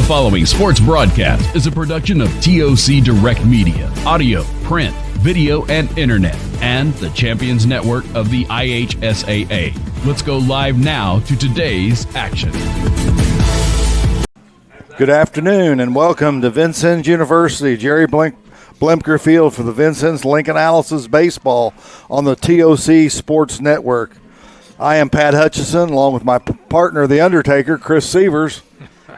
The following sports broadcast is a production of TOC Direct Media, audio, print, video, and internet, and the Champions Network of the IHSAA. Let's go live now to today's action. Good afternoon and welcome to Vincennes University, Jerry Blemker Field for the Vincennes Lincoln Alice's baseball on the TOC Sports Network. I am Pat Hutchison along with my partner, The Undertaker, Chris Sievers,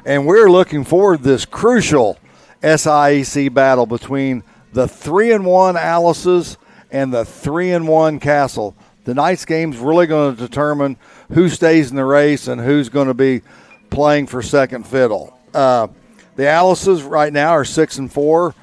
and we're looking forward to this crucial SIAC battle between the 3-1 Alice's and the 3-1 Castle. Tonight's game's really going to determine who stays in the race and who's going to be playing for second fiddle. The Alice's right now are 6-4.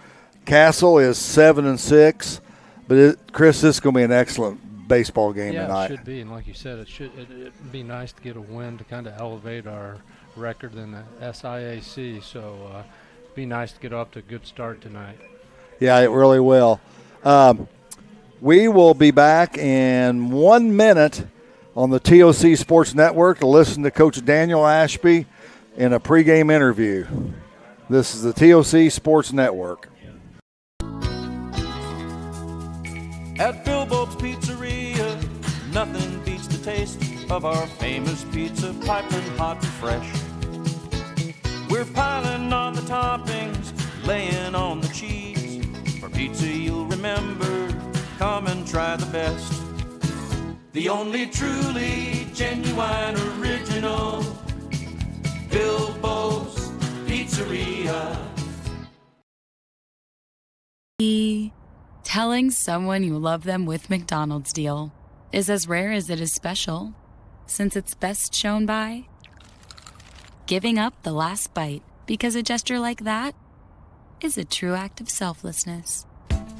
Castle is 7-6. But Chris, this is going to be an excellent baseball game tonight. Yeah, it should be, and like you said, it'd be nice to get a win to kind of elevate our record in the SIAC. So it'd be nice to get off to a good start tonight. Yeah, it really will. We will be back in 1 minute on the TOC Sports Network to listen to Coach Daniel Ashby in a pregame interview. This is the TOC Sports Network. At Bilbo's Pizzeria, nothing beats the taste of our famous pizza, piping hot and fresh. We're piling on the toppings, laying on the cheese. For pizza you'll remember, come and try the best. The only truly genuine original, Bilbo's Pizzeria. Telling someone you love them with McDonald's deal is as rare as it is special, since it's best shown by giving up the last bite, because a gesture like that is a true act of selflessness.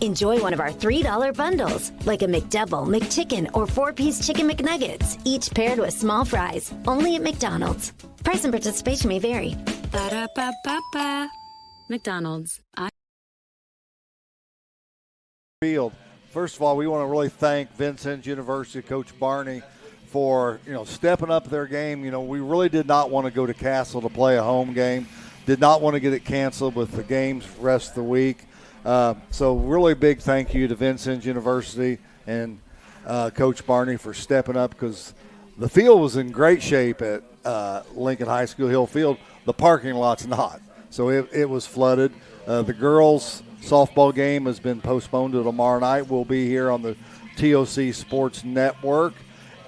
Enjoy one of our $3 bundles, like a McDouble, McChicken, or 4-piece Chicken McNuggets, each paired with small fries, only at McDonald's. Price and participation may vary. Ba-da-ba-ba-ba. McDonald's. Field. First of all, we want to really thank Vincennes University Coach Barney for stepping up their game. We really did not want to go to Castle to play a home game. Did not want to get it canceled with the games rest of the week. So really big thank you to Vincennes University and Coach Barney for stepping up, because the field was in great shape at Lincoln High School Hill Field. The parking lot's not. So it was flooded. The girls' softball game has been postponed to tomorrow night. We'll be here on the TOC Sports Network.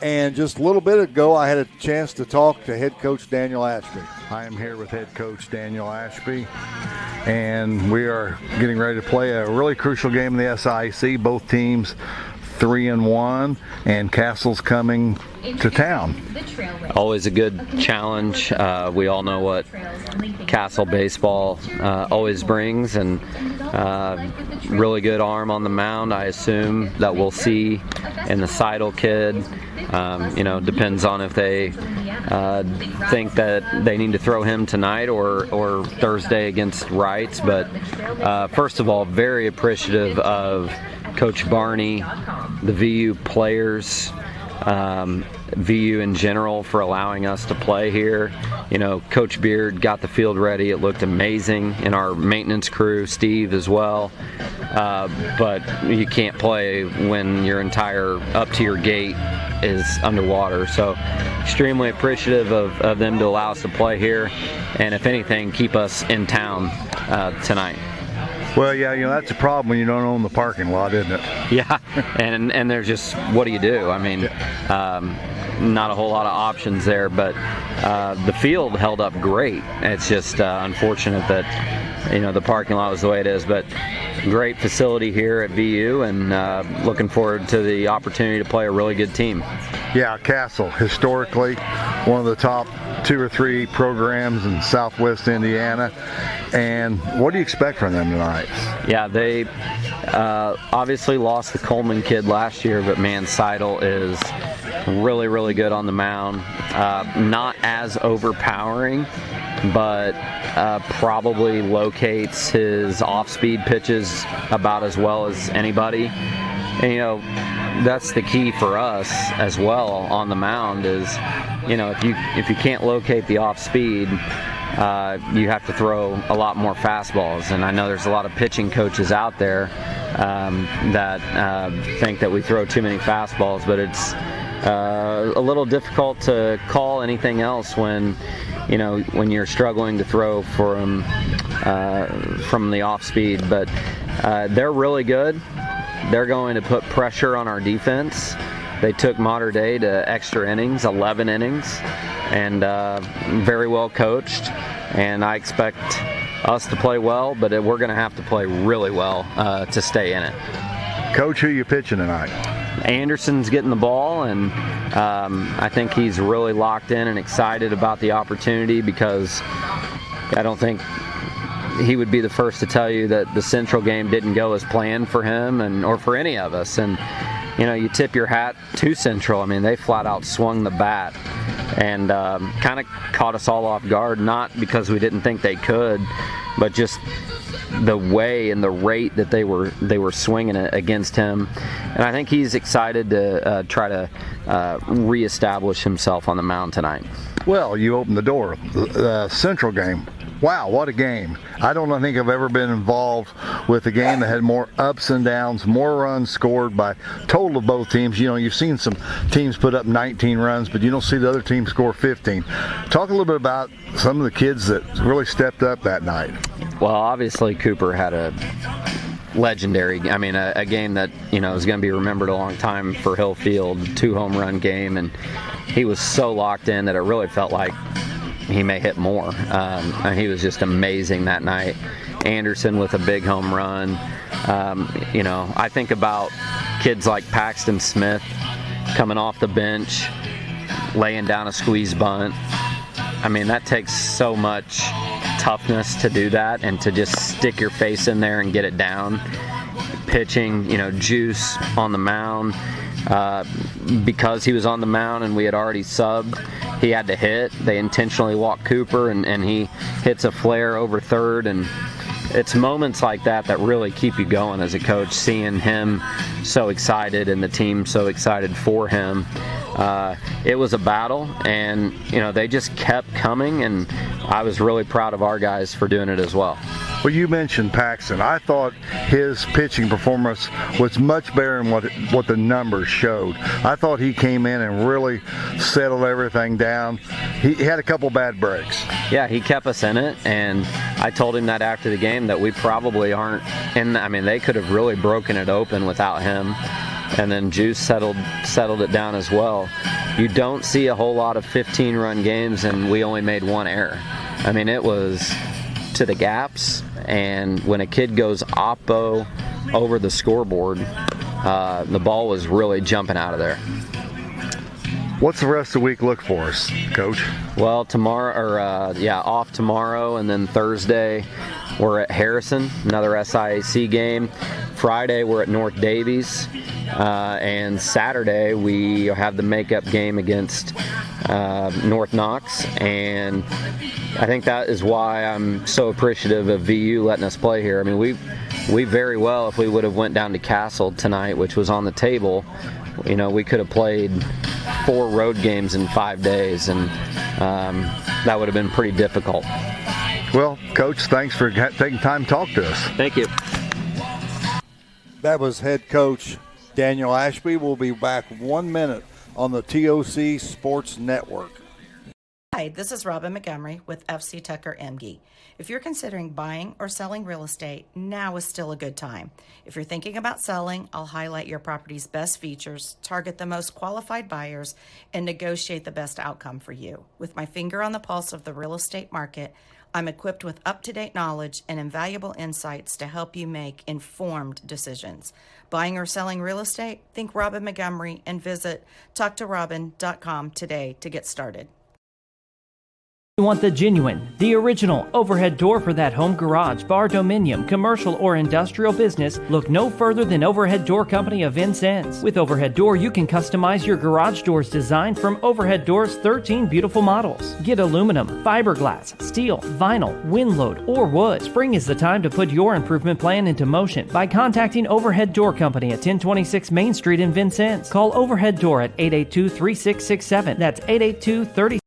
And just a little bit ago, I had a chance to talk to head coach Daniel Ashby. I am here with head coach Daniel Ashby, and we are getting ready to play a really crucial game in the SIAC. Both teams 3-1, and Castle's coming to town. Always a good challenge. We all know what Castle baseball always brings, and really good arm on the mound, I assume, that we'll see in the Seidel kid. Depends on if they think that they need to throw him tonight or Thursday against Wrights. But first of all, very appreciative of Coach Barney, the VU players, VU in general, for allowing us to play here. Coach Beard got the field ready. It looked amazing, and our maintenance crew, Steve, as well. But you can't play when your entire up to your gate is underwater. So extremely appreciative of them to allow us to play here, and if anything, keep us in town tonight. Well, yeah, that's a problem when you don't own the parking lot, isn't it? Yeah, and there's just, what do you do? I mean, not a whole lot of options there, but the field held up great. It's just unfortunate that, the parking lot was the way it is, but great facility here at VU, and looking forward to the opportunity to play a really good team. Yeah, Castle, historically one of the top 2 or 3 programs in Southwest Indiana. And what do you expect from them tonight? Yeah, they obviously lost the Coleman kid last year, but man, Seidel is really, really good on the mound. Not as overpowering, but probably locates his off-speed pitches about as well as anybody. And, that's the key for us as well on the mound is, if you can't locate the off speed, you have to throw a lot more fastballs. And I know there's a lot of pitching coaches out there that think that we throw too many fastballs, but it's a little difficult to call anything else when you're struggling to throw from the off speed. But they're really good. They're going to put pressure on our defense. They took Mater Dei to extra innings, 11 innings, and very well coached. And I expect us to play well, but we're going to have to play really well to stay in it. Coach, who you pitching tonight? Anderson's getting the ball, and I think he's really locked in and excited about the opportunity, because I don't think he would be the first to tell you that the Central game didn't go as planned for him or for any of us. And you tip your hat to Central. I mean, they flat out swung the bat and kind of caught us all off guard, not because we didn't think they could, but just the way and the rate that they were swinging it against him. And I think he's excited to try to reestablish himself on the mound tonight. Well, you opened the door. The Central game. Wow, what a game. I don't think I've ever been involved with a game that had more ups and downs, more runs scored by total of both teams. You've seen some teams put up 19 runs, but you don't see the other team score 15. Talk a little bit about some of the kids that really stepped up that night. Well, obviously Cooper had a legendary, a game that, is going to be remembered a long time for Hill Field, 2-home run game, and he was so locked in that it really felt like he may hit more. He was just amazing that night. Anderson with a big home run. I think about kids like Paxton Smith coming off the bench, laying down a squeeze bunt. That takes so much toughness to do that and to just stick your face in there and get it down. Pitching, Juice on the mound. Because he was on the mound and we had already subbed, he had to hit. They intentionally walked Cooper, and he hits a flare over third. And it's moments like that that really keep you going as a coach, seeing him so excited and the team so excited for him. It was a battle, and they just kept coming, and I was really proud of our guys for doing it as well. Well, you mentioned Paxton. I thought his pitching performance was much better than what the numbers showed. I thought he came in and really settled everything down. He had a couple bad breaks. Yeah, he kept us in it, and I told him that after the game that we probably aren't in. They could have really broken it open without him. And then Juice settled it down as well. You don't see a whole lot of 15-run games, and we only made one error. It was to the gaps, and when a kid goes oppo over the scoreboard, the ball was really jumping out of there. What's the rest of the week look for us, Coach? Well, off tomorrow, and then Thursday we're at Harrison, another SIAC game. Friday we're at North Davies, and Saturday we have the makeup game against North Knox, and I think that is why I'm so appreciative of VU letting us play here. We very well, if we would have went down to Castle tonight, which was on the table, we could have played 4 road games in 5 days, and that would have been pretty difficult. Well, Coach, thanks for taking time to talk to us. Thank you. That was head coach Daniel Ashby. We'll be back 1 minute on the TOC Sports Network. Hi, this is Robin Montgomery with FC Tucker MG. If you're considering buying or selling real estate, now is still a good time. If you're thinking about selling, I'll highlight your property's best features, target the most qualified buyers, and negotiate the best outcome for you. With my finger on the pulse of the real estate market, I'm equipped with up-to-date knowledge and invaluable insights to help you make informed decisions. Buying or selling real estate? Think Robin Montgomery and visit talktorobin.com today to get started. You want the genuine, the original overhead door for that home, garage, bar, dominium, commercial, or industrial business? Look no further than Overhead Door Company of Vincennes. With Overhead Door, you can customize your garage doors design from Overhead Door's 13 beautiful models. Get aluminum, fiberglass, steel, vinyl, windload, or wood. Spring is the time to put your improvement plan into motion by contacting Overhead Door Company at 1026 Main Street in Vincennes. Call Overhead Door at 882-3667. That's 882-30.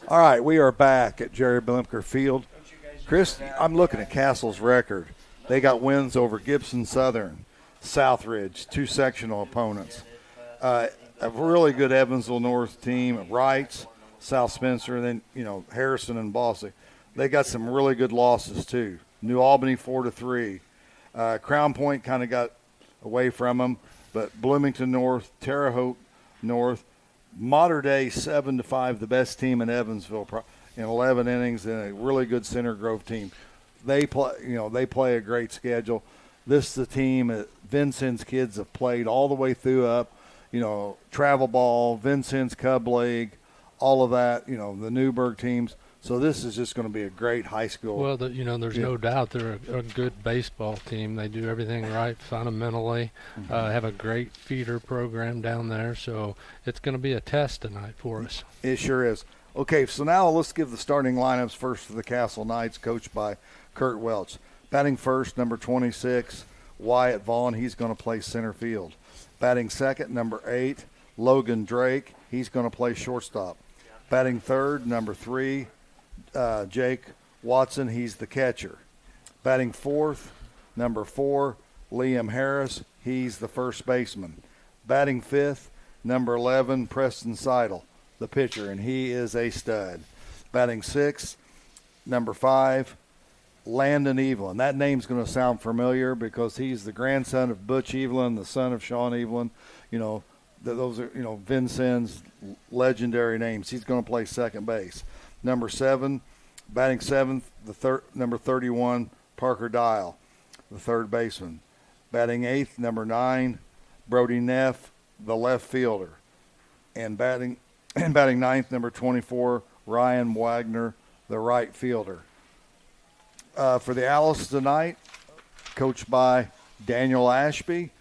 All right, we are back at Jerry Blimker Field. Chris, I'm looking at Castle's record. They got wins over Gibson Southern, Southridge, 2 sectional opponents. A really good Evansville North team, Wrights, South Spencer, and then, Harrison and Bossy. They got some really good losses, too. New Albany 4-3. Crown Point kind of got away from them, but Bloomington North, Terre Haute North, Mater Dei 7-5, the best team in Evansville in 11 innings, and a really good Center Grove team. They play a great schedule. This is a team that Vincennes kids have played all the way through up, travel ball, Vincennes Cub League, all of that, the Newburgh teams. So this is just going to be a great high school. Well, there's no doubt they're a good baseball team. They do everything right fundamentally, have a great feeder program down there. So it's going to be a test tonight for us. It sure is. Okay, so now let's give the starting lineups first for the Castle Knights, coached by Kurt Welch. Batting first, number 26, Wyatt Vaughn. He's going to play center field. Batting second, number 8, Logan Drake. He's going to play shortstop. Batting third, number 3, Jake Watson. He's the catcher. Batting fourth, number 4, Liam Harris. He's the first baseman. Batting fifth, number 11, Preston Seidel, the pitcher, and he is a stud. Batting sixth, number 5, Landon Evelyn. That name's going to sound familiar because he's the grandson of Butch Evelyn, the son of Sean Evelyn. Those are, Vincennes' legendary names. He's going to play second base. Number 7, batting seventh, number 31, Parker Dial, the third baseman. Batting eighth, number 9, Brody Neff, the left fielder. And batting ninth, number 24, Ryan Wagner, the right fielder. For the Owls tonight, coached by Daniel Ashby,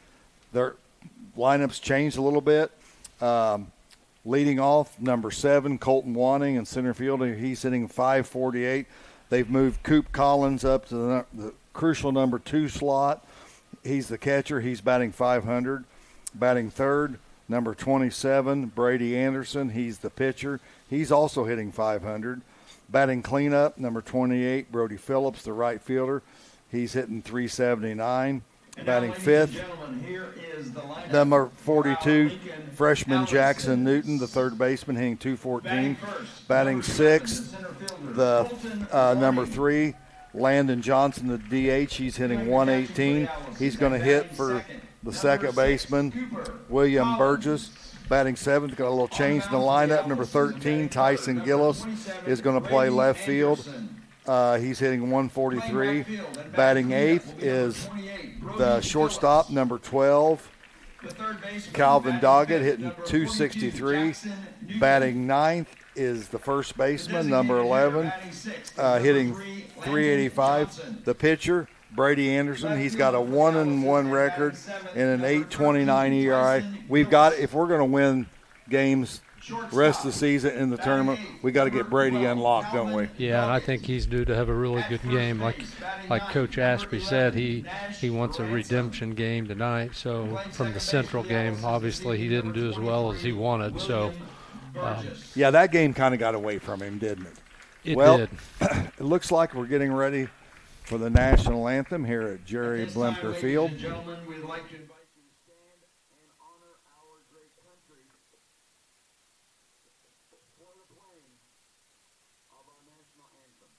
their lineups changed a little bit. Leading off, number 7, Colton Wanting in center field. He's hitting .548. They've moved Coop Collins up to the crucial number 2 slot. He's the catcher. He's batting .500. Batting third, number 27, Brady Anderson. He's the pitcher. He's also hitting .500. Batting cleanup, number 28, Brody Phillips, the right fielder. He's hitting .379. Batting fifth, number 42, freshman Jackson Newton, the third baseman, hitting .214. Batting sixth, the number 3, Landon Johnson, the DH. He's hitting .118. He's going to hit for the second baseman, William Burgess. Batting seventh, got a little change in the lineup. Number 13, Tyson Gillis, is going to play left field. He's hitting .143. Batting eighth is the shortstop, number 12, Calvin Doggett, hitting .263. Batting ninth is the first baseman, number 11, hitting .385. The pitcher, Brady Anderson, he's got a 1-1 record and an 8.29 ERA. If we're going to win games rest of the season in the tournament, we got to get Brady unlocked, don't we? Yeah, and I think he's due to have a really good game. Like Coach Ashby said, he wants a redemption game tonight. So from the Central game, obviously he didn't do as well as he wanted. So yeah, that game kind of got away from him, didn't it? It did. It looks like we're getting ready for the national anthem here at Jerry Blimker Field. Ladies and gentlemen, we'd like to invite you to stand and honor our great country for the playing of our national anthem.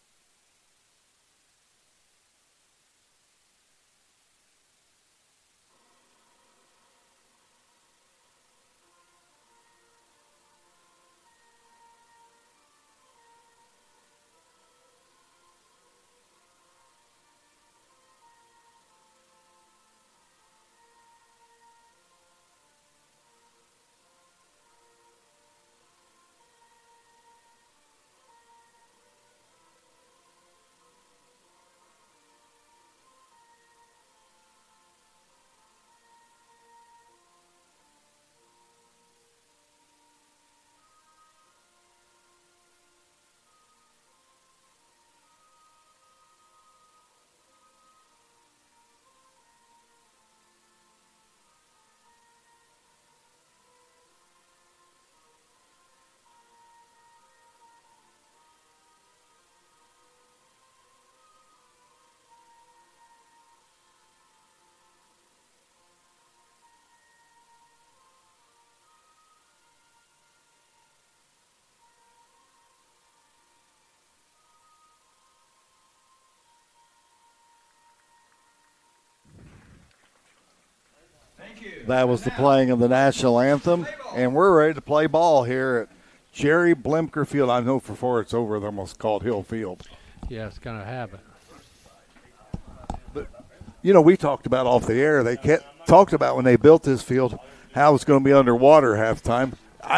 That was the playing of the national anthem, and we're ready to play ball here at Jerry Blemker Field. I know for it's over. They're almost called Hill Field. Yeah, it's going to happen. But, we talked about off the air. They talked about when they built this field how it's going to be underwater half the time.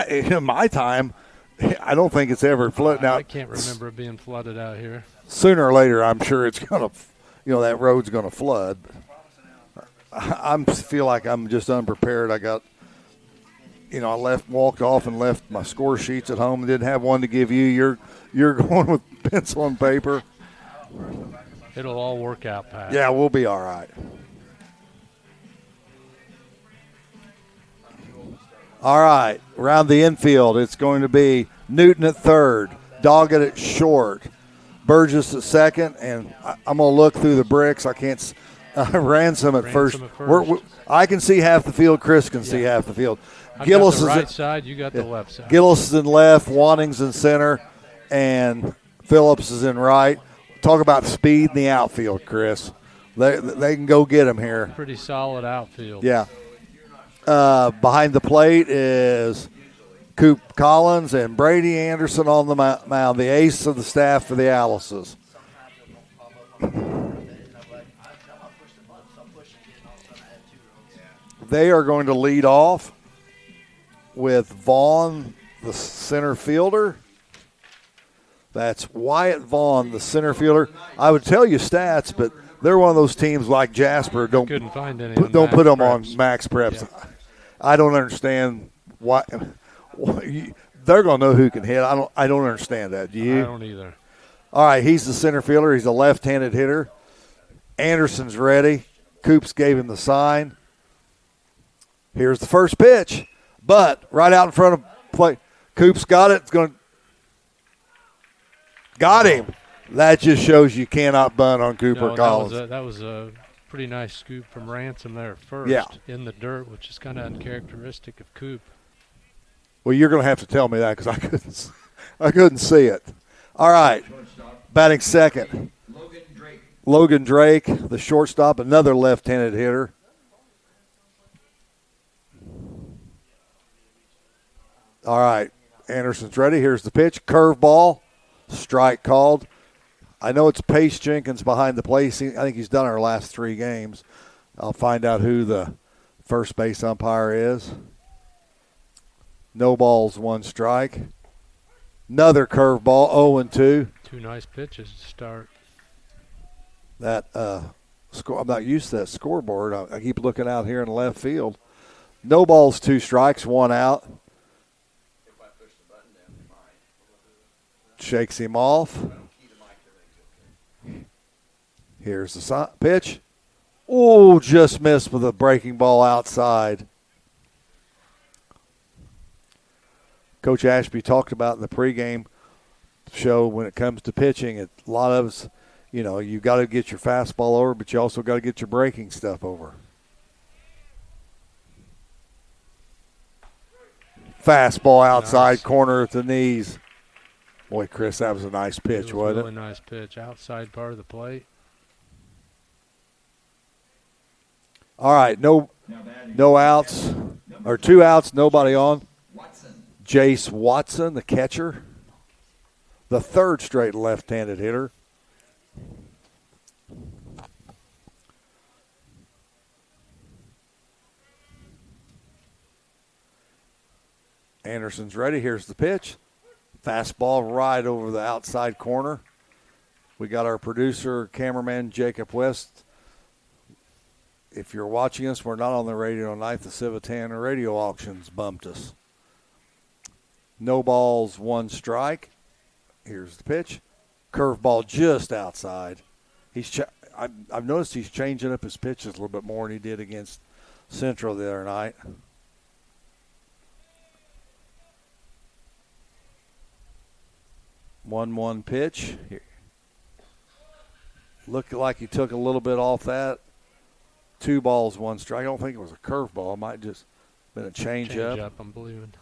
In my time, I don't think it's ever flooded. Now, I can't remember it being flooded out here. Sooner or later, I'm sure it's going to, that road's going to flood. I feel like I'm just unprepared. I got, walked off and left my score sheets at home and didn't have one to give you. You're going with pencil and paper. It'll all work out, Pat. Yeah, we'll be all right. All right, around the infield, it's going to be Newton at third, Doggett at short, Burgess at second, and I'm going to look through the bricks. I can't Ransom at first. I can see half the field. Chris can see half the field. Gillis got the right side. You got the left side. Gillis is in left. Wanning's in center, and Phillips is in right. Talk about speed in the outfield, Chris. They can go get him here. Pretty solid outfield. Yeah. Behind the plate is Coop Collins and Brady Anderson on the mound, the ace of the staff for the Alices. They are going to lead off with Vaughn, the center fielder. That's Wyatt Vaughn, the center fielder. I would tell you stats, but they're one of those teams like Jasper. Couldn't find any. Don't put them on max preps. Yeah. I don't understand why. They're going to know who can hit. I don't understand that. Do you? I don't either. All right, he's the center fielder. He's a left-handed hitter. Anderson's ready. Coops gave him the sign. Here's the first pitch, but right out in front of play. Coops got it. Got him. That just shows you cannot bunt on Cooper Collins. That was a pretty nice scoop from Ransom there first in the dirt, which is kind of uncharacteristic of Coop. Well, you're going to have to tell me that because I couldn't see it. All right, batting second. Logan Drake, the shortstop, another left-handed hitter. All right, Anderson's ready. Here's the pitch. Curveball. Strike called. I know it's Pace Jenkins behind the plate. I think he's done our last 3 games. I'll find out who the first base umpire is. No balls, 1 strike. Another curveball, 0-2. 2 nice pitches to start. That score. I'm not used to that scoreboard. I keep looking out here in the left field. No balls, 2 strikes, 1 out. Shakes him off. Here's the pitch. Oh, just missed with a breaking ball outside. Coach Ashby talked about in the pregame show when it comes to pitching, a lot of us, you got to get your fastball over, but you also got to get your breaking stuff over. Fastball outside corner at the knees. Boy, Chris, that was a nice pitch, wasn't it? Really nice pitch, outside part of the plate. All right, no outs, or 2 outs, nobody on. Jace Watson, the catcher, the 3rd straight left-handed hitter. Anderson's ready. Here's the pitch. Fastball right over the outside corner. We got our producer, cameraman, Jacob West. If you're watching us, we're not on the radio tonight. The Civitan radio auctions bumped us. No balls, 1 strike. Here's the pitch. Curveball just outside. I've noticed he's changing up his pitches a little bit more than he did against Central the other night. 1-1 pitch. Looked like he took a little bit off that. 2 balls, 1 strike. I don't think it was a curveball. It might just been a change up. I'm believing.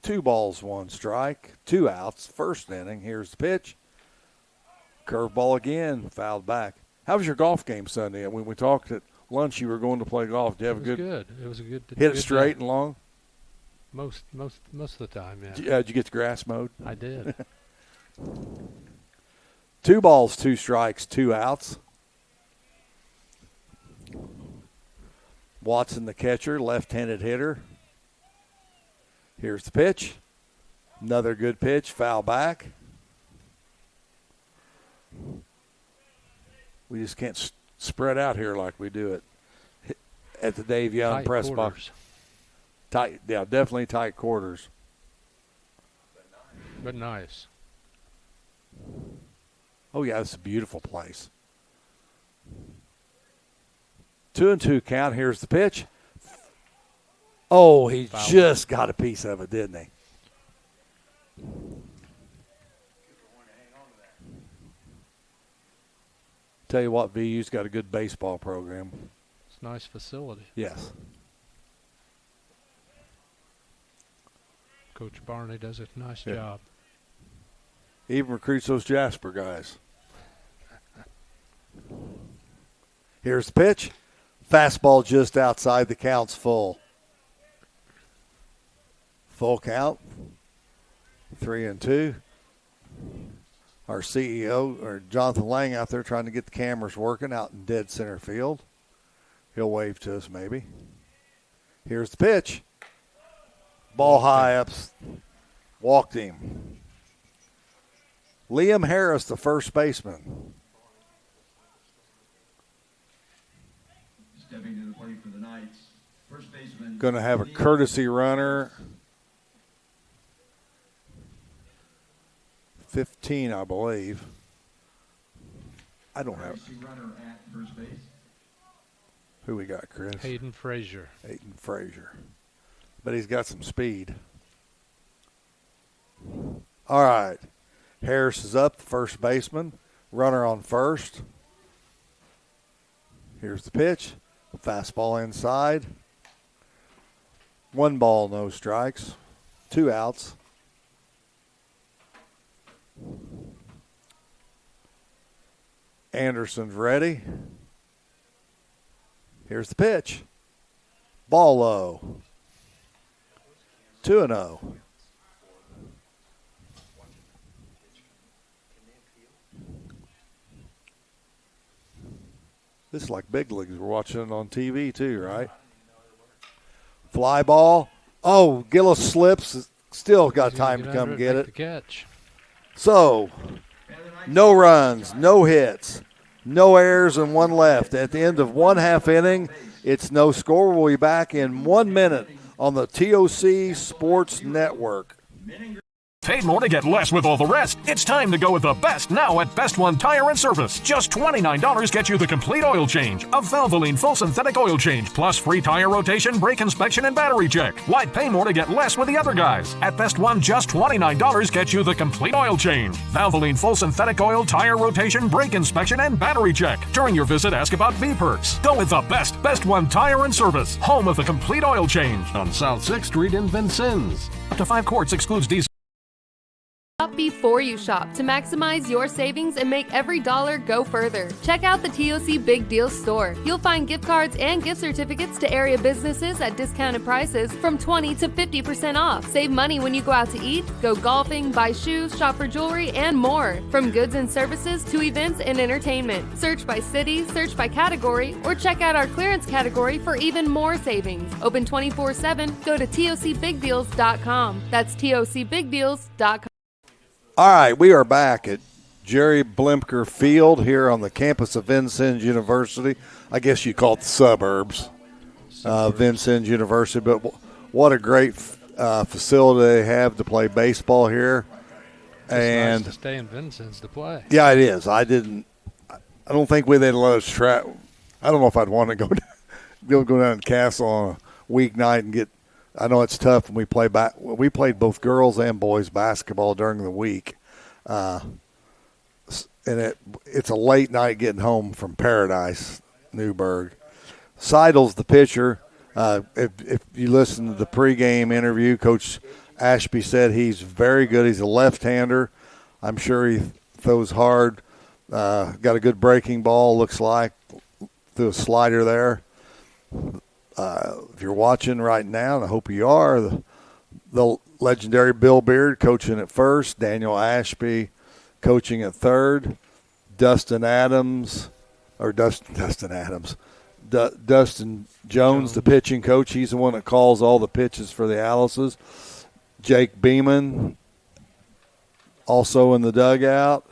2 balls, 1 strike. 2 outs. 1st inning. Here's the pitch. Curveball again. Fouled back. How was your golf game Sunday? When we talked at lunch you were going to play golf? Did you have It a was good? good. It was a good. Hit good it straight day. and long. Most of the time, yeah. Did you get the grass mowed? I did. 2 balls, 2 strikes, 2 outs. Watson, the catcher, left-handed hitter. Here's the pitch. Another good pitch, foul back. We just can't spread out here like we do it at the Dave Young Tight press quarters. box. Tight, yeah, definitely tight quarters. But nice. Oh, yeah, it's a beautiful place. 2-2 count. Here's the pitch. Oh, he Foul. just got a piece of it, didn't he? Tell you what, VU's got a good baseball program. It's a nice facility. Yes. Coach Barney does a nice Yeah. job. Even recruits those Jasper guys. Here's the pitch. Fastball just outside. The count's full. Full count. 3-2. Our CEO, or Jonathan Lang, out there trying to get the cameras working out in dead center field. He'll wave to us maybe. Here's the pitch. Ball high up. Walked him. Liam Harris, the first baseman. Stepping to the plate for the Knights, first baseman. Going to have a courtesy runner. 15, I believe. I don't have. Courtesy runner at first base. Who we got, Chris? Hayden Frazier. Hayden Frazier. But he's got some speed. All right. Harris is up, first baseman. Runner on first. Here's the pitch. Fastball inside. 1 ball, no strikes. 2 outs. Anderson's ready. Here's the pitch. Ball low. 2-0. This is like big leagues. We're watching it on TV too, right? Fly ball. Oh, Gillis slips. Still got He's gonna time to under come get make it. The catch. So, no runs, no hits, no errors, and 1 left. At the end of 1/2 inning, it's no score. We'll be back in 1 minute on the TOC Sports Network. Paid more to get less with all the rest. It's time to go with the best now at Best One Tire and Service. Just $29 gets you the complete oil change, a Valvoline full synthetic oil change, plus free tire rotation, brake inspection, and battery check. Why pay more to get less with the other guys? At Best One, just $29 gets you the complete oil change, Valvoline full synthetic oil, tire rotation, brake inspection, and battery check. During your visit, ask about V-Perks. Go with the Best One Tire and Service, home of the complete oil change on South 6th Street in Vincennes. Up to 5 quarts excludes diesel. Shop before you shop to maximize your savings and make every dollar go further. Check out the TOC Big Deals store. You'll find gift cards and gift certificates to area businesses at discounted prices from 20 to 50% off. Save money when you go out to eat, go golfing, buy shoes, shop for jewelry, and more. From goods and services to events and entertainment. Search by city, search by category, or check out our clearance category for even more savings. Open 24/7. Go to tocbigdeals.com. That's tocbigdeals.com. All right, we are back at Jerry Blimker Field here on the campus of Vincennes University. I guess you call it the suburbs. Vincennes University. But what a great facility they have to play baseball here. It's nice to stay in Vincennes to play. Yeah, it is. I don't think they'd let us try. I don't know if I'd want to go down to Castle on a weeknight and get. I know it's tough when we play back. We played both girls and boys basketball during the week, and it's a late night getting home from Paradise, Newburgh. Seidel's the pitcher. If you listen to the pregame interview, Coach Ashby said he's very good. He's a left-hander. I'm sure he throws hard. Got a good breaking ball, looks like. threw a slider there. If you're watching right now, and I hope you are, the legendary Bill Beard coaching at first, Daniel Ashby coaching at third, Dustin Jones, the pitching coach. He's the one that calls all the pitches for the Alices. Jake Beeman also in the dugout.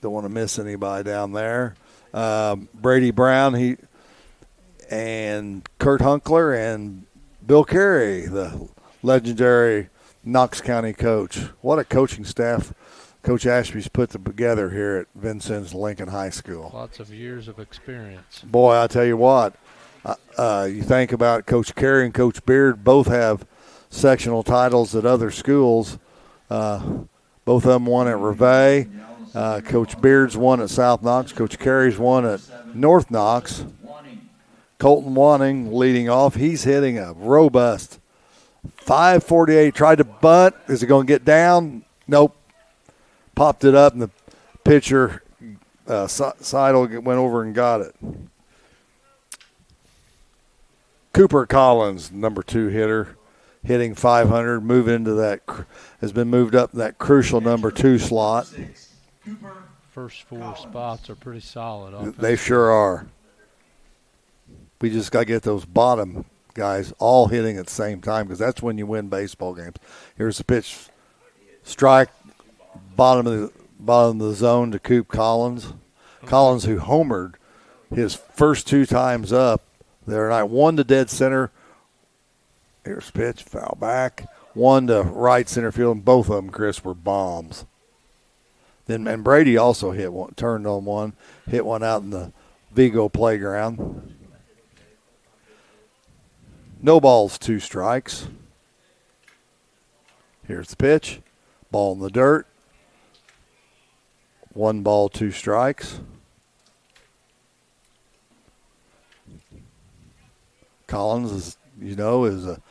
Don't want to miss anybody down there. Brady Brown, and Kurt Hunkler and Bill Carey, the legendary Knox County coach. What a coaching staff Coach Ashby's put together here at Vincennes Lincoln High School. Lots of years of experience. Boy, I tell you what, you think about Coach Carey and Coach Beard, both have sectional titles at other schools. Both of them won at Reveille. Coach Beard's won at South Knox. Coach Carey's won at North Knox. Colton Wanning leading off. He's hitting a robust 548. Tried to bunt. Is it going to get down? Nope. Popped it up, and the pitcher, Seidel, went over and got it. Cooper Collins, number 2 hitter, hitting 500, has been moved up in that crucial number 2 slot. First 4 spots are pretty solid. They sure are. We just got to get those bottom guys all hitting at the same time, because that's when you win baseball games. Here's the pitch. Strike, bottom of the zone to Coop Collins. Collins, who homered his first 2 times up there tonight. 1 to dead center. Here's the pitch, foul back. 1 to right center field, and both of them, Chris, were bombs. And Brady also hit one, turned on one, hit one out in the Vigo playground. No balls, 2 strikes. Here's the pitch. Ball in the dirt. 1 ball, 2 strikes. Collins is a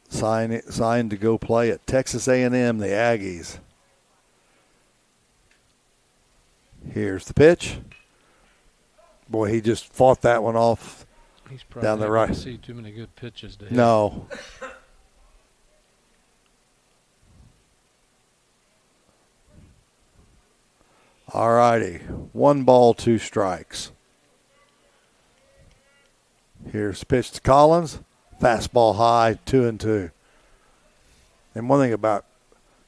signed to go play at Texas A&M, the Aggies. Here's the pitch. Boy, he just fought that one off. He's probably down the right. Not see too many good pitches to hit. No. All righty. 1 ball, 2 strikes. Here's the pitch to Collins. Fastball high, 2-2. And one thing about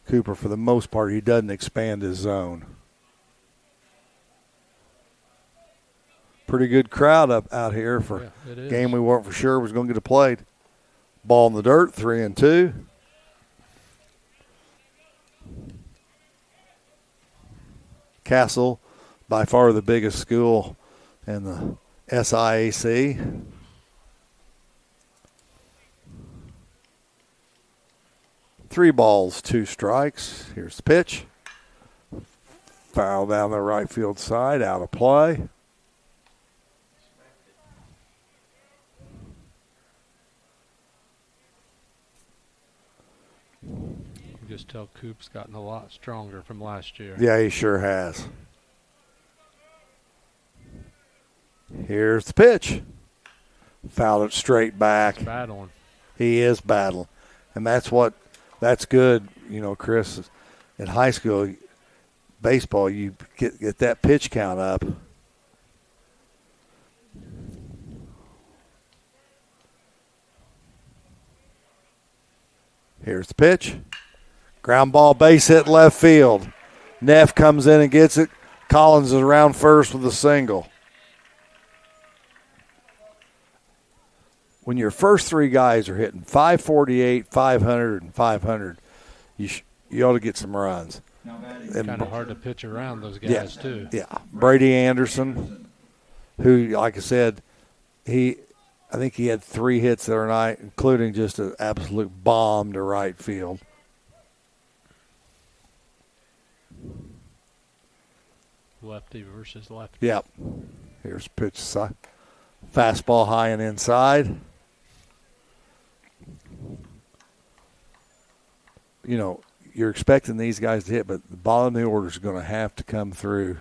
Cooper, for the most part, he doesn't expand his zone. Pretty good crowd out here for a game we weren't for sure was going to get played. Ball in the dirt, 3-2. Castle, by far the biggest school in the SIAC. Three balls, 2 strikes. Here's the pitch. Foul down the right field side, out of play. You just tell Coop's gotten a lot stronger from last year. Yeah, he sure has. Here's the pitch. Fouled it straight back. He's battling. He is battling. And that's good, Chris. In high school baseball, you get that pitch count up. Here's the pitch. Ground ball, base hit left field. Neff comes in and gets it. Collins is around first with a single. When your first 3 guys are hitting 548, 500, and 500, you ought to get some runs. It's kind of hard to pitch around those guys, too. Yeah. Brady Anderson, who, like I said, I think he had 3 hits the other night, including just an absolute bomb to right field. Lefty versus lefty. Yep. Here's pitch side. Fastball high and inside. You're expecting these guys to hit, but the bottom of the order is going to have to come through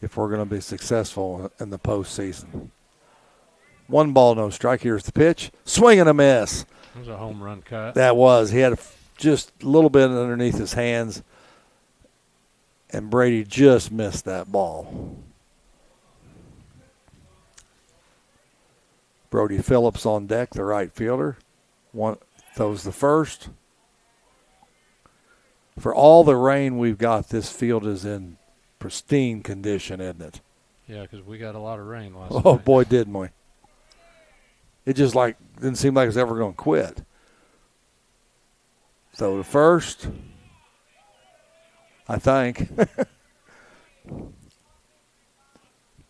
if we're going to be successful in the postseason. 1 ball, no strike. Here's the pitch. Swing and a miss. It was a home run cut. That was. He had just a little bit underneath his hands, and Brady just missed that ball. Brody Phillips on deck, the right fielder. Throws the first. For all the rain we've got, this field is in pristine condition, isn't it? Yeah, because we got a lot of rain last Oh, night. boy, didn't we. It just didn't seem like it was ever going to quit. So the first, I think,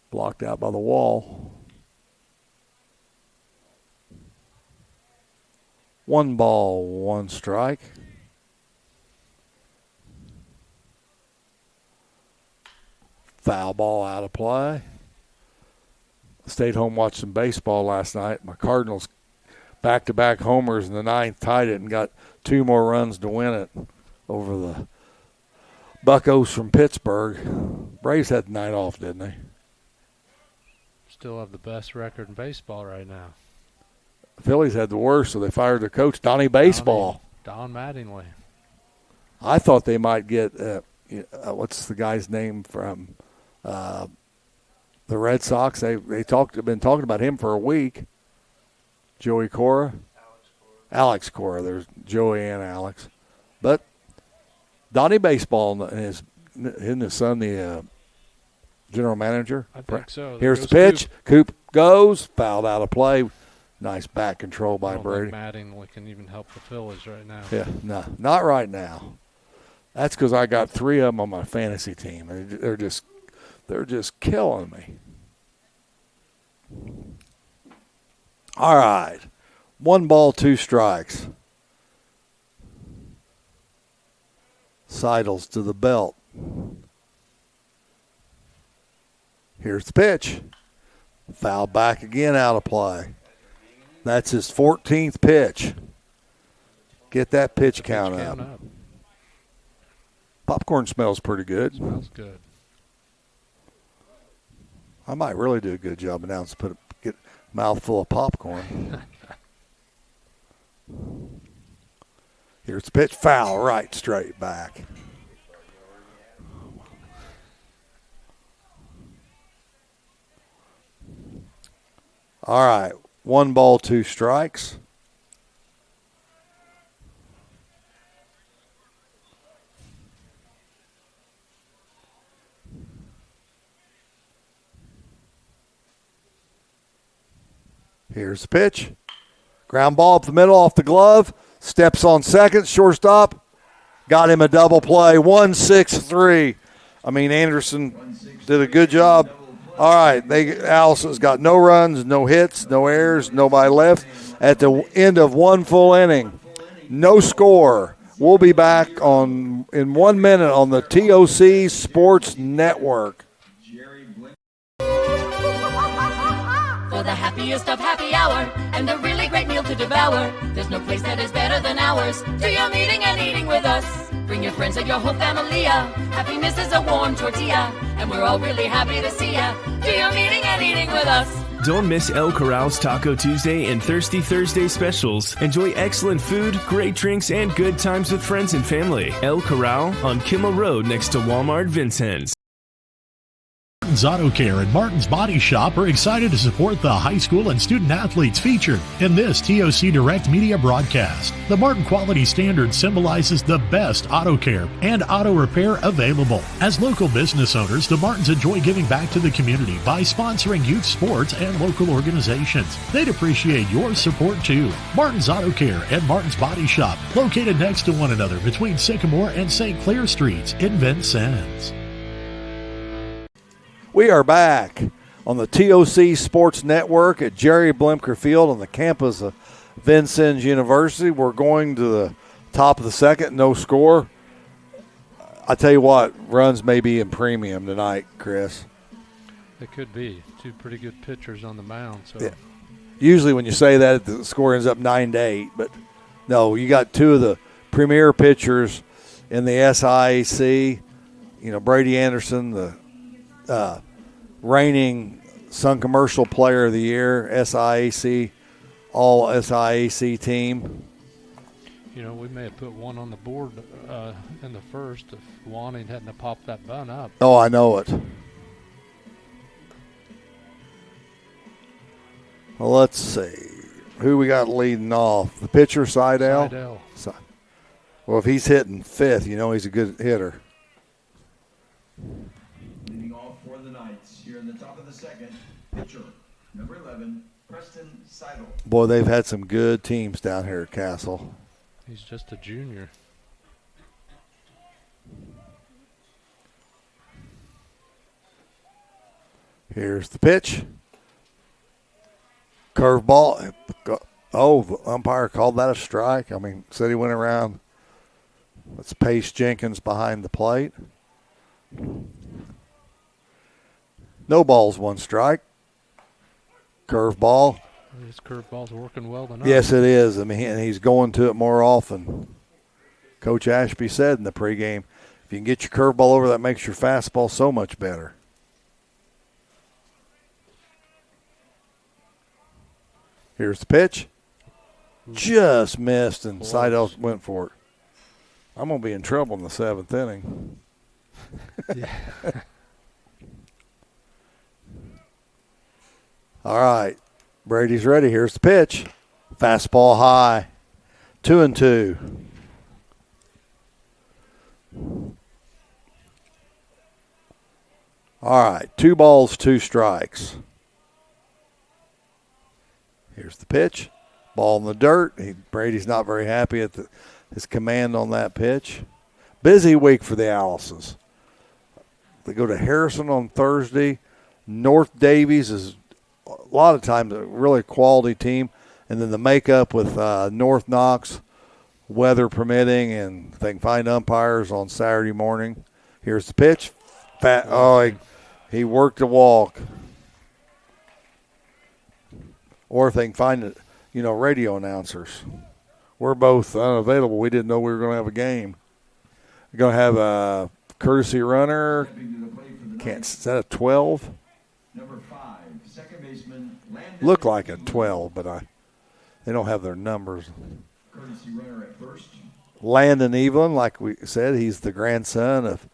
blocked out by the wall. 1 ball, 1 strike. Foul ball out of play. Stayed home, watched some baseball last night. My Cardinals back-to-back homers in the 9th, tied it, and got 2 more runs to win it over the Buccos from Pittsburgh. Braves had the night off, didn't they? Still have the best record in baseball right now. The Phillies had the worst, so they fired their coach, Donnie Baseball. Don Mattingly. I thought they might get, what's the guy's name from the Red Sox? They've been talking about him for a week. Joey Cora. Alex Cora. There's Joey and Alex. But Donnie Baseball and his son, the general manager. I think so. Here's the pitch. Coop goes. Fouled out of play. Nice back control by Brady. Mattingly can even help the Phillies right now. Yeah, no, not right now. That's because I got 3 of them on my fantasy team. They're just killing me. All right, 1 ball, 2 strikes. Seidels to the belt. Here's the pitch. Foul back again, out of play. That's his 14th pitch. Get that pitch count up. Popcorn smells pretty good. Smells good. I might really do a good job announcing. Get a mouthful of popcorn. Here's the pitch. Foul right, straight back. All right. 1 ball, 2 strikes. Here's the pitch. Ground ball up the middle, off the glove. Steps on second. Shortstop. Got him a double play. 1-6-3. Anderson did a good job. All right, Allison's got no runs, no hits, no errors, nobody left at the end of 1 full inning. No score. We'll be back in 1 minute on the TOC Sports Network. For the happiest of happy hour and a really great meal to devour, there's no place that is better than ours. Do your meeting and eating with us. Bring your friends and your whole family. Happiness is a warm tortilla, and we're all really happy to see ya. Do your meeting and eating with us. Don't miss El Corral's Taco Tuesday and Thirsty Thursday specials. Enjoy excellent food, great drinks, and good times with friends and family. El Corral on Kimmel Road next to Walmart Vincennes. Martin's Auto Care and Martin's Body Shop are excited to support the high school and student athletes featured in this TOC Direct Media broadcast. The Martin Quality Standard symbolizes the best auto care and auto repair available. As local business owners, the Martins enjoy giving back to the community by sponsoring youth sports and local organizations. They'd appreciate your support too. Martin's Auto Care and Martin's Body Shop, located next to one another between Sycamore and St. Clair Streets in Vincennes. We are back on the TOC Sports Network at Jerry Blimker Field on the campus of Vincennes University. We're going to the top of the second, no score. I tell you what, runs may be in premium tonight, Chris. It could be. 2 pretty good pitchers on the mound. So yeah. Usually when you say that, the score ends up 9-8. But, no, you got 2 of the premier pitchers in the SIAC. Brady Anderson, the reigning Sun Commercial Player of the Year, SIAC, all SIAC team. You know, we may have put one on the board in the first if Wanning hadn't have popped that bunt up. Oh, I know it. Well, let's see. Who we got leading off? The pitcher, Seidel? Seidel. Well, if he's hitting fifth, you know he's a good hitter. Leading off for the Knights here in the top of the second, pitcher, number 11, Preston Seidel. Boy, they've had some good teams down here at Castle. He's just a junior. Here's the pitch. Curveball. Oh, the umpire called that a strike. I mean, said he went around. Let's Pace Jenkins behind the plate. No balls, one strike. Curveball. His curveball's working well tonight. Yes, it is. I mean, and he's going to it more often. Coach Ashby said in the pregame, if you can get your curveball over, that makes your fastball so much better. Here's the pitch. Just missed, and Seidel went for it. I'm going to be in trouble in the seventh inning. Yeah. All right. Brady's ready. Here's the pitch. Fastball high. 2-2. All right. 2 balls, 2 strikes. Here's the pitch. Ball in the dirt. Brady's not very happy at his command on that pitch. Busy week for the Allisons. They go to Harrison on Thursday. North Davies is a lot of times a really quality team. And then the makeup with North Knox, weather permitting, and if they can find umpires on Saturday morning. Here's the pitch. He worked the walk. Or if they can find it, radio announcers. We're both unavailable. We didn't know we were going to have a game. We're going to have a courtesy runner. Is that a 12? Number 5, second baseman, Landon. Look like a 12, but they don't have their numbers. Courtesy runner at first. Landon Evelyn, like we said, he's the grandson of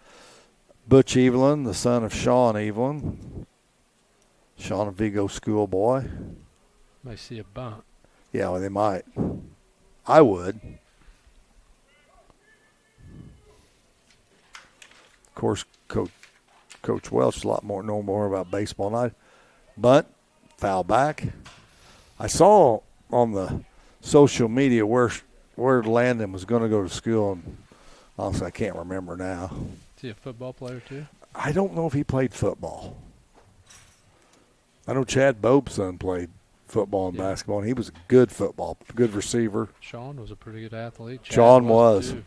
Butch Evelyn, the son of Sean Evelyn. Sean, a Vigo schoolboy. May see a bunt. Yeah, well, they might. I would. Of course, Coach Welch know more about baseball than I. Bunt, foul back. I saw on the social media where Landon was going to go to school, and honestly, I can't remember now. Is he a football player too? I don't know if he played football. I know Chad Bobe's son played football and basketball, and he was a good good receiver. Sean was a pretty good athlete. Chad Sean was. Too.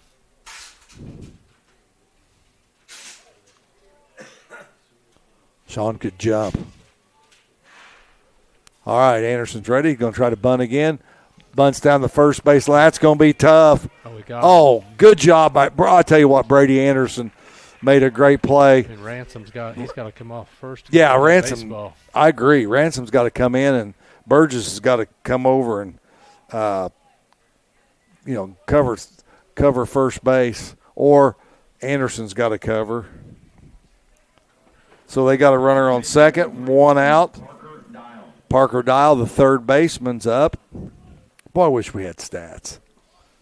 Sean could jump. All right, Anderson's ready. He's going to try to bunt again. Bunts down the first base line. That's going to be tough. Oh, good job by. I tell you what, Brady Anderson made a great play. And Ransom's got to come off first. Yeah, Ransom. Baseball. I agree. Ransom's got to come in, and Burgess has got to come over and cover first base, or Anderson's got to cover. So they got a runner on second, 1 out. Parker Dial, the third baseman's up. Boy, I wish we had stats.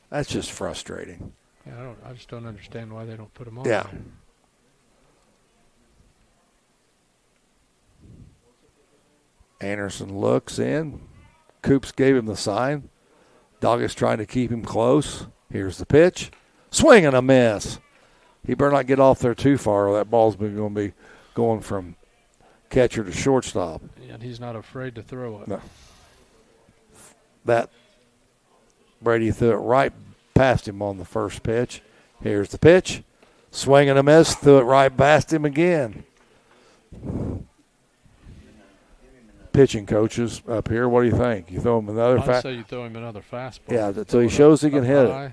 That's just frustrating. Yeah, I just don't understand why they don't put them on. Yeah. There. Anderson looks in. Coops gave him the sign. Doggett trying to keep him close. Here's the pitch. Swing and a miss. He better not get off there too far, or that ball's going to be going from catcher to shortstop. And he's not afraid to throw it. No. That Brady threw it right past him on the first pitch. Here's the pitch. Swing and a miss. Threw it right past him again. Pitching coaches up here, what do you think? You throw him another I'd say you throw him another fastball. Yeah, until he shows he can hit it.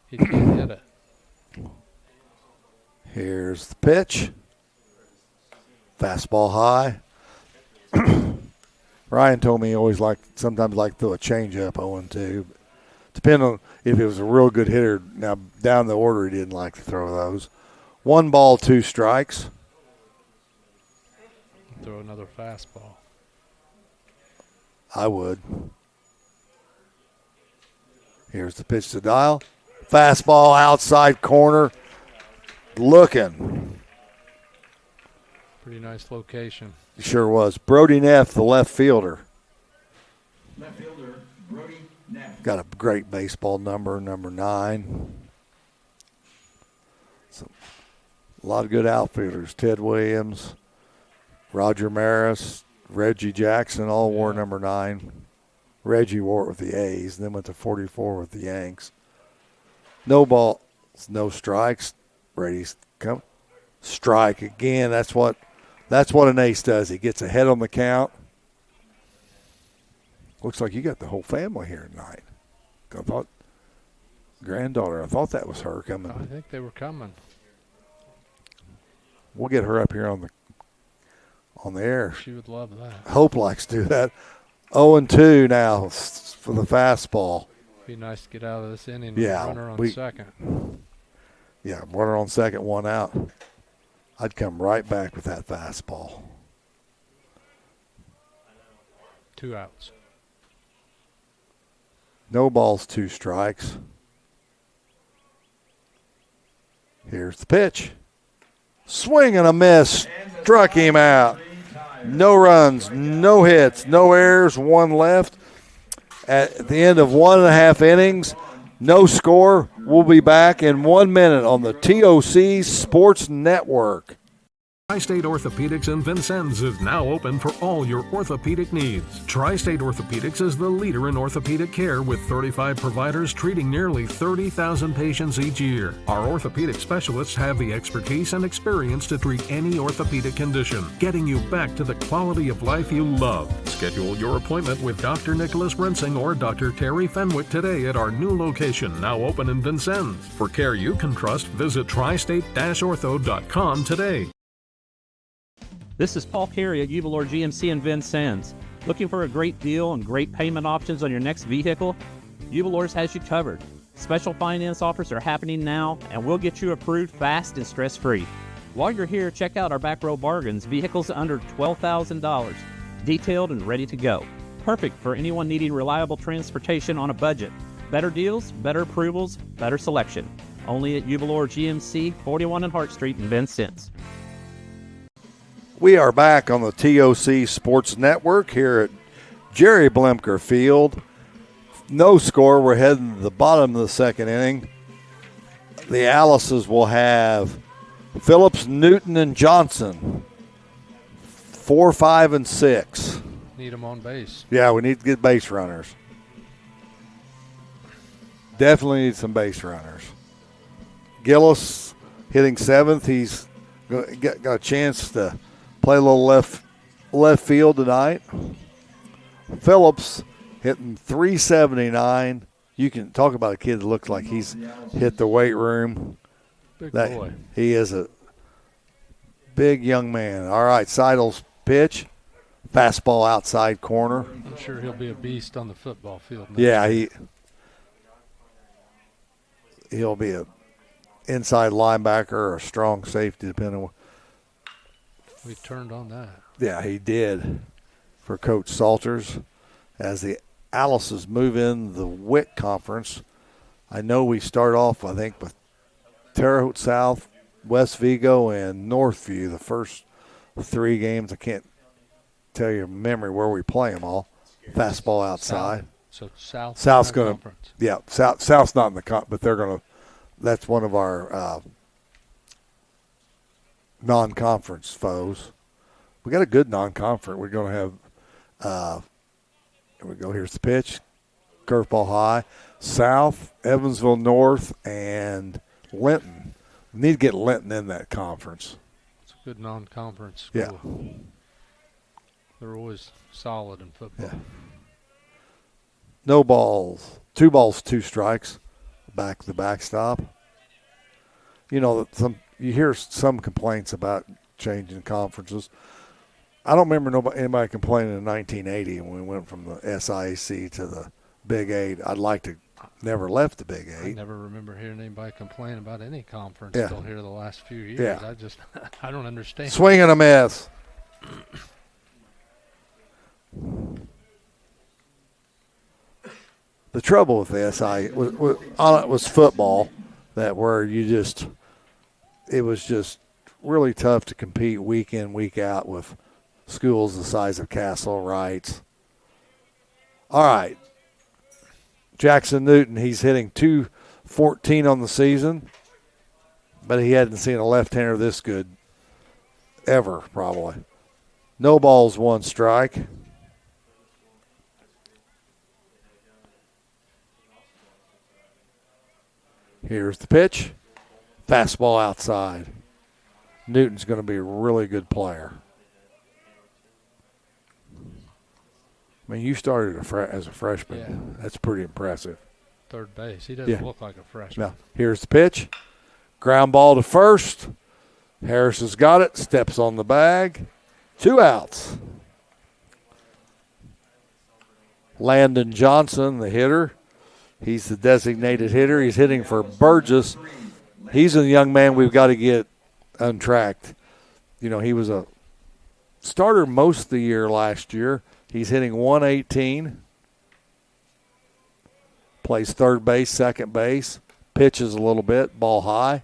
He can hit it. Here's the pitch. Fastball high. Ryan told me he always sometimes throw a changeup 0-2. Depending on if it was a real good hitter. Now, down the order, he didn't like to throw those. 1 ball, 2 strikes. Throw another fastball. I would. Here's the pitch to Dial. Fastball outside corner. Looking. Pretty nice location. Sure was. Brody Neff, the left fielder. Left fielder, Brody Neff. Got a great baseball number 9. So, a lot of good outfielders. Ted Williams, Roger Maris, Reggie Jackson all wore number 9. Reggie wore it with the A's and then went to 44 with the Yanks. No balls, no strikes. Brady's come. Strike again. That's what an ace does. He gets ahead on the count. Looks like you got the whole family here tonight. I thought granddaughter. I thought that was her coming. I think they were coming. We'll get her up here on the air. She would love that. Hope likes to do that. 0-2 now for the fastball. Be nice to get out of this inning. Yeah, Runner on second. Yeah, runner on second, 1 out. I'd come right back with that fastball. 2 outs. No balls, 2 strikes. Here's the pitch. Swing and a miss. Struck him out. No runs, no hits, no errors, 1 left. At the end of 1.5 innings, no score. We'll be back in 1 minute on the TOC Sports Network. Tri-State Orthopedics in Vincennes is now open for all your orthopedic needs. Tri-State Orthopedics is the leader in orthopedic care with 35 providers treating nearly 30,000 patients each year. Our orthopedic specialists have the expertise and experience to treat any orthopedic condition, getting you back to the quality of life you love. Schedule your appointment with Dr. Nicholas Rensing or Dr. Terry Fenwick today at our new location, now open in Vincennes. For care you can trust, visit tristate-ortho.com today. This is Paul Carey at Jubilor GMC in Vincennes. Looking for a great deal and great payment options on your next vehicle? Jubilor's has you covered. Special finance offers are happening now, and we'll get you approved fast and stress-free. While you're here, check out our back row bargains, vehicles under $12,000, detailed and ready to go. Perfect for anyone needing reliable transportation on a budget. Better deals, better approvals, better selection. Only at Jubilor GMC, 41 on Hart Street in Vincennes. We are back on the TOC Sports Network here at Jerry Blemker Field. No score. We're heading to the bottom of the second inning. The Alice's will have Phillips, Newton, and Johnson. 4, 5, and 6. Need them on base. Yeah, we need to get base runners. Definitely need some base runners. Gillis hitting 7th. He's got a chance to play a little left field tonight. Phillips hitting 379. You can talk about a kid that looks like he's hit the weight room. Big boy. He is a big young man. All right, Seidel's pitch. Fastball outside corner. I'm sure he'll be a beast on the football field. Yeah, he'll be a inside linebacker or a strong safety, depending on. We turned on that. Yeah, he did for Coach Salters. As the Alice's move in the WIC conference, I know we start off, I think, with Terre Haute South, West Vigo, and Northview, the first 3 games. I can't tell you in memory where we play them all. Fastball outside. South's going to, yeah, South's not in the comp, but they're going to, that's one of our non-conference foes. We got a good non-conference. We're going to have, here we go. Here's the pitch. Curveball high. South, Evansville North, and Linton. We need to get Linton in that conference. It's a good non-conference school. Yeah. They're always solid in football. Yeah. No balls. 2 balls, 2 strikes. Back the backstop. You know, you hear some complaints about changing conferences. I don't remember anybody complaining in 1980 when we went from the SIAC to the Big 8. I'd like to never left the Big 8. I never remember hearing anybody complain about any conference Yeah. still here the last few years. Yeah. I don't understand. Swing and a miss. The trouble with the SI was football, that where it was just really tough to compete week in, week out with schools the size of Castle, Wrights. All right. Jackson Newton, he's hitting .214 on the season, but he hadn't seen a left-hander this good ever, probably. No balls, 1 strike. Here's the pitch. Fastball outside. Newton's going to be a really good player. I mean, you started as a freshman. Yeah. That's pretty impressive. Third base. He doesn't look like a freshman. No. Here's the pitch. Ground ball to first. Harris has got it. Steps on the bag. 2 outs. Landon Johnson, the hitter. He's the designated hitter. He's hitting for Burgess. He's a young man we've got to get untracked. You know, he was a starter most of the year last year. He's hitting .118. Plays third base, second base. Pitches a little bit, ball high.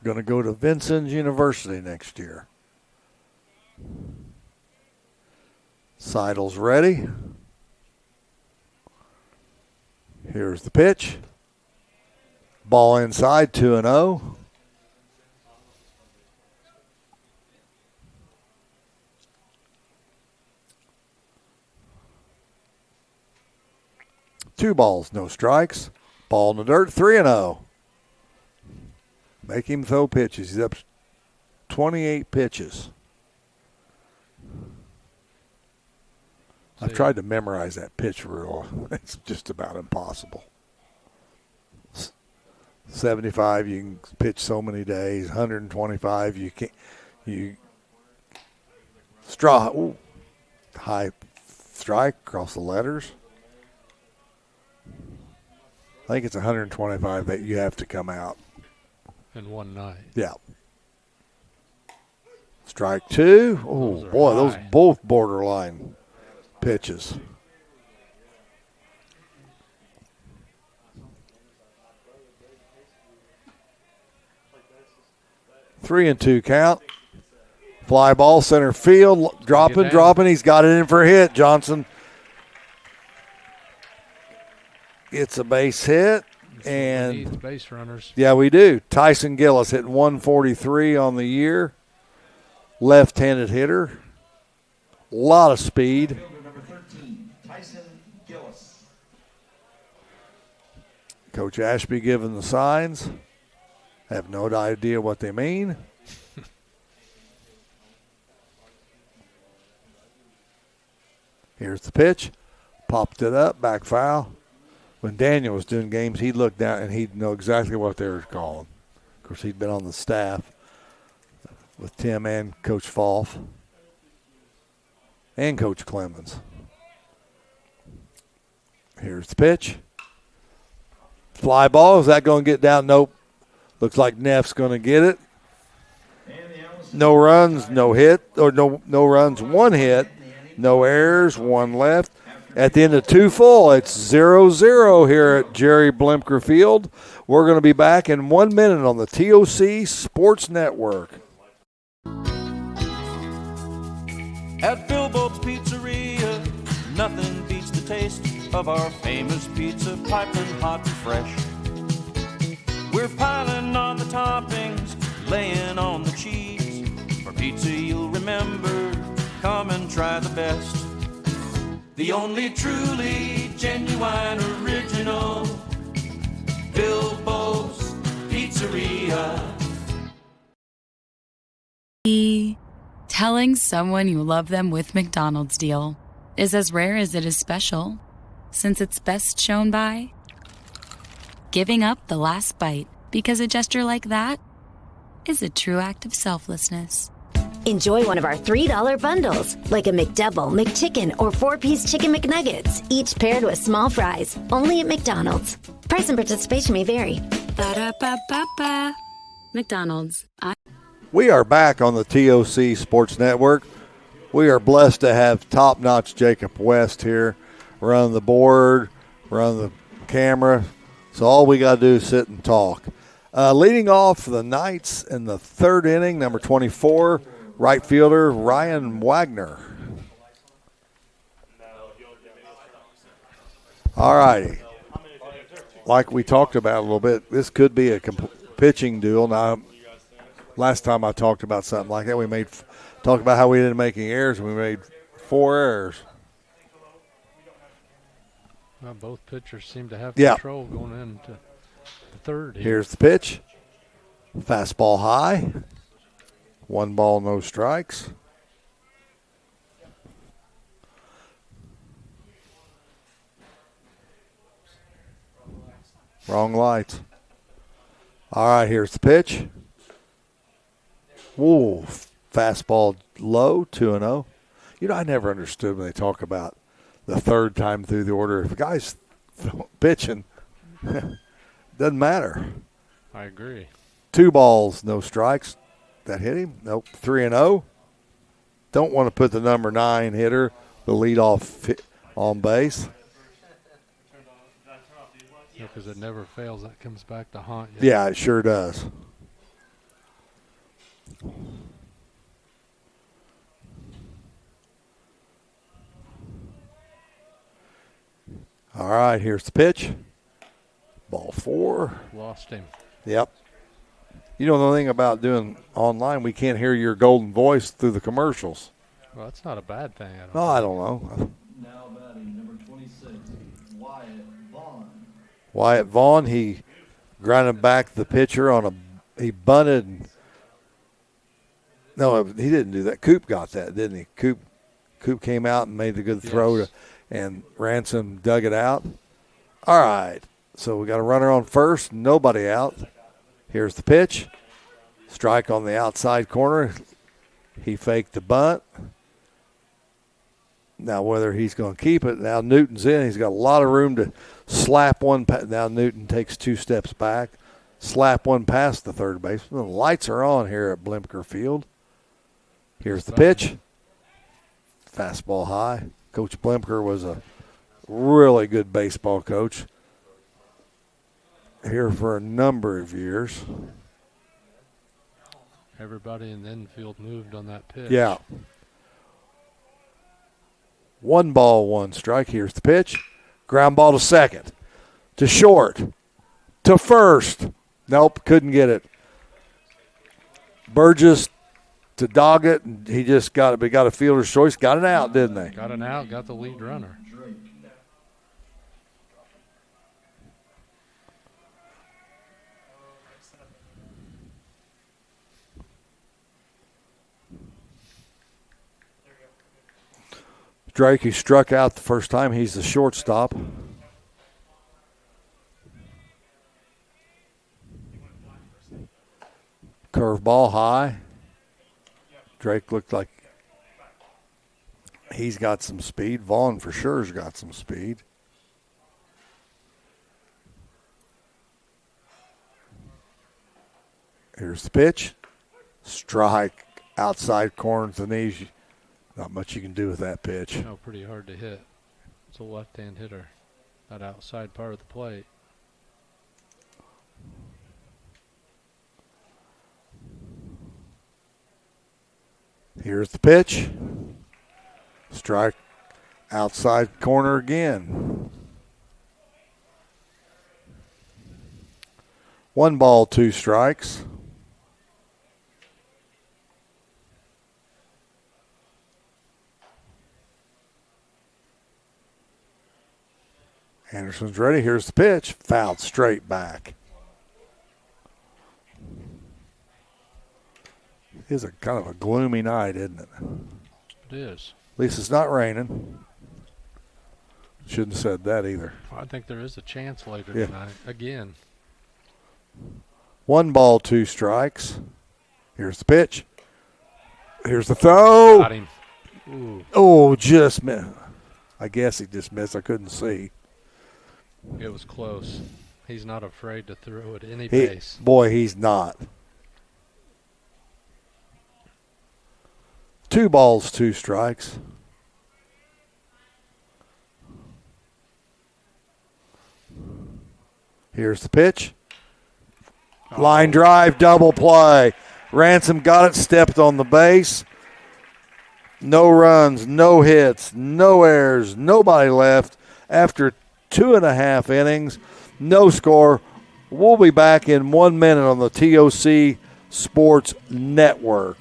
Going to go to Vincennes University next year. Seidel's ready. Here's the pitch. Ball inside, 2-0. Two balls, no strikes. Ball in the dirt, 3-0. Make him throw pitches. He's up 28 pitches. I've tried to memorize that pitch rule. It's just about impossible. 75, you can pitch so many days. 125, you can't. High strike across the letters. I think it's 125 that you have to come out. In one night. Yeah. Strike 2. Oh, boy, those both borderline pitches. Three and two count. Fly ball, center field, dropping. He's got it in for a hit. Johnson gets a base hit. And needs base runners. Yeah, we do. Tyson Gillis hitting 143 on the year. Left-handed hitter. A lot of speed. Number 13, Tyson Gillis. Coach Ashby giving the signs. Have no idea what they mean. Here's the pitch. Popped it up, back foul. When Daniel was doing games, he'd look down and he'd know exactly what they were calling. Of course, he'd been on the staff with Tim and Coach Falk and Coach Clemens. Here's the pitch. Fly ball. Is that going to get down? Nope. Looks like Neff's going to get it. No runs, no hit, or no runs, one hit. No errors, one left. At the end of 2 full, it's 0-0 here at Jerry Blimker Field. We're going to be back in 1 minute on the TOC Sports Network. At Bill Boat's Pizzeria, nothing beats the taste of our famous pizza, piping hot and fresh. We're piling on the toppings, laying on the cheese. For pizza you'll remember, come and try the best. The only truly genuine original Bill Boat's Pizzeria. Telling someone you love them with McDonald's deal is as rare as it is special, since it's best shown by giving up the last bite, because a gesture like that is a true act of selflessness. Enjoy one of our $3 bundles, like a McDouble, McChicken, or 4-piece Chicken McNuggets, each paired with small fries, only at McDonald's. Price and participation may vary. Ba-da-ba-ba-ba. McDonald's. We are back on the TOC Sports Network. We are blessed to have top-notch Jacob West here, running the board, running the camera. So all we got to do is sit and talk. Leading off for the Knights in the third inning, number 24, right fielder Ryan Wagner. All righty. Like we talked about a little bit, this could be a pitching duel. Now, last time I talked about something like that, we talked about how we didn't make any errors, and we made 4 errors. Well, both pitchers seem to have control going into the third here. Here's the pitch. Fastball high. 1 ball, no strikes. Wrong lights. All right, here's the pitch. Whoa, fastball low, 2-0. You know, I never understood when they talk about the third time through the order. If a guy's pitching, doesn't matter. I agree. 2 balls, no strikes. That hit him? Nope. 3-0. Don't want to put the number 9 hitter, the leadoff on base. Yeah, because it never fails. That comes back to haunt you. Yeah, it sure does. All right, here's the pitch. Ball 4. Lost him. Yep. You know the thing about doing online, we can't hear your golden voice through the commercials. Well, that's not a bad thing. I don't know. Now batting number 26, Wyatt Vaughn. Wyatt Vaughn, he grounded back the pitcher he bunted. No, he didn't do that. Coop got that, didn't he? Coop came out and made the good throw, and Ransom dug it out. All right, so we got a runner on first, nobody out. Here's the pitch. Strike on the outside corner. He faked the bunt. Now whether he's going to keep it, now Newton's in. He's got a lot of room to slap one. Now Newton takes 2 steps back, slap one past the third baseman. The lights are on here at Blimker Field. Here's the pitch. Fastball high. Coach Blimker was a really good baseball coach here for a number of years. Everybody in the infield moved on that pitch. Yeah. 1 ball, 1 strike. Here's the pitch. Ground ball to second. To short. To first. Nope, couldn't get it. Burgess to dog it, and he just got it. But he got a fielder's choice. Got it out, didn't they? Got it out, got the lead runner. Drake, he struck out the first time. He's the shortstop. Curveball high. Drake looked like he's got some speed. Vaughn for sure has got some speed. Here's the pitch. Strike outside corner to the knees. Not much you can do with that pitch. No, pretty hard to hit. It's a left-hand hitter, that outside part of the plate. Here's the pitch. Strike outside corner again. 1 ball, 2 strikes. Anderson's ready. Here's the pitch. Fouled straight back. It is a kind of a gloomy night, isn't it? It is. At least it's not raining. Shouldn't have said that either. I think there is a chance later tonight. Again. 1 ball, 2 strikes. Here's the pitch. Here's the throw. Got him. Ooh. Oh, just missed. I guess he just missed. I couldn't see. It was close. He's not afraid to throw at any base. Boy, he's not. 2 balls, 2 strikes. Here's the pitch. Line drive, double play. Ransom got it, stepped on the base. No runs, no hits, no errors, nobody left. After 2.5 innings, no score. We'll be back in 1 minute on the TOC Sports Network.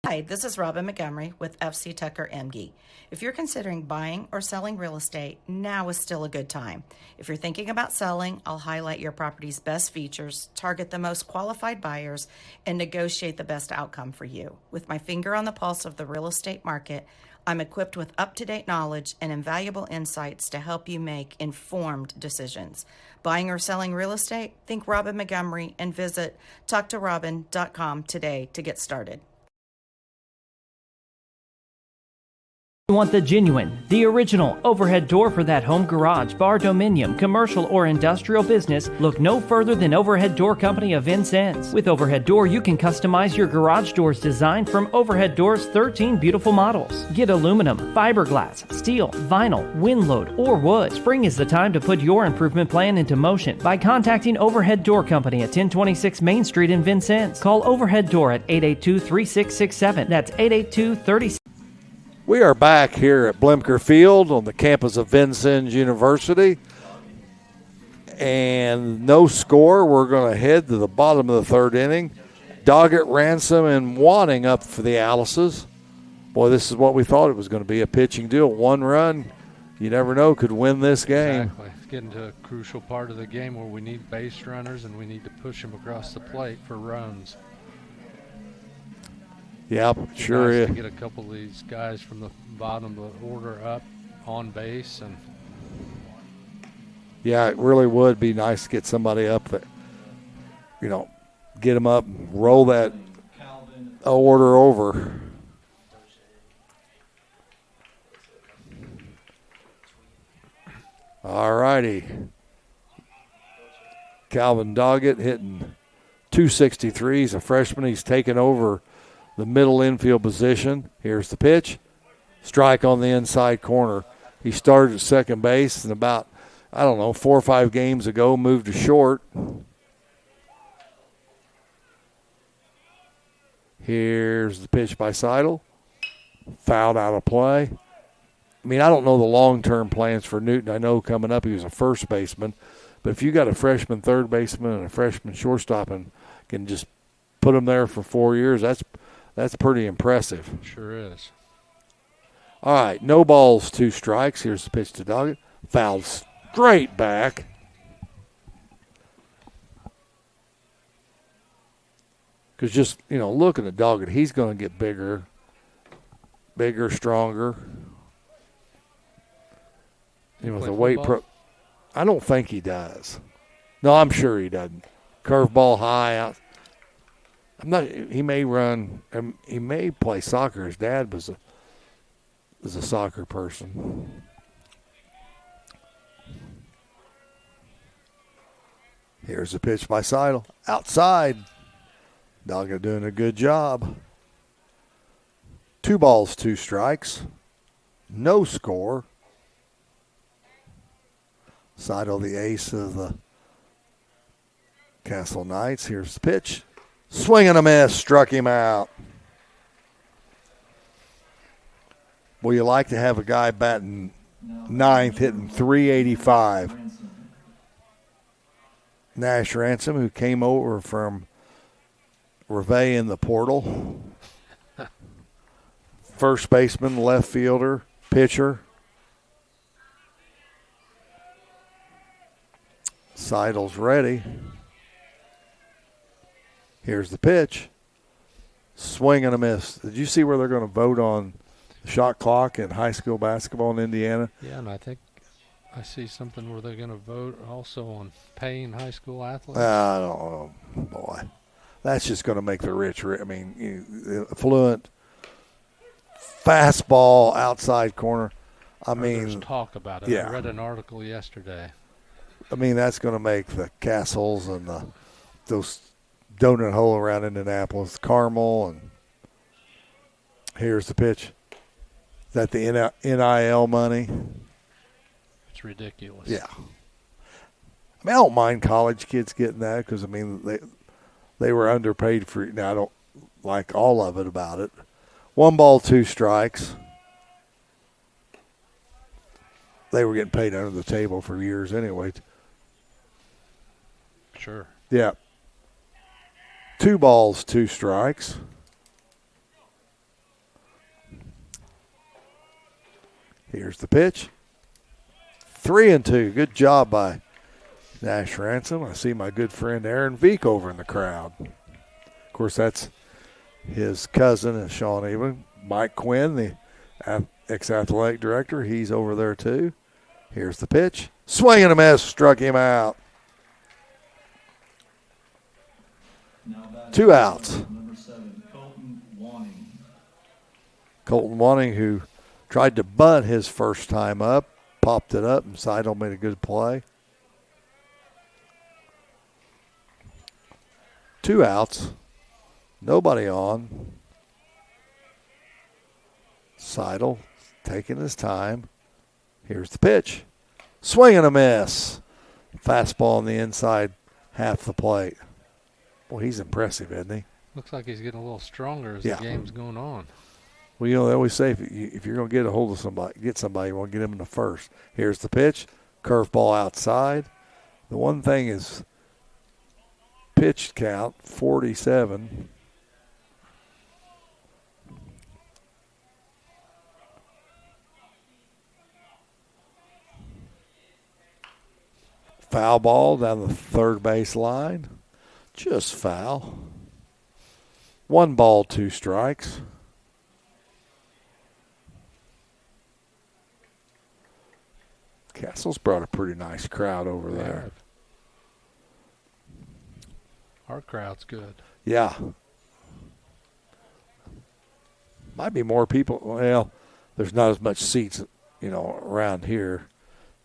Hi, this is Robin Montgomery with FC Tucker MG. If you're considering buying or selling real estate, now is still a good time. If you're thinking about selling, I'll highlight your property's best features, target the most qualified buyers, and negotiate the best outcome for you. With my finger on the pulse of the real estate market, I'm equipped with up-to-date knowledge and invaluable insights to help you make informed decisions. Buying or selling real estate? Think Robin Montgomery and visit talktorobin.com today to get started. You want the genuine, the original overhead door for that home garage, bar, dominium, commercial, or industrial business? Look no further than Overhead Door Company of Vincennes. With Overhead Door, you can customize your garage doors design from Overhead Door's 13 beautiful models. Get aluminum, fiberglass, steel, vinyl, wind load, or wood. Spring is the time to put your improvement plan into motion by contacting Overhead Door Company at 1026 Main Street in Vincennes. Call Overhead Door at 882-3667. That's 882-3667. We are back here at Blemker Field on the campus of Vincennes University. And no score. We're going to head to the bottom of the 3rd inning. Doggett, Ransom, and Wanting up for the Alice's. Boy, this is what we thought it was going to be, a pitching deal. 1 run, you never know, could win this game. Exactly. It's getting to a crucial part of the game where we need base runners and we need to push them across the plate for runs. Yep, sure nice is. To get a couple of these guys from the bottom of the order up on base. And yeah, it really would be nice to get somebody up that, get them up and roll that order over. All righty. Calvin Doggett hitting 263. He's a freshman. He's taken over the middle infield position. Here's the pitch. Strike on the inside corner. He started at second base and about, 4 or 5 games ago moved to short. Here's the pitch by Seidel. Fouled out of play. I don't know the long-term plans for Newton. I know coming up he was a first baseman. But if you got a freshman third baseman and a freshman shortstop and can just put them there for 4 years, that's pretty impressive. Sure is. All right, no balls, 2 strikes. Here's the pitch to Doggett. Fouled straight back. Because just, looking at Doggett, he's going to get bigger, stronger. With the weight I don't think he does. No, I'm sure he doesn't. Curveball high out. He may run. He may play soccer. His dad was a soccer person. Here's the pitch by Seidel. Outside. Doggett doing a good job. 2 balls, 2 strikes. No score. Seidel, the ace of the Castle Knights. Here's the pitch. Swing and a miss. Struck him out. Well, you like to have a guy batting 9th, hitting .385. Nash Ransom, who came over from Reveille in the portal. First baseman, left fielder, pitcher. Seidel's ready. Here's the pitch. Swing and a miss. Did you see where they're going to vote on the shot clock in high school basketball in Indiana? Yeah, and I think I see something where they're going to vote also on paying high school athletes. I don't know, boy. That's just going to make the rich. I mean, fluent fastball outside corner. There's talk about it. Yeah. I read an article yesterday. I mean, that's going to make the Castles and those donut hole around Indianapolis, Carmel, and here's the pitch. Is that the NIL money? It's ridiculous. Yeah. I mean, I don't mind college kids getting that because, I mean, they were underpaid for it. Now, I don't like all of it about it. 1 ball, 2 strikes. They were getting paid under the table for years anyway. Sure. Yeah. 2 balls, 2 strikes. Here's the pitch. 3-2. Good job by Nash Ransom. I see my good friend Aaron Veek over in the crowd. Of course, that's his cousin and Sean Even. Mike Quinn, the ex-athletic director, he's over there too. Here's the pitch. Swing and a miss. Struck him out. 2 outs. Number 7, Colton Wanning. Colton Wanning, who tried to bunt his first time up, popped it up, and Seidel made a good play. 2 outs. Nobody on. Seidel taking his time. Here's the pitch. Swing and a miss. Fastball on the inside half the plate. Boy, he's impressive, isn't he? Looks like he's getting a little stronger as Yeah. the game's going on. Well, you know, they always say if you're going to get a hold of somebody, you want to get him in the first. Here's the pitch. Curveball outside. The one thing is pitch count, 47. Foul ball down the third base line. Just foul. 1 ball, 2 strikes. Castle's brought a pretty nice crowd over there. Our crowd's good. Yeah. Might be more people. Well, there's not as much seats, around here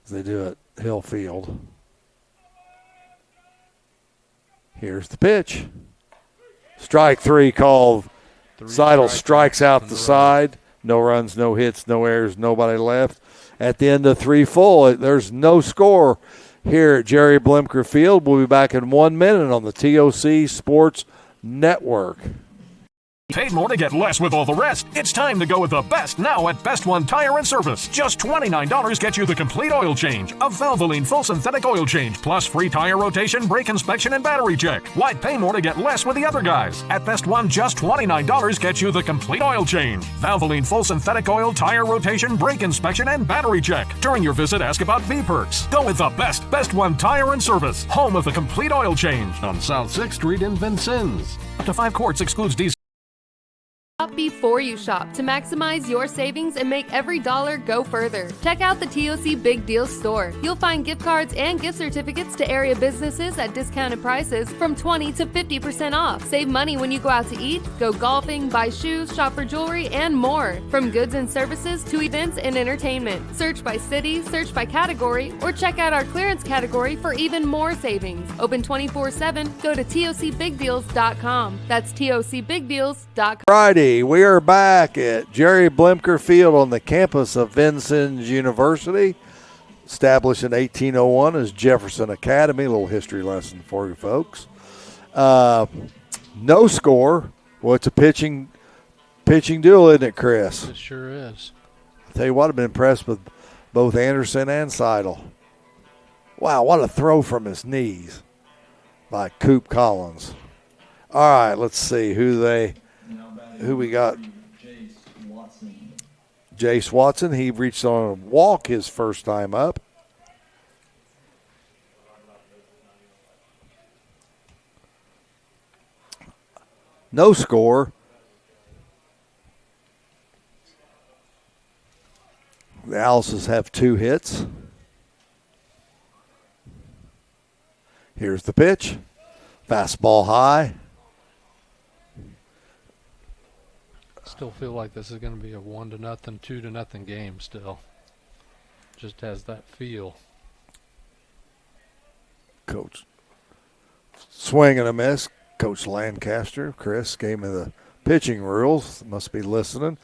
as they do at Hill Field. Here's the pitch. Strike 3 called. Seidel strikes out the side. No runs, no hits, no errors, nobody left. At the end of 3 full, there's no score here at Jerry Blimker Field. We'll be back in 1 minute on the TOC Sports Network. Paid more to get less with all the rest. It's time to go with the best now at Best One Tire and Service. Just $29 gets you the complete oil change, a Valvoline full synthetic oil change, plus free tire rotation, brake inspection, and battery check. Why pay more to get less with the other guys? At Best One, just $29 gets you the complete oil change, Valvoline full synthetic oil, tire rotation, brake inspection, and battery check. During your visit, ask about V-Perks. Go with the Best One Tire and Service, home of the complete oil change on South 6th Street in Vincennes. Up to 5 quarts excludes diesel. Shop before you shop to maximize your savings and make every dollar go further. Check out the TOC Big Deals store. You'll find gift cards and gift certificates to area businesses at discounted prices from 20 to 50% off. Save money when you go out to eat, go golfing, buy shoes, shop for jewelry, and more. From goods and services to events and entertainment. Search by city, search by category, or check out our clearance category for even more savings. Open 24/7. Go to TOCBigDeals.com. That's TOCBigDeals.com. Friday, we are back at Jerry Blimker Field on the campus of Vincennes University. Established in 1801 as Jefferson Academy. A little history lesson for you folks. No score. Well, it's a pitching duel, isn't it, Chris? It sure is. I'll tell you what, I've been impressed with both Anderson and Seidel. Wow, what a throw from his knees by Coop Collins. All right, let's see who we got. Jace Watson. He reached on a walk his first time up. No score. The Alices have 2 hits. Here's the pitch. Fastball high. still feel like this is going to be a 1-0, 2-0 game still. Just has that feel. Coach. Swing and a miss. Coach Lancaster, Chris, gave me the pitching rules. Must be listening.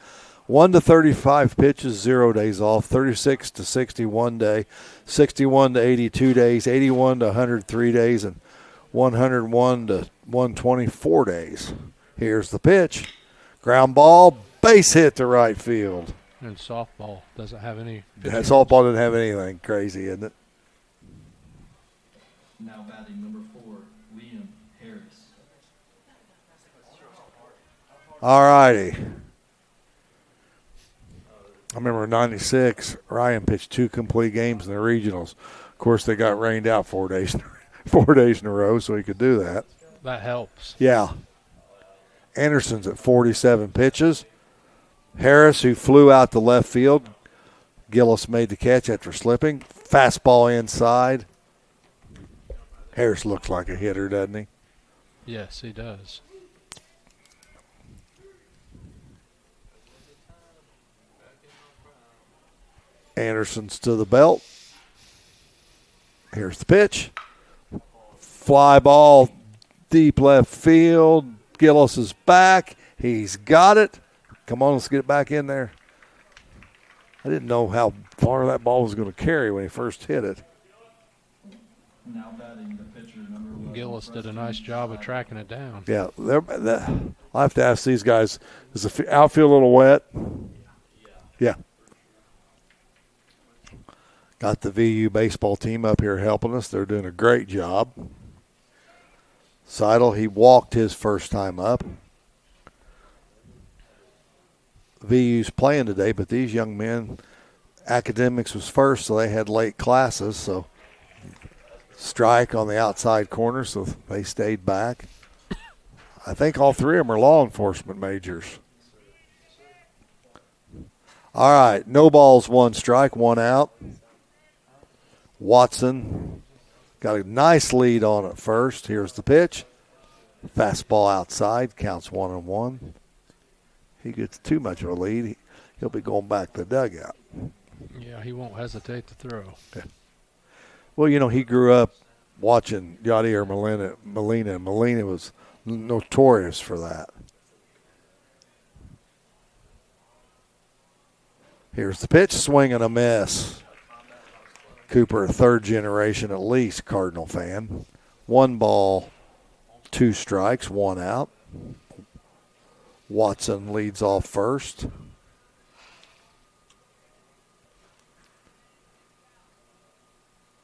1 to 35 pitches, 0 days off. 36 to 61 day, 61 to 82 days, 81 to 103 days, and 101 to 124 days. Here's the pitch. Ground ball, base hit to right field. And softball doesn't have any. Softball doesn't have anything crazy, isn't it? Now batting number 4, Liam Harris. All righty. I remember in '96, Ryan pitched 2 complete games in the regionals. Of course, they got rained out 4 days in a row, so he could do that. That helps. Yeah. Anderson's at 47 pitches. Harris, who flew out to left field. Gillis made the catch after slipping. Fastball inside. Harris looks like a hitter, doesn't he? Yes, he does. Anderson's to the belt. Here's the pitch. Fly ball deep left field. Gillis is back. He's got it. Come on, let's get it back in there. I didn't know how far that ball was going to carry when he first hit it. Now batting the pitcher, number 11. Gillis did a nice job of tracking it down. Yeah, I'll have to ask these guys, is the outfield a little wet? Yeah. Got the VU baseball team up here helping us. They're doing a great job. Seidel, he walked his first time up. VU's playing today, but these young men, academics was first, so they had late classes, so strike on the outside corner, so they stayed back. I think all 3 of them are law enforcement majors. All right, no balls, 1 strike, 1 out. Watson got a nice lead on at first. Here's the pitch. Fastball outside, counts 1-1. He gets too much of a lead, he'll be going back to the dugout. Yeah, he won't hesitate to throw. Okay. Well, you know, he grew up watching Yadier Molina. Molina was notorious for that. Here's the pitch, swing and a miss. Cooper, a 3rd generation at least Cardinal fan. 1 ball, 2 strikes, 1 out. Watson leads off first.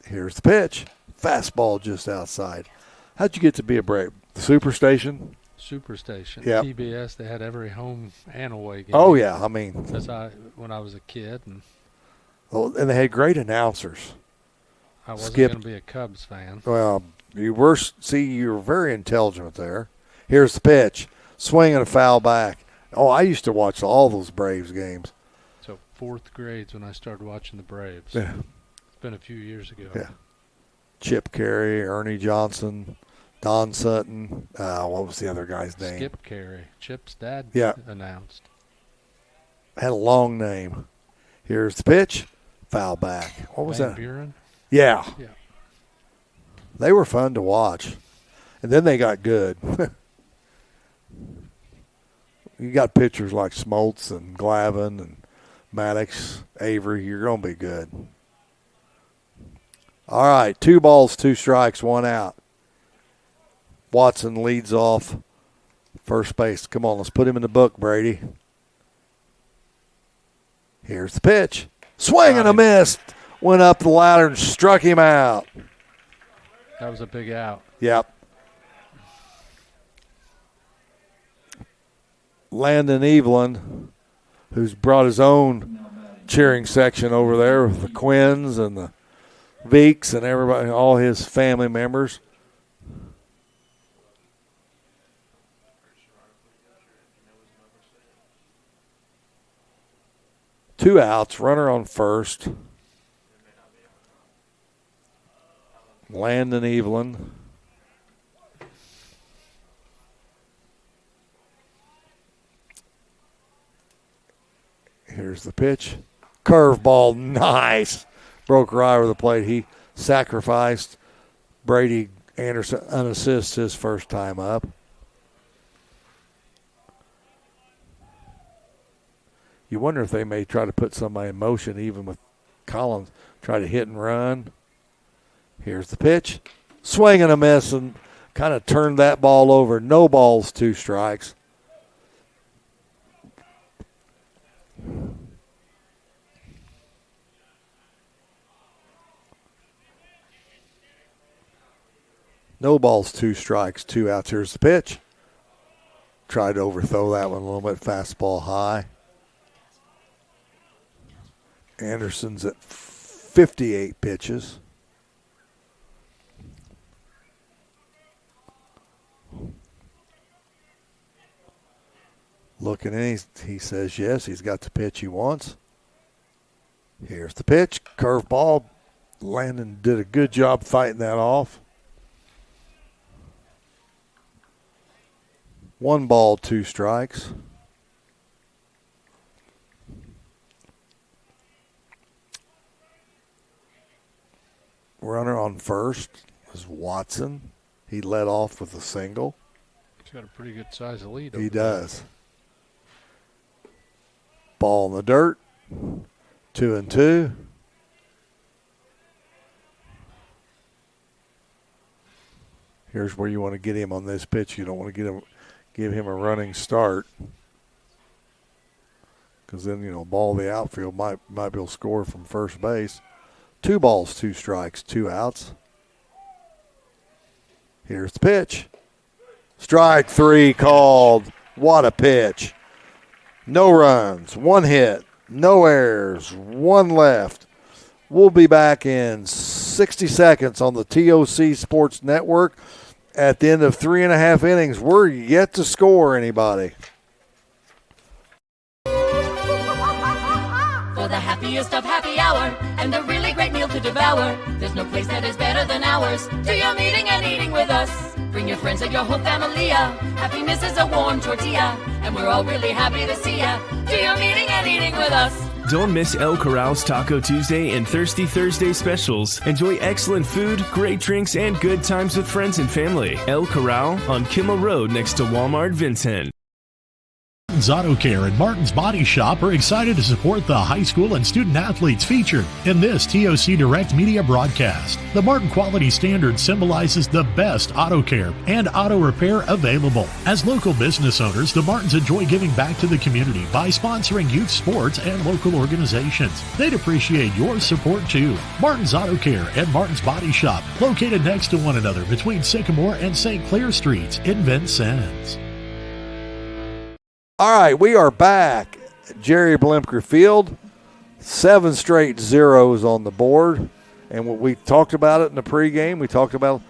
Here's the pitch. Fastball just outside. How'd you get to be a Brave? The Superstation? Superstation. Yep. TBS, they had every home and away game. Oh, yeah. I mean. When I was a kid. And they had great announcers. I wasn't going to be a Cubs fan. Well, you were very intelligent there. Here's the pitch. Swing and a foul back. Oh, I used to watch all those Braves games. So 4th grade's when I started watching the Braves. Yeah. It's been a few years ago. Yeah. Chip Carey, Ernie Johnson, Don Sutton. What was the other guy's name? Skip Carey. Chip's dad announced. Had a long name. Here's the pitch. Foul back. What was that? Buren? Yeah. They were fun to watch. And then they got good. You got pitchers like Smoltz and Glavin and Maddox, Avery. You're going to be good. All right, 2 balls, 2 strikes, 1 out. Watson leads off first base. Come on, let's put him in the book, Brady. Here's the pitch. Swing and a miss. Went up the ladder and struck him out. That was a big out. Yep. Landon Evelyn, who's brought his own cheering section over there with the Quins and the Veeks and everybody, all his family members. Two outs, runner on first. Landon Evelyn. Here's the pitch. Curveball, nice. Broke right over the plate. He sacrificed. Brady Anderson unassists his first time up. You wonder if they may try to put somebody in motion, even with Collins, try to hit and run. Here's the pitch. Swing and a miss, and kind of turned that ball over. No balls, 2 strikes. No balls, 2 strikes, 2 outs. Here's the pitch. Tried to overthrow that one a little bit. Fastball high. Anderson's at 58 pitches. Looking in, he says yes. He's got the pitch he wants. Here's the pitch. Curveball. Landon did a good job fighting that off. 1 ball, 2 strikes. Runner on first is Watson. He led off with a single. He's got a pretty good size of lead. He does. Ball in the dirt. 2-2. Here's where you want to get him on this pitch. You don't want to give him a running start, because then, ball the outfield might be able to score from first base. 2 balls, 2 strikes, 2 outs. Here's the pitch. Strike 3 called. What a pitch. No runs, 1 hit, no errors, 1 left. We'll be back in 60 seconds on the TOC Sports Network. At the end of 3.5 innings, we're yet to score anybody. For the happiest of happy hour and a really great meal to devour, there's no place that is better than ours. Do your meeting and eating with us. Bring your friends and your whole familia. Happiness is a warm tortilla, and we're all really happy to see ya. Do your meeting and eating with us. Don't miss El Corral's Taco Tuesday and Thirsty Thursday specials. Enjoy excellent food, great drinks, and good times with friends and family. El Corral on Kimmel Road next to Walmart Vincennes. Martin's Auto Care and Martin's Body Shop are excited to support the high school and student athletes featured in this TOC Direct Media broadcast. The Martin Quality Standard symbolizes the best auto care and auto repair available. As local business owners, the Martins enjoy giving back to the community by sponsoring youth sports and local organizations. They'd appreciate your support too. Martin's Auto Care and Martin's Body Shop, located next to one another between Sycamore and St. Clair Streets in Vincennes. All right, we are back at Jerry Blimker Field. 7 straight zeros on the board. And we talked about it in the pregame. We talked about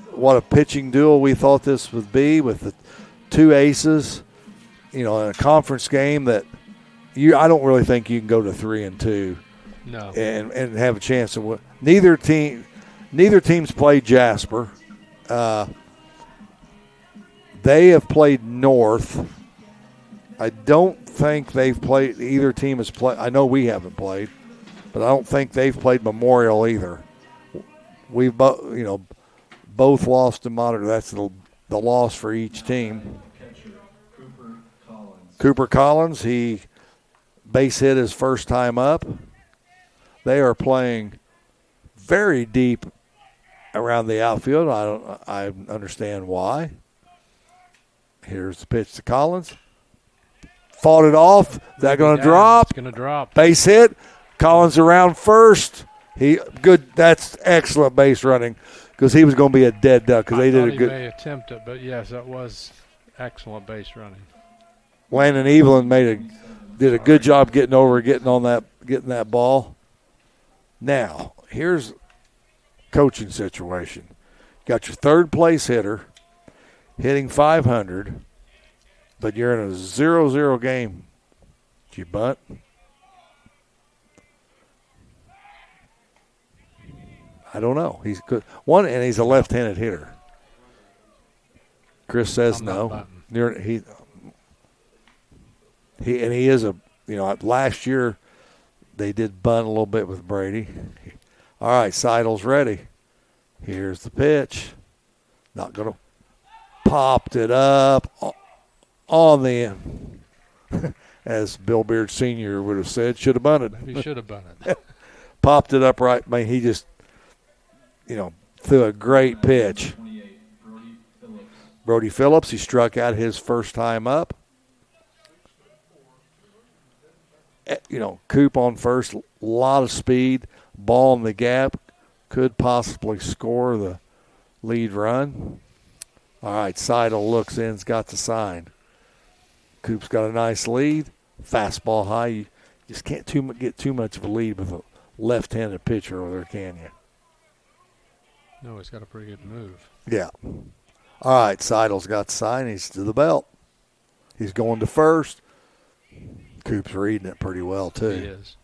what a pitching duel we thought this would be with the 2 aces, in a conference game that I don't really think you can go to 3-2 No. and have a chance to win. Neither team's played Jasper. They have played North. I don't think they've played. Either team has played. I know we haven't played, but I don't think they've played Memorial either. We've both lost to Monitor. That's the loss for each team. Cooper Collins, he base hit his first time up. They are playing very deep around the outfield. I understand why. Here's the pitch to Collins. Fought it off. Is that going to drop? It's going to drop. Base hit. Collins around first. Good. That's excellent base running, because he was going to be a dead duck. Because they did a good. He may attempt it, but yes, that was excellent base running. Landon Evelyn did a good job getting that ball. Now here's coaching situation. Got your third place hitter hitting .500. But you're in a 0-0 game. Did you bunt? I don't know. He's good. And he's a left-handed hitter. Chris says no. He is a last year they did bunt a little bit with Brady. All right, Seidel's ready. Here's the pitch. Not going to. Popped it up on the end. As Bill Beard Sr. would have said, should have bunted. He should have bunted. Popped it up right. Man, he just, threw a great pitch. Brody Phillips, he struck out his first time up. Coop on first, a lot of speed, ball in the gap, could possibly score the lead run. All right, Seidel looks in's got the sign. Coop's got a nice lead. Fastball high. You just can't get too much of a lead with a left-handed pitcher over there, can you? No, he's got a pretty good move. Yeah. All right, Seidel's got the sign. He's to the belt. He's going to first. Coop's reading it pretty well, too. He is.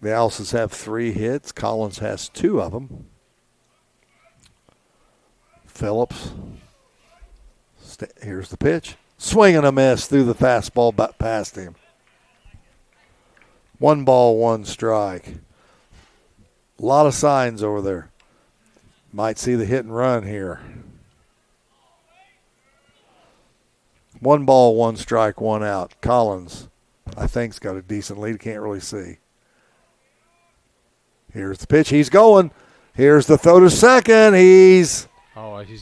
The Alices have 3 hits. Collins has 2 of them. Phillips. Here's the pitch. Swing and a miss through the fastball past him. 1 ball, 1 strike. A lot of signs over there. Might see the hit and run here. 1 ball, 1 strike, 1 out. Collins, I think, has got a decent lead. Can't really see. Here's the pitch. He's going. Here's the throw to second. He's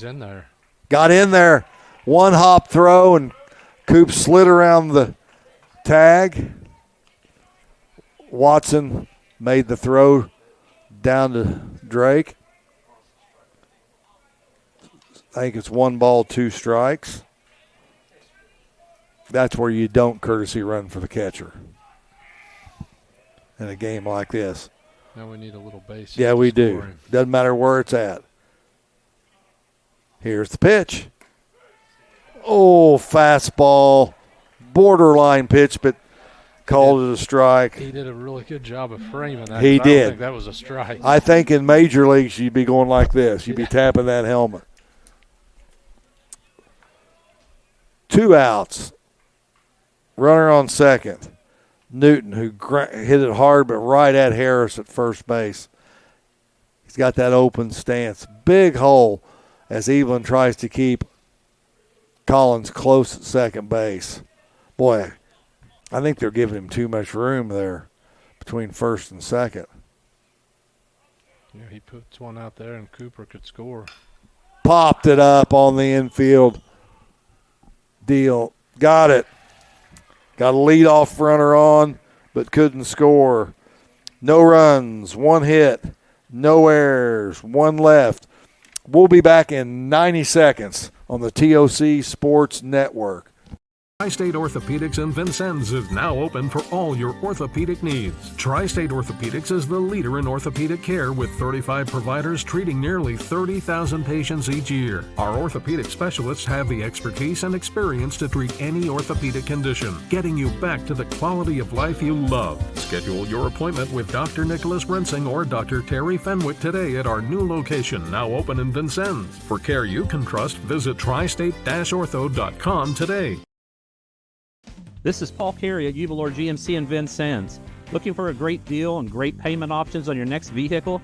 in there. Got in there. 1 hop throw, and Coop slid around the tag. Watson made the throw down to Drake. I think it's 1 ball, 2 strikes. That's where you don't courtesy run for the catcher in a game like this. Now we need a little base. Yeah, we do. Doesn't matter where it's at. Here's the pitch. Oh, fastball. Borderline pitch, but called it a strike. He did a really good job of framing that. He I did. don't think that was a strike. I think in major leagues you'd be going like this. You'd be tapping that helmet. 2 outs. Runner on second. Newton, who hit it hard but right at Harris at first base. He's got that open stance. Big hole as Evelyn tries to keep Collins close at second base. Boy, I think they're giving him too much room there between first and second. Yeah, he puts one out there and Cooper could score. Popped it up on the infield. Deal. Got it. Got a leadoff runner on, but couldn't score. No runs, 1 hit, no errors, 1 left. We'll be back in 90 seconds on the TOC Sports Network. Tri-State Orthopedics in Vincennes is now open for all your orthopedic needs. Tri-State Orthopedics is the leader in orthopedic care with 35 providers treating nearly 30,000 patients each year. Our orthopedic specialists have the expertise and experience to treat any orthopedic condition, getting you back to the quality of life you love. Schedule your appointment with Dr. Nicholas Rensing or Dr. Terry Fenwick today at our new location, now open in Vincennes. For care you can trust, visit tristate-ortho.com today. This is Paul Carey at Uvalor GMC in Vincennes. Looking for a great deal and great payment options on your next vehicle?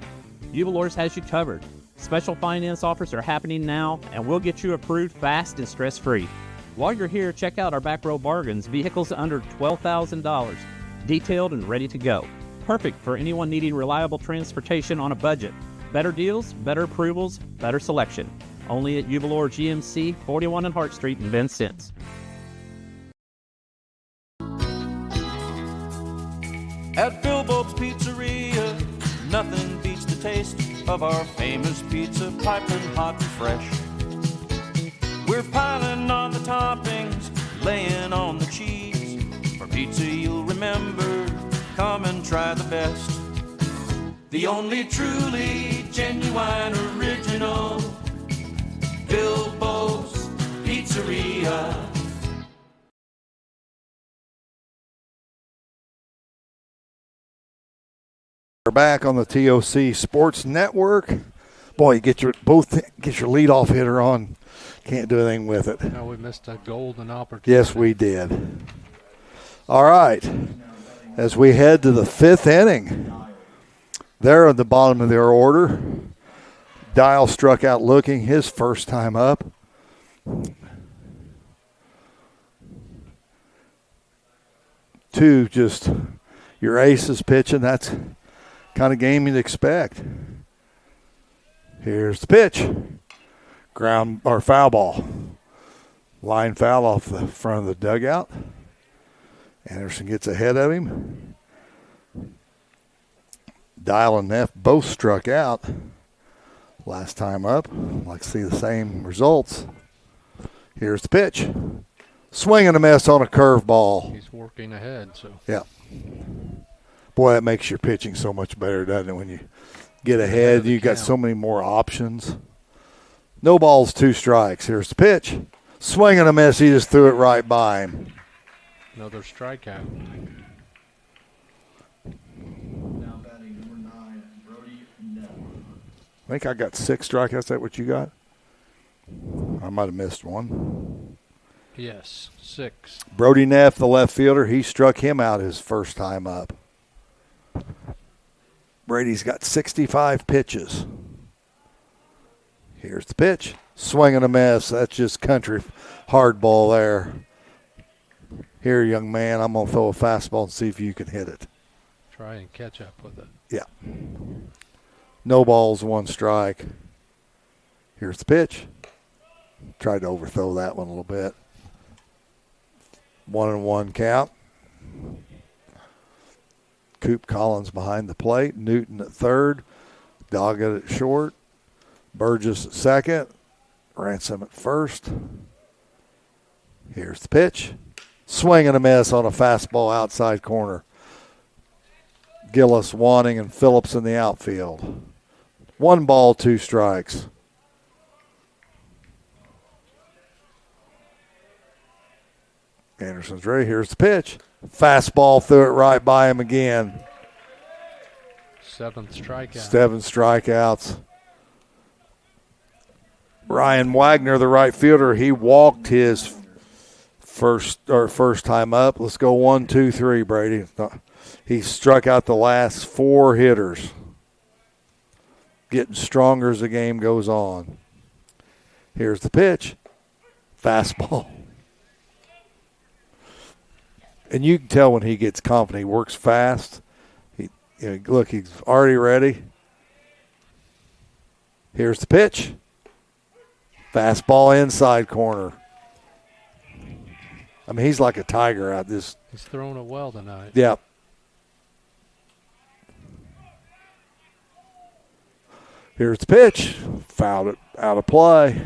Uvalor's has you covered. Special finance offers are happening now, and we'll get you approved fast and stress-free. While you're here, check out our back row bargains, vehicles under $12,000, detailed and ready to go. Perfect for anyone needing reliable transportation on a budget. Better deals, better approvals, better selection. Only at Uvalor GMC, 41 on Hart Street in Vincennes. At Bilbo's Pizzeria, nothing beats the taste of our famous pizza, piping hot and fresh. We're piling on the toppings, laying on the cheese. For pizza you'll remember, come and try the best. The only truly genuine original, Bilbo's Pizzeria. We're back on the TOC Sports Network. Boy, you get your leadoff hitter on. Can't do anything with it. No, we missed a golden opportunity. Yes, we did. All right. As we head to the 5th inning, they're at the bottom of their order. Dial struck out looking, his first time up. Two, just your ace is pitching. That's kind of game you'd expect. Here's the pitch. Ground or foul ball. Line foul off the front of the dugout. Anderson gets ahead of him. Dial and Neff both struck out last time up. I'd like to see the same results. Here's the pitch. Swing and a miss on a curveball. He's working ahead, so. Yeah. Boy, that makes your pitching so much better, doesn't it? When you get ahead, you got so many more options. No balls, 2 strikes. Here's the pitch. Swing and a miss. He just threw it right by him. Another strikeout. Now batting number 9, Brody Neff. I think I got 6 strikeouts. Is that what you got? I might have missed one. Yes, 6. Brody Neff, the left fielder, he struck him out his first time up. Brady's got 65 pitches. Here's the pitch. Swing and a miss. That's just country hardball there. Here, young man, I'm going to throw a fastball and see if you can hit it. Try and catch up with it. Yeah. No balls, 1 strike. Here's the pitch. Tried to overthrow that one a little bit. 1-1 count. Coop Collins behind the plate. Newton at third. Doggett at short. Burgess at second. Ransom at first. Here's the pitch. Swing and a miss on a fastball outside corner. Gillis, Wanting, and Phillips in the outfield. 1 ball, 2 strikes. Anderson's ready. Here's the pitch. Fastball, threw it right by him again. 7th strikeout. 7 strikeouts. Ryan Wagner, the right fielder, he walked his first time up. Let's go 1, 2, 3, Brady. He struck out the last 4 hitters. Getting stronger as the game goes on. Here's the pitch. Fastball. And you can tell when he gets confident, he works fast. Look, he's already ready. Here's the pitch. Fastball inside corner. I mean, he's like a tiger out this. He's throwing it well tonight. Yeah. Here's the pitch. Fouled it out of play.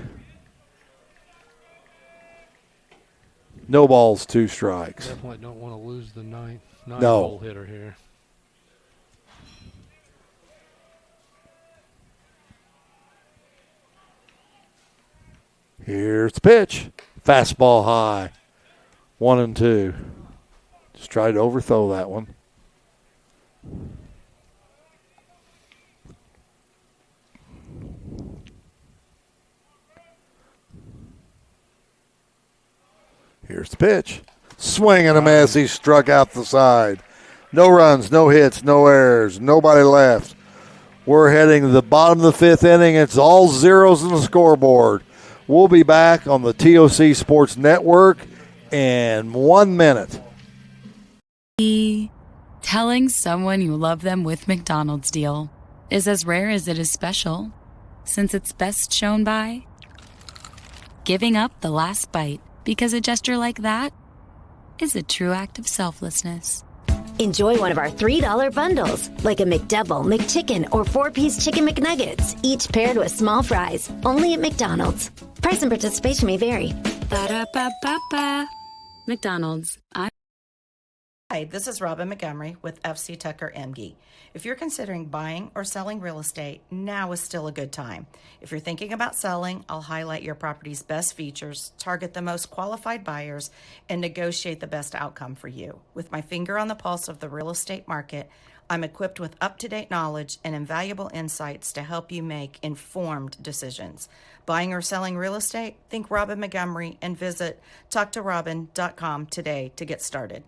No balls, 2 strikes. Definitely don't want to lose the 9 No. hole hitter here. Here's the pitch. Fastball high. 1 and 2. Just tried to overthrow that one. Here's the pitch. Swing and a miss. He struck out the side. No runs, no hits, no errors. Nobody left. We're heading to the bottom of the 5th inning. It's all zeros in the scoreboard. We'll be back on the TOC Sports Network in 1 minute. Telling someone you love them with McDonald's deal is as rare as it is special, since it's best shown by giving up the last bite, because a gesture like that is a true act of selflessness. Enjoy one of our $3 bundles, like a McDouble, McChicken, or 4-piece Chicken McNuggets, each paired with small fries, only at McDonald's. Price and participation may vary. Ba-da-ba-ba-ba. McDonald's. Hi, this is Robin Montgomery with FC Tucker MG. If you're considering buying or selling real estate, now is still a good time. If you're thinking about selling, I'll highlight your property's best features, target the most qualified buyers, and negotiate the best outcome for you. With my finger on the pulse of the real estate market, I'm equipped with up-to-date knowledge and invaluable insights to help you make informed decisions. Buying or selling real estate? Think Robin Montgomery and visit talktorobin.com today to get started.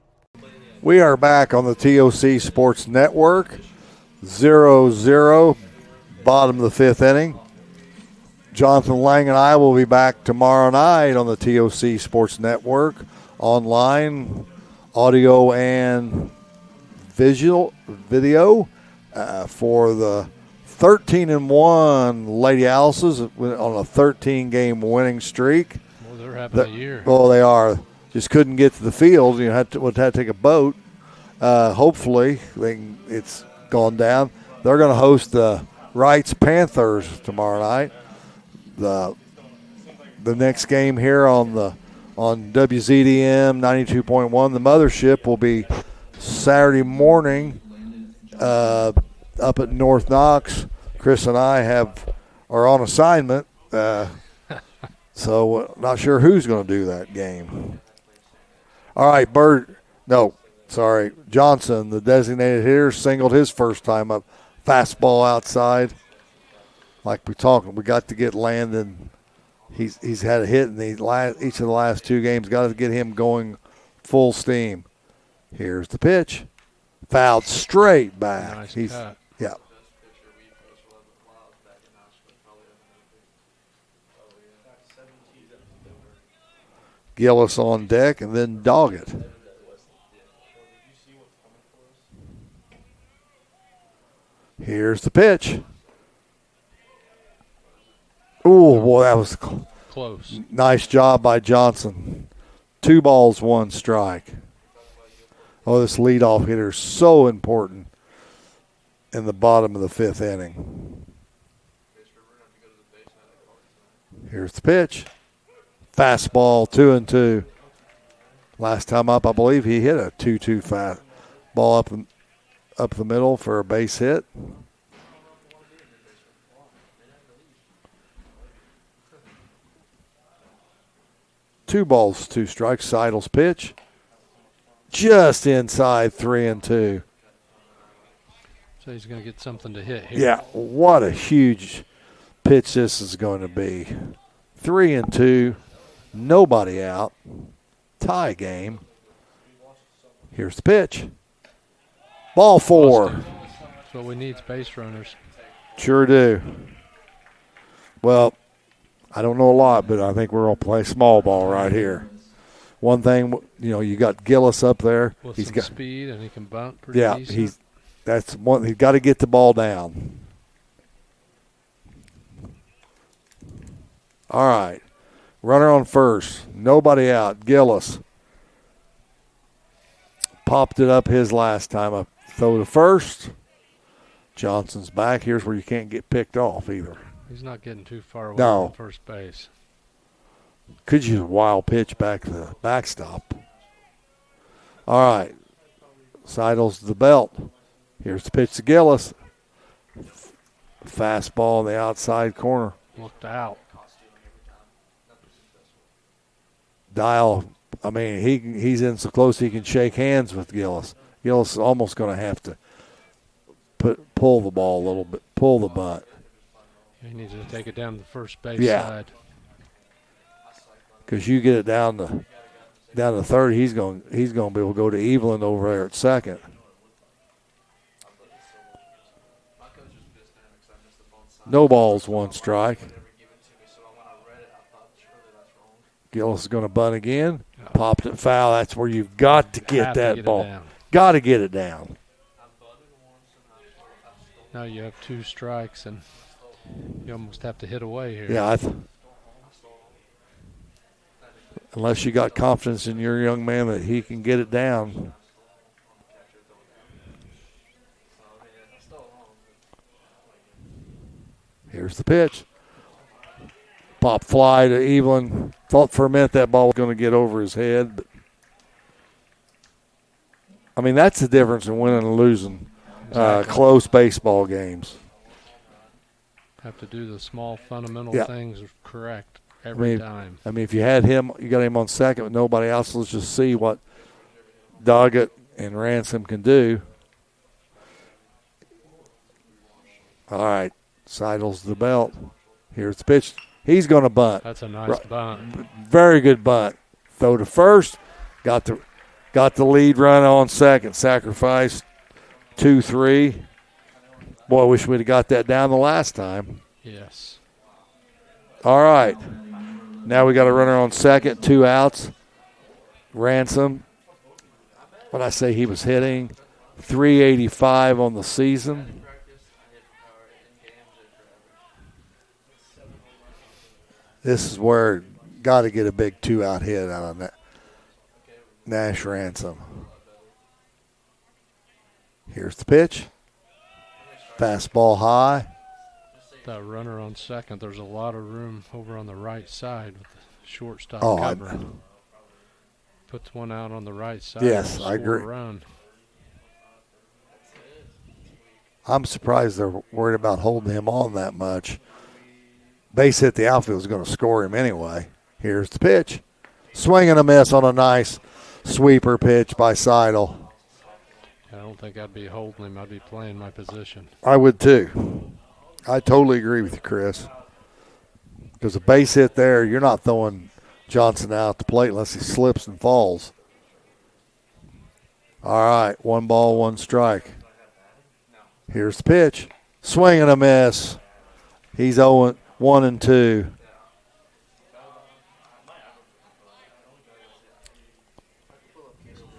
We are back on the TOC Sports Network. 0-0, bottom of the fifth inning. Jonathan Lang and I will be back tomorrow night on the TOC Sports Network, online, audio and video for the 13-1 Lady Alice's on a 13-game winning streak. Well, they're having a year. Well, they are. Just couldn't get to the field. Would have to take a boat. Hopefully, it's gone down. They're going to host the Wrights Panthers tomorrow night. The next game here on WZDM 92.1, the mothership, will be Saturday morning up at North Knox. Chris and I are on assignment, so not sure who's going to do that game. All right, Johnson, the designated hitter, singled his first time up. Fastball outside. Like we got to get Landon. He's had a hit in each of the last two games. Got to get him going full steam. Here's the pitch. Fouled straight back. Nice cut. Yeah. Gillis on deck and then Doggett. Here's the pitch. Oh, boy, that was close. Nice job by Johnson. 2 balls, 1 strike. Oh, this leadoff hitter is so important in the bottom of the fifth inning. Here's the pitch. Fastball, 2-2. Last time up, I believe he hit a 2-2 fast ball up the middle for a base hit. Two balls, 2 strikes. Seidel's pitch. Just inside 3-2. So he's going to get something to hit here. Yeah, what a huge pitch this is going to be. 3-2. Nobody out. Tie game. Here's the pitch. Ball 4. That's what we need, base runners. Sure do. Well, I don't know a lot, but I think we're going to play small ball right here. One thing, you got Gillis up there. With He's some got speed, and he can bunt pretty decent. he's got to get the ball down. All right. Runner on first. Nobody out. Gillis popped it up his last time. A throw to first. Johnson's back. Here's where you can't get picked off either. He's not getting too far away No. from first base. Could use a wild pitch back to the backstop. All right. Seidel's the belt. Here's the pitch to Gillis. Fastball in the outside corner. Looked out. Dial, he's in so close he can shake hands with Gillis. Gillis is almost going to have to pull the ball a little bit, pull the bunt. He needs to take it down to the first base side. Because you get it down to third, he's going to be able to go to Evelyn over there at second. No balls, 1 strike. Gillis is going to bunt again. Popped it foul. That's where you've got to get that ball. Got to get it down. Now you have 2 strikes, and you almost have to hit away here. Yeah, unless you got confidence in your young man that he can get it down. Here's the pitch. Pop fly to Evelyn. Thought for a minute that ball was going to get over his head. But that's the difference in winning and losing close baseball games. Have to do the small fundamental things correct every time. If you got him on second with nobody else, let's just see what Doggett and Ransom can do. All right, sidles the belt. Here's the pitch. He's going to bunt. That's a nice bunt. Very good bunt. Throw to first. Got the lead run on second. Sacrifice 2-3. Boy, I wish we'd have got that down the last time. Yes. All right. Now we got a runner on second, 2 outs. Ransom. What I say he was hitting 385 on the season. This is where got to get a big 2-out hit out of Nash Ransom. Here's the pitch. Fastball high. That runner on second, there's a lot of room over on the right side with the shortstop Oh, covering. Puts one out on the right side. Yes, I agree. Run. I'm surprised they're worried about holding him on that much. Base hit, the outfield is going to score him anyway. Here's the pitch. Swing and a miss on a nice sweeper pitch by Seidel. I don't think I'd be holding him. I'd be playing my position. I would too. I totally agree with you, Chris. Because a base hit there, you're not throwing Johnson out the plate unless he slips and falls. All right, 1 ball, 1 strike. Here's the pitch. Swing and a miss. He's 0-1-2.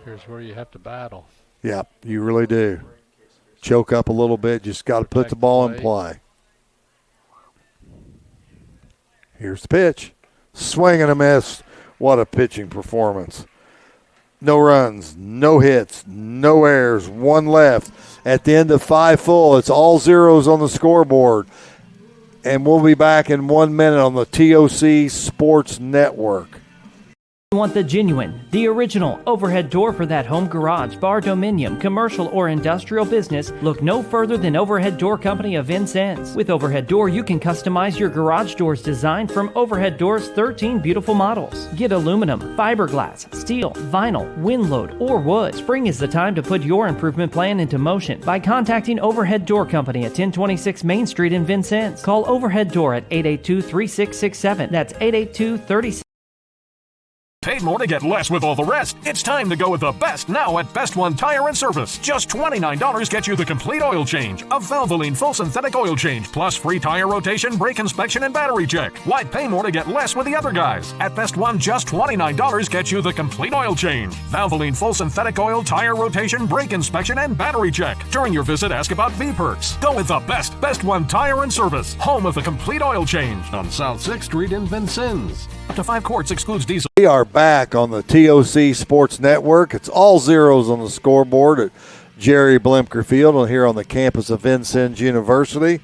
Here's where you have to battle. Yeah, you really do. Choke up a little bit. Just got to put the ball in play. Here's the pitch. Swing and a miss. What a pitching performance. No runs, no hits, no errors, 1 left. At the end of 5 full, it's all zeros on the scoreboard. And we'll be back in 1 minute on the TOC Sports Network. You want the genuine, the original overhead door for that home garage, bar, dominium, commercial, or industrial business? Look no further than Overhead Door Company of Vincennes. With Overhead Door, you can customize your garage doors designed from Overhead Door's 13 beautiful models. Get aluminum, fiberglass, steel, vinyl, windload, or wood. Spring is the time to put your improvement plan into motion by contacting Overhead Door Company at 1026 Main Street in Vincennes. Call Overhead Door at 882-3667. That's 882-3667. Paid more to get less with all the rest. It's time to go with the best now at Best One Tire and Service. Just $29 gets you the complete oil change. A Valvoline full synthetic oil change, plus free tire rotation, brake inspection, and battery check. Why pay more to get less with the other guys? At Best One, just $29 gets you the complete oil change. Valvoline full synthetic oil, tire rotation, brake inspection, and battery check. During your visit, ask about V-Perks. Go with the Best One Tire and Service. Home of the complete oil change on South 6th Street in Vincennes. Up to 5 quarts excludes diesel. We are back on the TOC Sports Network. It's all zeros on the scoreboard at Jerry Blimker Field and here on the campus of Vincennes University.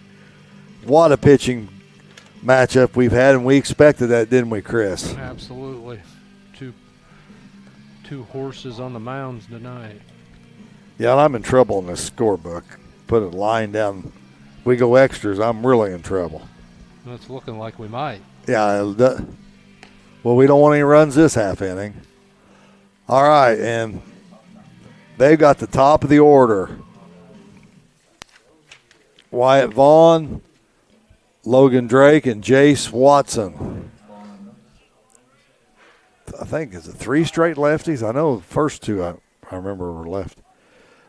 What a pitching matchup we've had, and we expected that, didn't we, Chris? Absolutely. Two horses on the mounds tonight. Yeah, and I'm in trouble in this scorebook. Put a line down. If we go extras, I'm really in trouble. It's looking like we might. Yeah, well, we don't want any runs this half inning. All right, and they've got the top of the order. Wyatt Vaughn, Logan Drake, and Jace Watson. I think, is it 3 straight lefties? I know the first 2 I remember were left.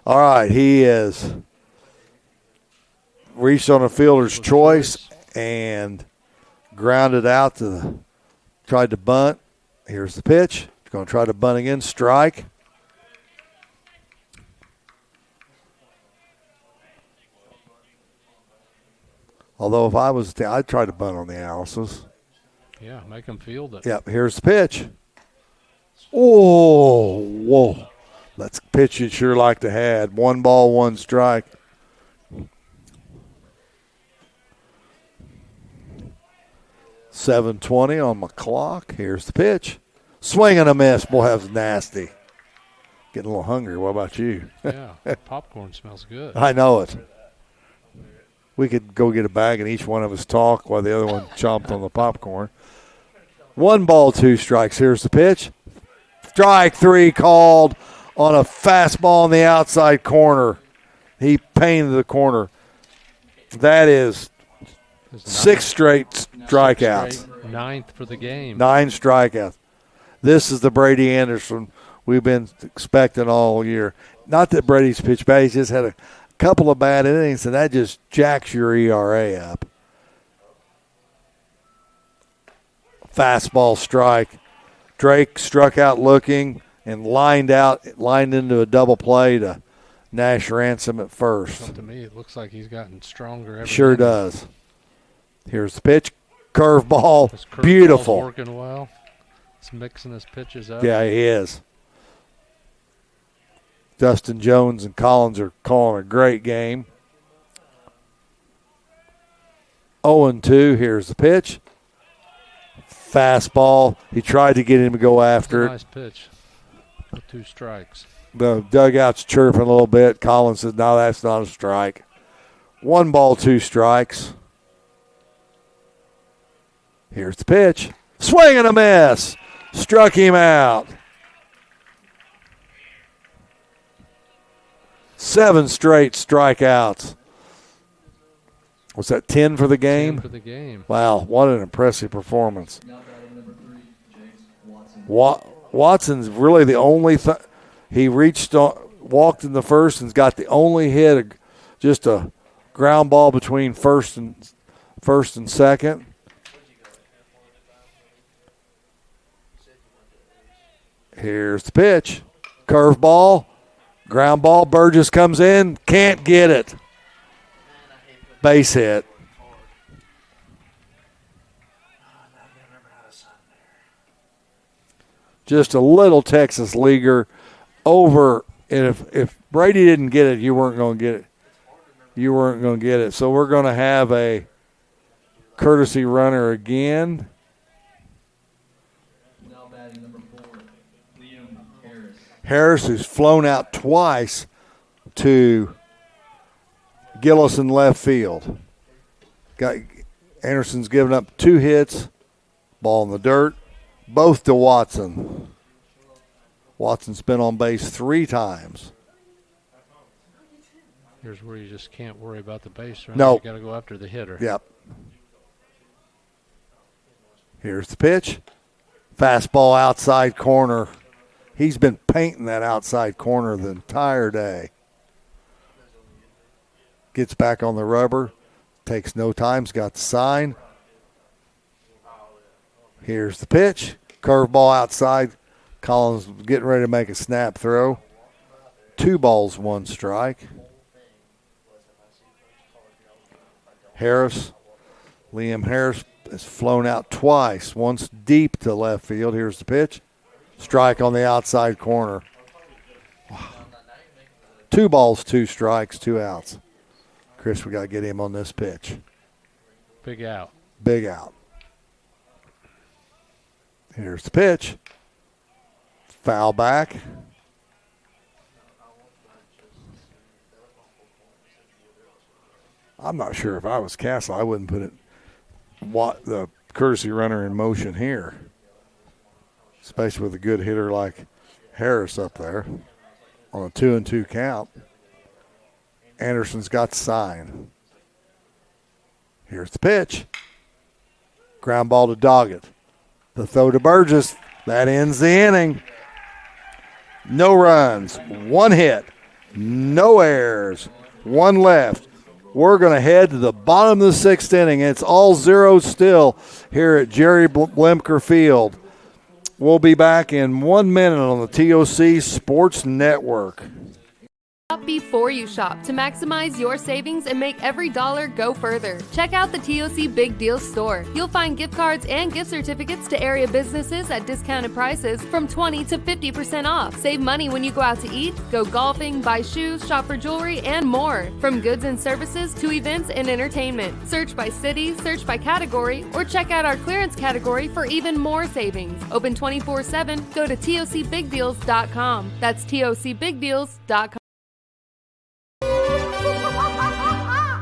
All right, he has reached on a fielder's choice and grounded out to the – tried to bunt. Here's the pitch. He's going to try to bunt again. Strike. Although if I was, I'd try to bunt on the Alice's. Yeah, make them field it. Yep, here's the pitch. Oh, whoa. That's a pitch you'd sure like to have. 1 ball, 1 strike. .720 on my clock. Here's the pitch. Swing and a miss. Boy, that was nasty. Getting a little hungry. What about you? Yeah, popcorn smells good. I know it. We could go get a bag and each one of us talk while the other one chomped on the popcorn. 1 ball, 2 strikes. Here's the pitch. Strike 3 called on a fastball on the outside corner. He painted the corner. That is 6 straight strikeouts. Straight, 9th for the game. 9 strikeouts. This is the Brady Anderson we've been expecting all year. Not that Brady's pitched bad. He's just had a couple of bad innings, and that just jacks your ERA up. Fastball strike. Drake struck out looking and lined into a double play to Nash Ransom at first. Well, to me, it looks like he's gotten stronger every Sure inning. does. Here's the pitch. Curveball. Beautiful. Working well. He's mixing his pitches up. Yeah, he is. Dustin Jones and Collins are calling a great game. 0-2. Here's the pitch. Fastball. He tried to get him to go after it. Nice pitch. 2 strikes. The dugout's chirping a little bit. Collins says, no, that's not a strike. 1 ball, 2 strikes. Here's the pitch. Swing and a miss. Struck him out. 7 straight strikeouts. Was that 10 for the game? 10 for the game. Wow, what an impressive performance. Watson's really the only he walked in the first and's got the only hit, just a ground ball between first and second. Here's the pitch. Curveball. Ground ball. Burgess comes in. Can't get it. Base hit. Just a little Texas leaguer over. And if Brady didn't get it, you weren't going to get it. You weren't going to get it. So we're going to have a courtesy runner again. Harris, who's flown out twice to Gillis in left field. Anderson's given up 2 hits, ball in the dirt, both to Watson. Watson's been on base 3 times. Here's where you just can't worry about the base runner. No. You got to go after the hitter. Yep. Here's the pitch. Fastball outside corner. He's been painting that outside corner the entire day. Gets back on the rubber. Takes no time. He's got the sign. Here's the pitch. Curveball outside. Collins getting ready to make a snap throw. 2 balls, 1 strike. Liam Harris has flown out twice. Once deep to left field. Here's the pitch. Strike on the outside corner. Wow. 2 balls, 2 strikes, 2 outs. Chris, we got to get him on this pitch. Big out. Big out. Here's the pitch. Foul back. I'm not sure if I was Castle, I wouldn't put the courtesy runner in motion here, especially with a good hitter like Harris up there on a 2-2 count. Anderson's got the sign. Here's the pitch. Ground ball to Doggett. The throw to Burgess. That ends the inning. No runs, 1 hit, no errors, 1 left. We're going to head to the bottom of the 6th inning. It's all 0 still here at Jerry Blemker Field. We'll be back in 1 minute on the TOC Sports Network. Shop before you shop to maximize your savings and make every dollar go further. Check out the TOC Big Deal store. You'll find gift cards and gift certificates to area businesses at discounted prices from 20 to 50% off. Save money when you go out to eat, go golfing, buy shoes, shop for jewelry, and more. From goods and services to events and entertainment. Search by city, search by category, or check out our clearance category for even more savings. Open 24/7. Go to TOCBigDeals.com. That's TOCBigDeals.com.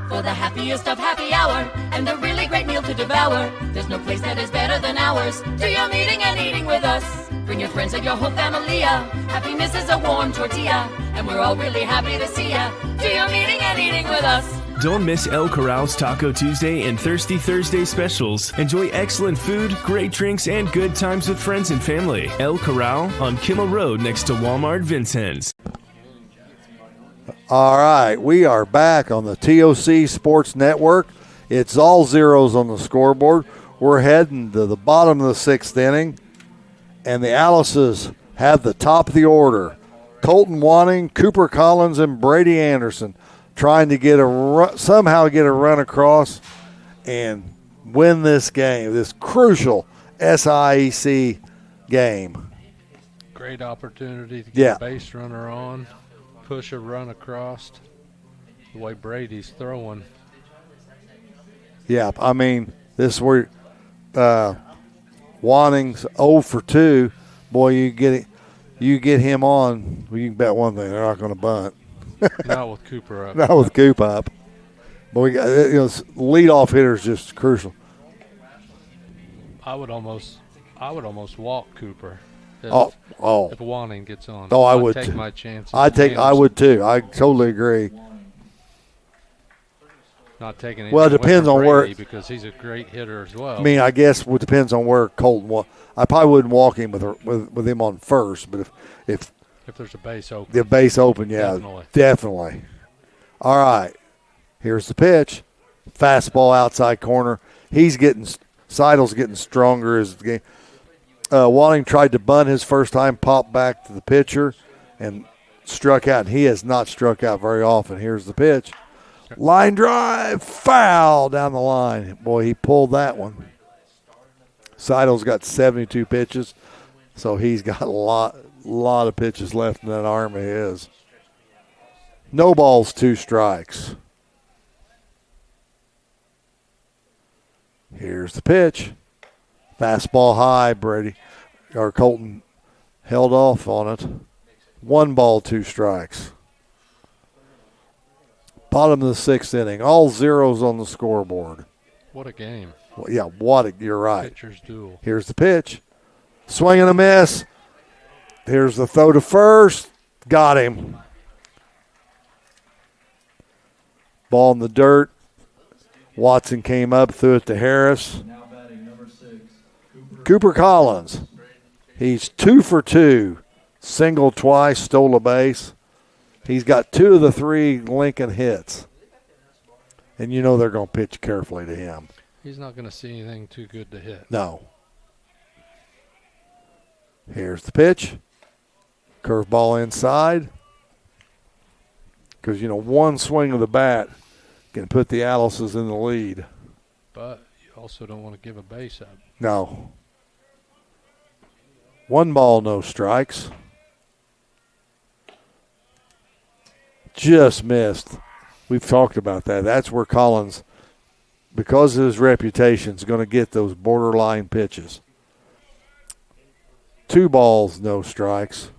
For the happiest of happy hour and a really great meal to devour, there's no place that is better than ours. Do your meeting and eating with us. Bring your friends and your whole familia. Happiness is a warm tortilla, and we're all really happy to see ya. Do your meeting and eating with us. Don't miss El Corral's Taco Tuesday and Thirsty Thursday specials. Enjoy excellent food, great drinks, and good times with friends and family. El Corral on Kimmel Road next to Walmart Vincennes. All right, we are back on the TOC Sports Network. It's all zeros on the scoreboard. We're heading to the bottom of the 6th inning, and the Alice's have the top of the order. Colton Wanting, Cooper Collins, and Brady Anderson trying to get somehow get a run across and win this game, this crucial SIEC game. Great opportunity to get a base runner on, push a run across. The way Brady's throwing. Yeah, I mean, this is where Wanning's 0 for 2. Boy, you get him on, well, you can bet one thing, they're not going to bunt. Not with Cooper up. Not with Coop up. But we got, leadoff hitter is just crucial. I would almost walk Cooper. If Wanning gets on. Oh, I I'd would take too. my chances. I would too. I totally agree. Not taking Well, it depends on where, because he's a great hitter as well. I mean, I guess it depends on where Colton. I probably wouldn't walk him with him on first, but if there's a base open, the base open, yeah, definitely. All right, here's the pitch, fastball outside corner. Seidel's getting stronger as the game. Wanting tried to bunt his first time, popped back to the pitcher, and struck out. He has not struck out very often. Here's the pitch. Line drive, foul down the line. Boy, he pulled that one. Seidel's got 72 pitches, so he's got a lot of pitches left in that arm of his. No balls, 2 strikes. Here's the pitch. Fastball high, Colton held off on it. 1 ball, 2 strikes. Bottom of the 6th inning. All zeros on the scoreboard. What a game. Well, yeah, you're right. Pitcher's duel. Here's the pitch. Swing and a miss. Here's the throw to first. Got him. Ball in the dirt. Watson came up, threw it to Harris. Cooper Collins. He's 2 for 2. Single twice, stole a base. He's got 2 of the 3 Lincoln hits. And you know they're going to pitch carefully to him. He's not going to see anything too good to hit. No. Here's the pitch. Curveball inside. Because, one swing of the bat can put the Alice's in the lead. But you also don't want to give a base up. No. 1 ball, no strikes. Just missed. We've talked about that. That's where Collins, because of his reputation, is going to get those borderline pitches. 2 balls, no strikes.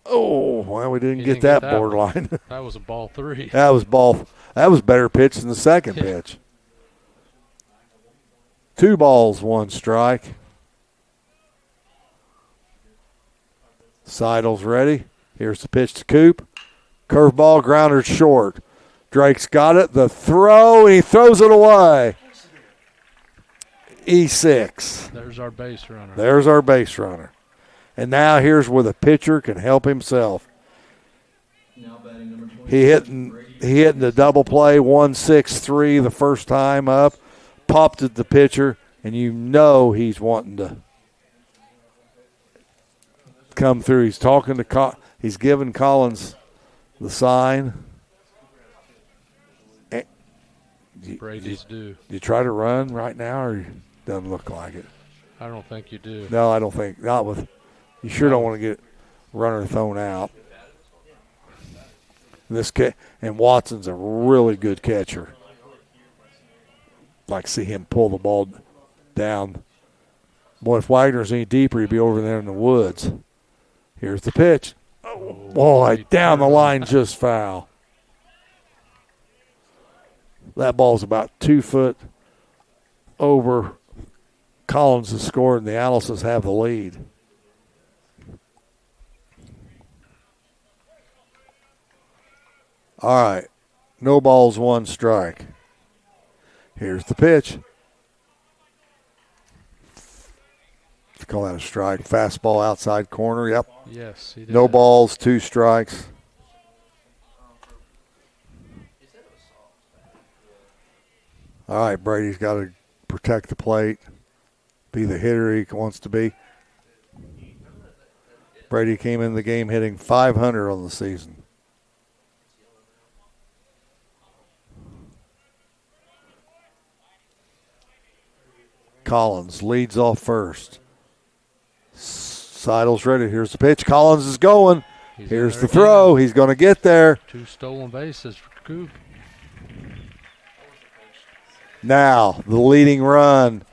Oh, well, we didn't get that borderline. That was a ball 3. That was better pitch than the second pitch. 2 balls, 1 strike. Seidel's ready. Here's the pitch to Coop. Curveball, grounded short. Drake's got it. The throw, he throws it away. E6. There's our base runner. And now here's where the pitcher can help himself. He hit in the double play, 1-6-3 the first time up. Popped at the pitcher, and he's wanting to come through. He's talking to he's giving Collins the sign. Brady's due. You try to run right now, or doesn't look like it? I don't think you do. No, I don't think. Not with. You sure don't want to get runner thrown out. And Watson's a really good catcher. Like see him pull the ball down. Boy, if Wagner's any deeper, he'd be over there in the woods. Here's the pitch. Oh, boy, down the line, just foul. That ball's about 2 foot over. Collins has scored, and the Alice's have the lead. All right. No balls, 1 strike. Here's the pitch. Call that a strike. Fastball outside corner. Yep. Yes, he did. No balls, 2 strikes. All right, Brady's got to protect the plate, be the hitter he wants to be. Brady came in the game hitting .500 on the season. Collins leads off first. Seidel's ready. Here's the pitch. Collins is going. Here's the throw. He's going to get there. 2 stolen bases for Coop. Now, the leading run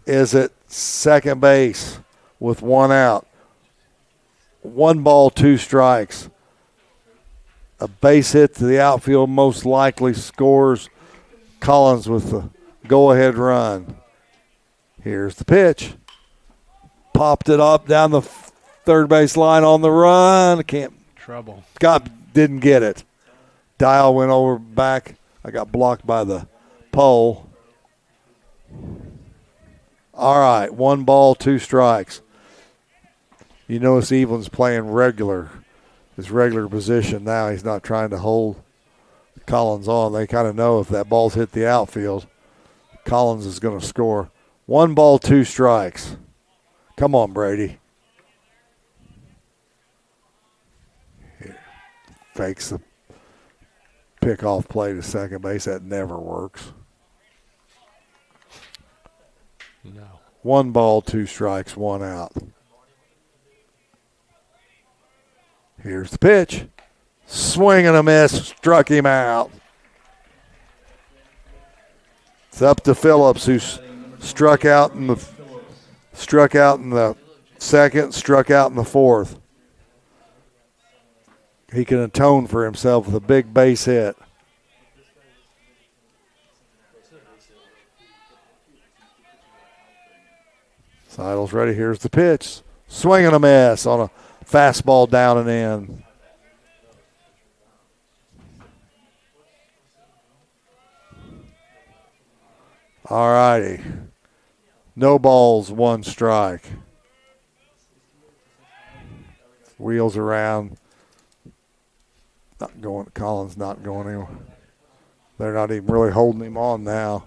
is at second base with 1 out. 1 ball, 2 strikes. A base hit to the outfield most likely scores Collins with the go-ahead run. Here's the pitch. Popped it up down the third base line on the run. Trouble. Didn't get it. Dial went over back. I got blocked by the pole. All right, 1 ball, 2 strikes. You notice Evelyn's playing his regular position now. He's not trying to hold Collins on. They kind of know if that ball's hit the outfield, Collins is going to score. 1 ball, 2 strikes. Come on, Brady. Here. Fakes the pickoff play to second base. That never works. No. 1 ball, 2 strikes, 1 out. Here's the pitch. Swing and a miss. Struck him out. It's up to Phillips, who struck out in the second, struck out in the fourth. He can atone for himself with a big base hit. Seidel's ready. Here's the pitch. Swing and a miss on a fastball down and in. All righty. No balls, 1 strike. Wheels around. Not going. Collins not going anywhere. They're not even really holding him on now.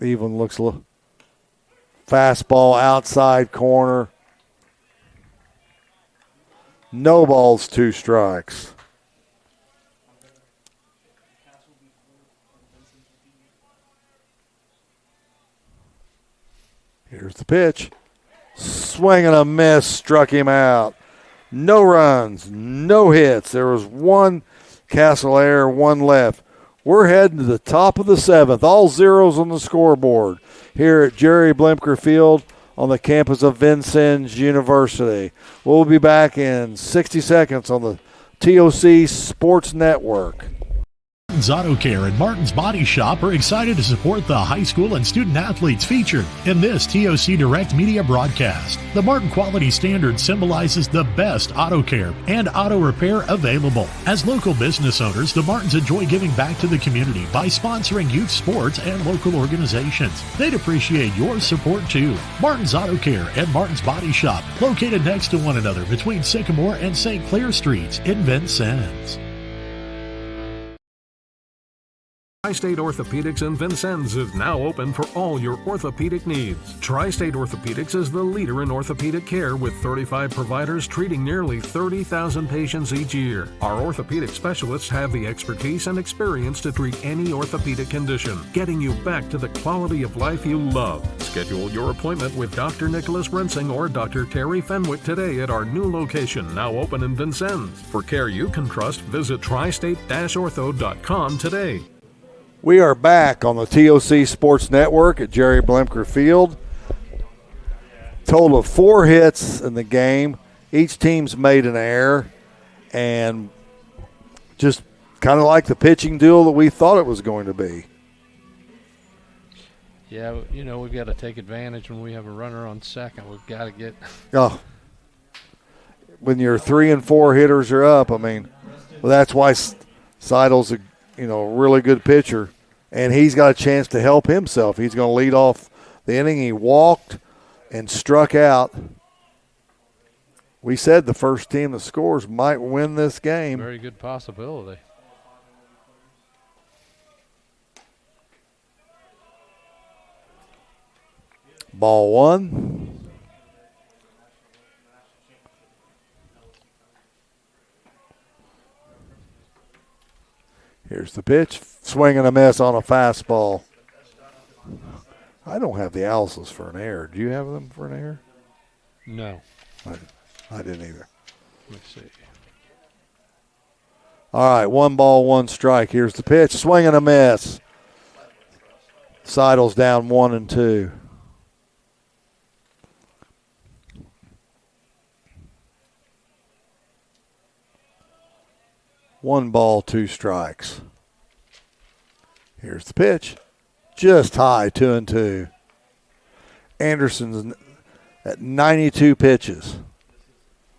Even looks a little. Fastball outside corner. No balls, 2 strikes. Here's the pitch. Swing and a miss, struck him out. No runs, no hits. There was 1 Castle error, 1 left. We're heading to the top of the 7th. All zeros on the scoreboard here at Jerry Blimker Field on the campus of Vincennes University. We'll be back in 60 seconds on the TOC Sports Network. Martin's Auto Care and Martin's Body Shop are excited to support the high school and student athletes featured in this TOC Direct Media broadcast. The Martin Quality Standard symbolizes the best auto care and auto repair available. As local business owners, the Martins enjoy giving back to the community by sponsoring youth sports and local organizations. They'd appreciate your support too. Martin's Auto Care and Martin's Body Shop, located next to one another between Sycamore and St. Clair Streets in Vincennes. Tri-State Orthopedics in Vincennes is now open for all your orthopedic needs. Tri-State Orthopedics is the leader in orthopedic care with 35 providers treating nearly 30,000 patients each year. Our orthopedic specialists have the expertise and experience to treat any orthopedic condition, getting you back to the quality of life you love. Schedule your appointment with Dr. Nicholas Rensing or Dr. Terry Fenwick today at our new location, now open in Vincennes. For care you can trust, visit tristate-ortho.com today. We are back on the TOC Sports Network at Jerry Blimker Field. Total of 4 hits in the game. Each team's made an error, and just kind of like the pitching duel that we thought it was going to be. Yeah, you know, we've got to take advantage when we have a runner on second. We've got to get. Oh, when your 3 and 4 hitters are up, I mean, Well, that's why Seidel's a really good pitcher, and he's got a chance to help himself. He's going to lead off the inning. He walked and struck out. We said the first team that scores might win this game. Very good possibility. Ball one. Here's the pitch. Swing and a miss on a fastball. I don't have the Alice's for an error. Do you have them for an error? No. I didn't either. Let me see. All right, 1-1 Here's the pitch. Swing and a miss. Seidel's down 1-2. One ball, 2 strikes. Here's the pitch. Just high, 2-2. Anderson's at 92 pitches.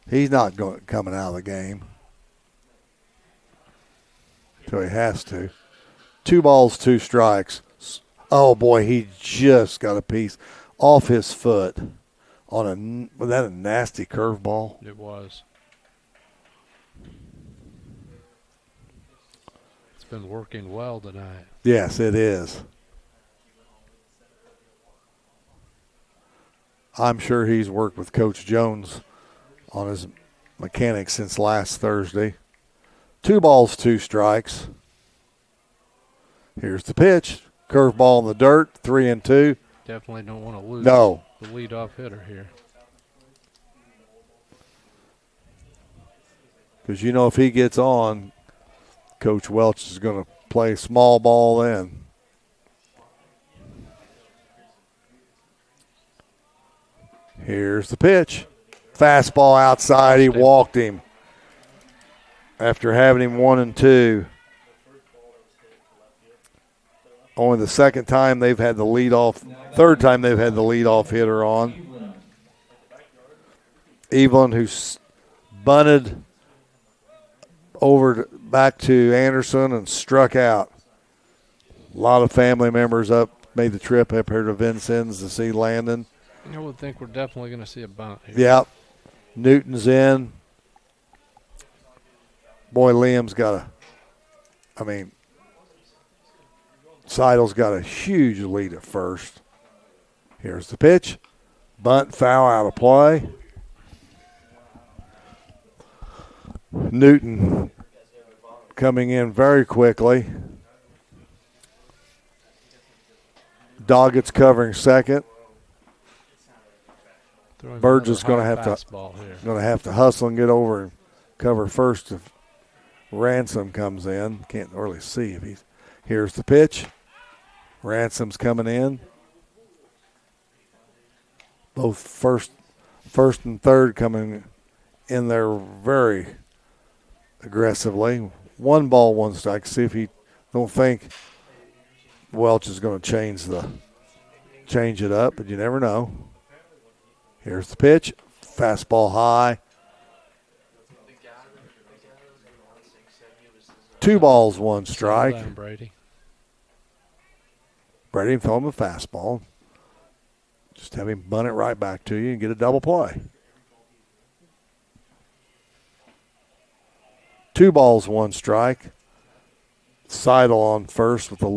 He's not coming out of the game. So he has to. 2 balls, 2 strikes. Oh, boy, he just got a piece off his foot. Was that a nasty curveball? It was. It's been working well tonight. Yes, it is. I'm sure he's worked with Coach Jones on his mechanics since last Thursday. 2 balls, 2 strikes. Here's the pitch. Curveball in the dirt, 3-2. Definitely don't want to lose the leadoff hitter here. Because if he gets on, Coach Welch is going to play small ball in. Here's the pitch. Fastball outside. He walked him after having him 1-2. Only the second time they've had the third time they've had the leadoff hitter on. Evelyn, who's bunted back to Anderson and struck out. A lot of family members made the trip up here to Vincennes to see Landon. I would think we're definitely going to see a bunt here. Yep. Newton's in. Boy, Liam's got Seidel's got a huge lead at first. Here's the pitch. Bunt, foul, out of play. Newton coming in very quickly. Doggett's covering second. Burge is going to have to hustle and get over and cover first if Ransom comes in. Can't really see if he's. Here's the pitch. Ransom's coming in. Both first and third coming in there very aggressively. 1 ball, 1 strike. See if he don't think Welch is going to change it up, but you never know. Here's the pitch. Fastball high. 2 balls, 1 strike. Down, Brady. Brady throw him a fastball. Just have him bunt it right back to you and get a double play. 2 balls, 1 strike. Seidel on first with the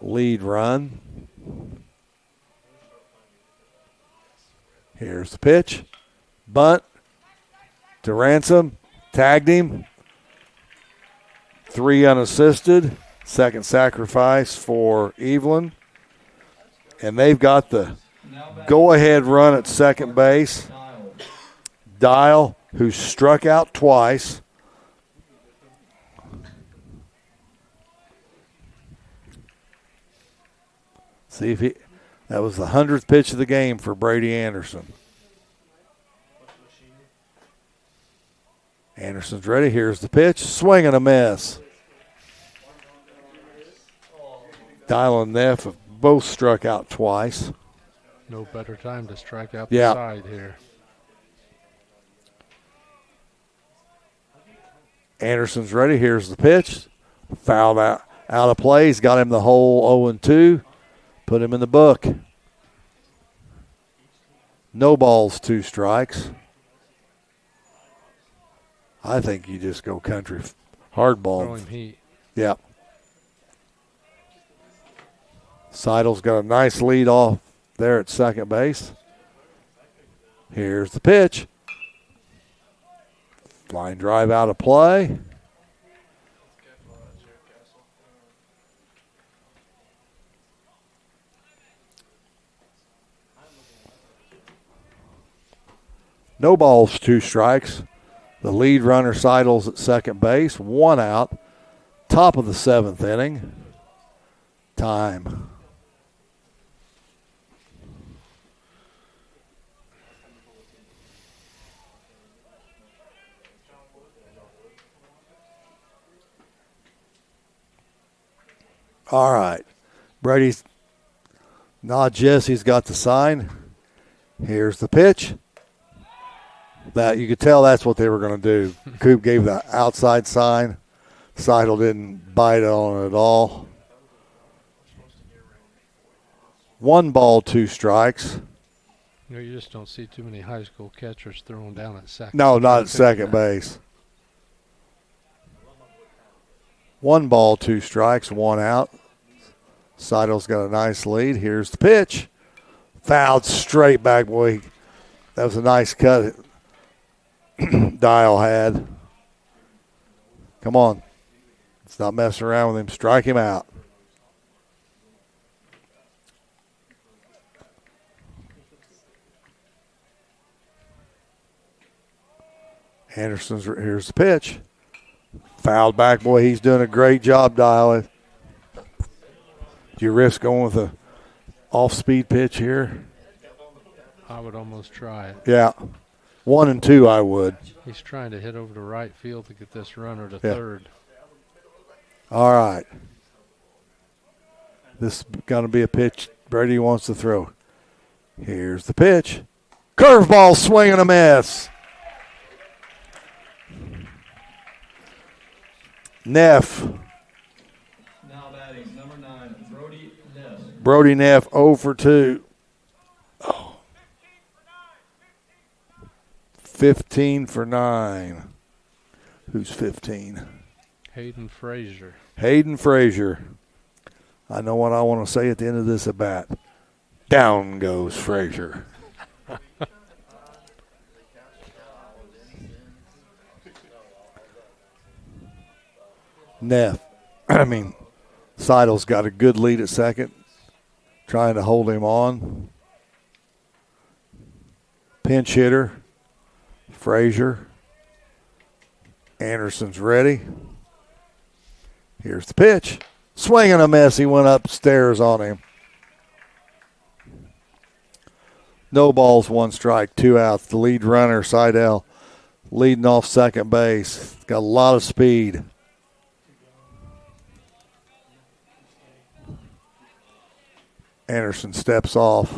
lead run. Here's the pitch. Bunt to Ransom. Tagged him. 3 unassisted. Second sacrifice for Evelyn. And they've got the go-ahead run at second base. Dial, who struck out twice. See if that was the 100th pitch of the game for Brady Anderson. Anderson's ready. Here's the pitch. Swing and a miss. Dial and Neff have both struck out twice. No better time to strike out the side here. Anderson's ready. Here's the pitch. Fouled out of play. He's got him the whole 0-2. Put him in the book. No balls, 2 strikes. I think you just go country hard ball. Throw him heat. Yeah. Seidel's got a nice lead off there at second base. Here's the pitch. Line drive out of play. No balls, 2 strikes. The lead runner Seidel's at second base. 1 out. Top of the 7th inning. Time. All right. Brady's not Jesse's got the sign. Here's the pitch. That you could tell that's what they were going to do. Coop gave the outside sign. Seidel didn't bite on it at all. 1 ball, 2 strikes. You just don't see too many high school catchers throwing down at second. No, not at second base. 1 ball, 2 strikes, 1 out. Seidel's got a nice lead. Here's the pitch. Fouled straight back, boy. That was a nice cut Dial had. Come on. Let's not mess around with him. Strike him out. Here's the pitch. Fouled back, boy. He's doing a great job, Dial. Do you risk going with a off-speed pitch here? I would almost try it. Yeah. 1 and 2, I would. He's trying to hit over to right field to get this runner to Yeah. third. All right. This is going to be a pitch Brady wants to throw. Here's the pitch. Curveball, swing and a miss. Neff. Now batting number 9, Brody Neff. Brody Neff 0 for 2. Oh. 15 for 9. Who's 15? Hayden Frazier. Hayden Frazier. I know what I want to say at the end of this at bat. Down goes Frazier. Neff. Seidel's got a good lead at second, trying to hold him on. Pinch hitter, Frazier. Anderson's ready. Here's the pitch. Swing and a miss. He went upstairs on him. No balls, 1 strike, 2 outs. The lead runner, Seidel, leading off second base. Got a lot of speed. Anderson steps off.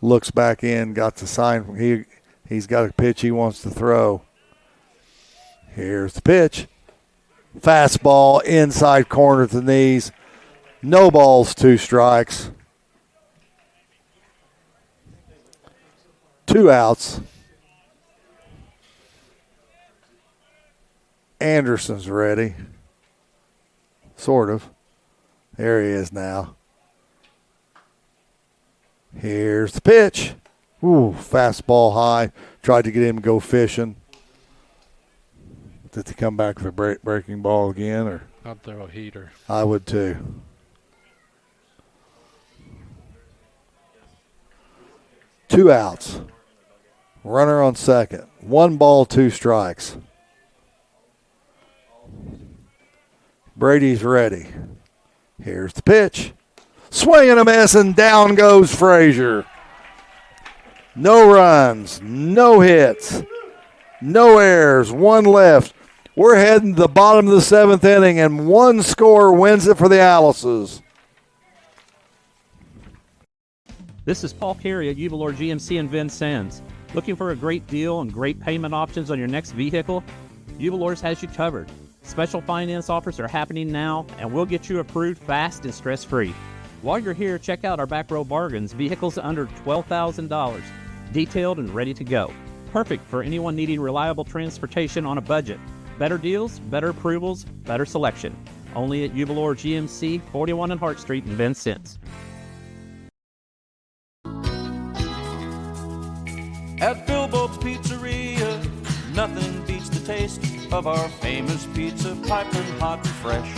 Looks back in, got the sign. He's got a pitch he wants to throw. Here's the pitch. Fastball, inside corner at the knees. No balls, 2 strikes. 2 outs. Anderson's ready. Sort of. There he is now. Here's the pitch. Ooh, fastball high. Tried to get him to go fishing. Did he come back with a breaking ball again? Or I'd throw a heater. I would too. Two outs. Runner on second. 1 ball, 2 strikes. Brady's ready. Here's the pitch. Swing and a miss, and down goes Frazier. No runs, no hits, no errors, 1 left. We're heading to the bottom of the 7th inning, and 1 score wins it for the Alice's. This is Paul Carey at Uvalor GMC in Vincennes. Looking for a great deal and great payment options on your next vehicle? Jubilors has you covered. Special finance offers are happening now, and we'll get you approved fast and stress-free. While you're here, check out our back row bargains, vehicles under $12,000, detailed and ready to go. Perfect for anyone needing reliable transportation on a budget. Better deals, better approvals, better selection. Only at Jubilor GMC, 41 on Hart Street in Vincennes. At Billbo's Pizzeria, nothing beats the taste of our famous pizza, piping hot and fresh.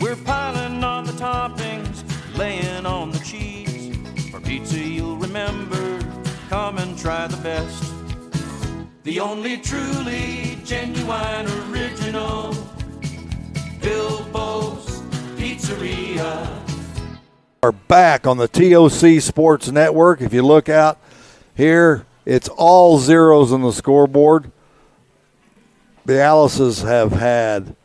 We're piling on the toppings, laying on the cheese. For pizza you'll remember, come and try the best. The only truly genuine original, Billbo's Pizzeria. Are back on the TOC Sports Network. If you look out here, it's all zeros on the scoreboard. The Alices have had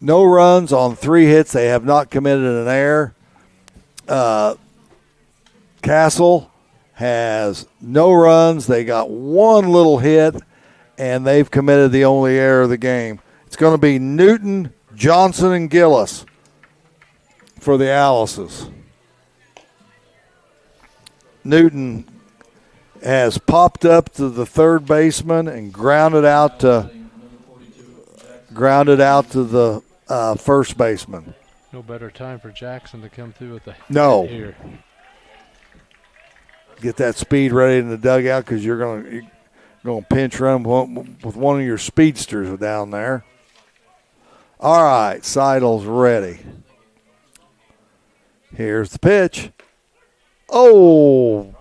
no runs on 3 hits. They have not committed an error. Castle has no runs. They got 1 little hit, and they've committed the only error of the game. It's going to be Newton, Johnson, and Gillis for the Alices. Newton has popped up to the third baseman and grounded out to the first baseman. No better time for Jackson to come through with the No. hit here. Get that speed ready in the dugout because you're going to pinch run with one of your speedsters down there. All right, Seidel's ready. Here's the pitch. Oh,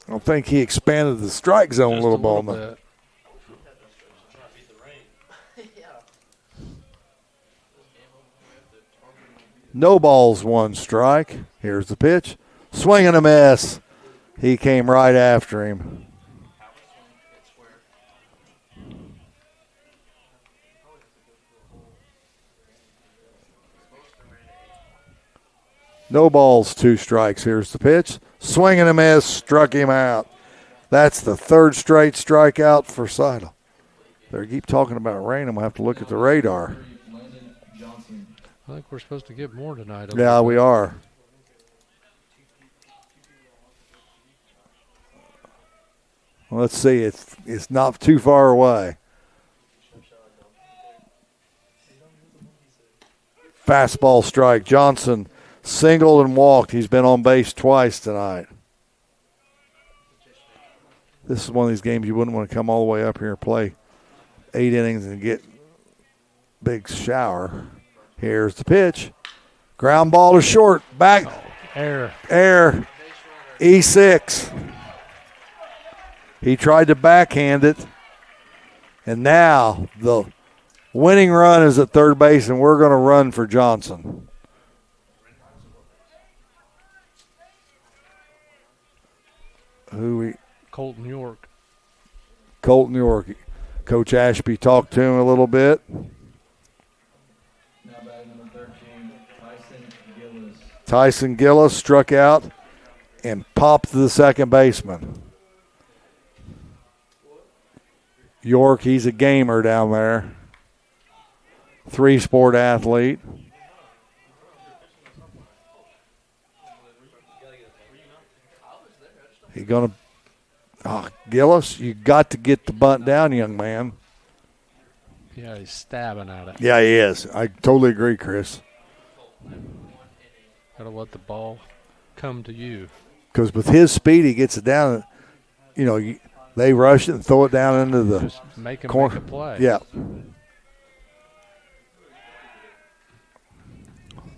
I think he expanded the strike zone a little bit. No balls, 1 strike. Here's the pitch. Swing and a miss. He came right after him. No balls, 2 strikes. Here's the pitch. Swing and a miss. Struck him out. That's the 3rd straight strikeout for Seidel. They keep talking about rain. I'm going to have to look at the radar. I think we're supposed to get more tonight. Yeah, we are. Well, let's see. It's not too far away. Fastball strike. Johnson singled and walked. He's been on base twice tonight. This is one of these games you wouldn't want to come all the way up here and play 8 innings and get big shower. Here's the pitch. Ground ball to short. Back. Error. E6. He tried to backhand it. And now the winning run is at third base, and we're going to run for Johnson. Colton York. Colton York. Coach Ashby talked to him a little bit. Tyson Gillis struck out and popped to the second baseman. York, he's a gamer down there. 3-sport athlete. He's going to Gillis, you got to get the bunt down, young man. Yeah, he's stabbing at it. Yeah, he is. I totally agree, Chris. Got to let the ball come to you. Because with his speed, he gets it down. You know, they rush it and throw it down into the Just make him corner. make a play. Yeah.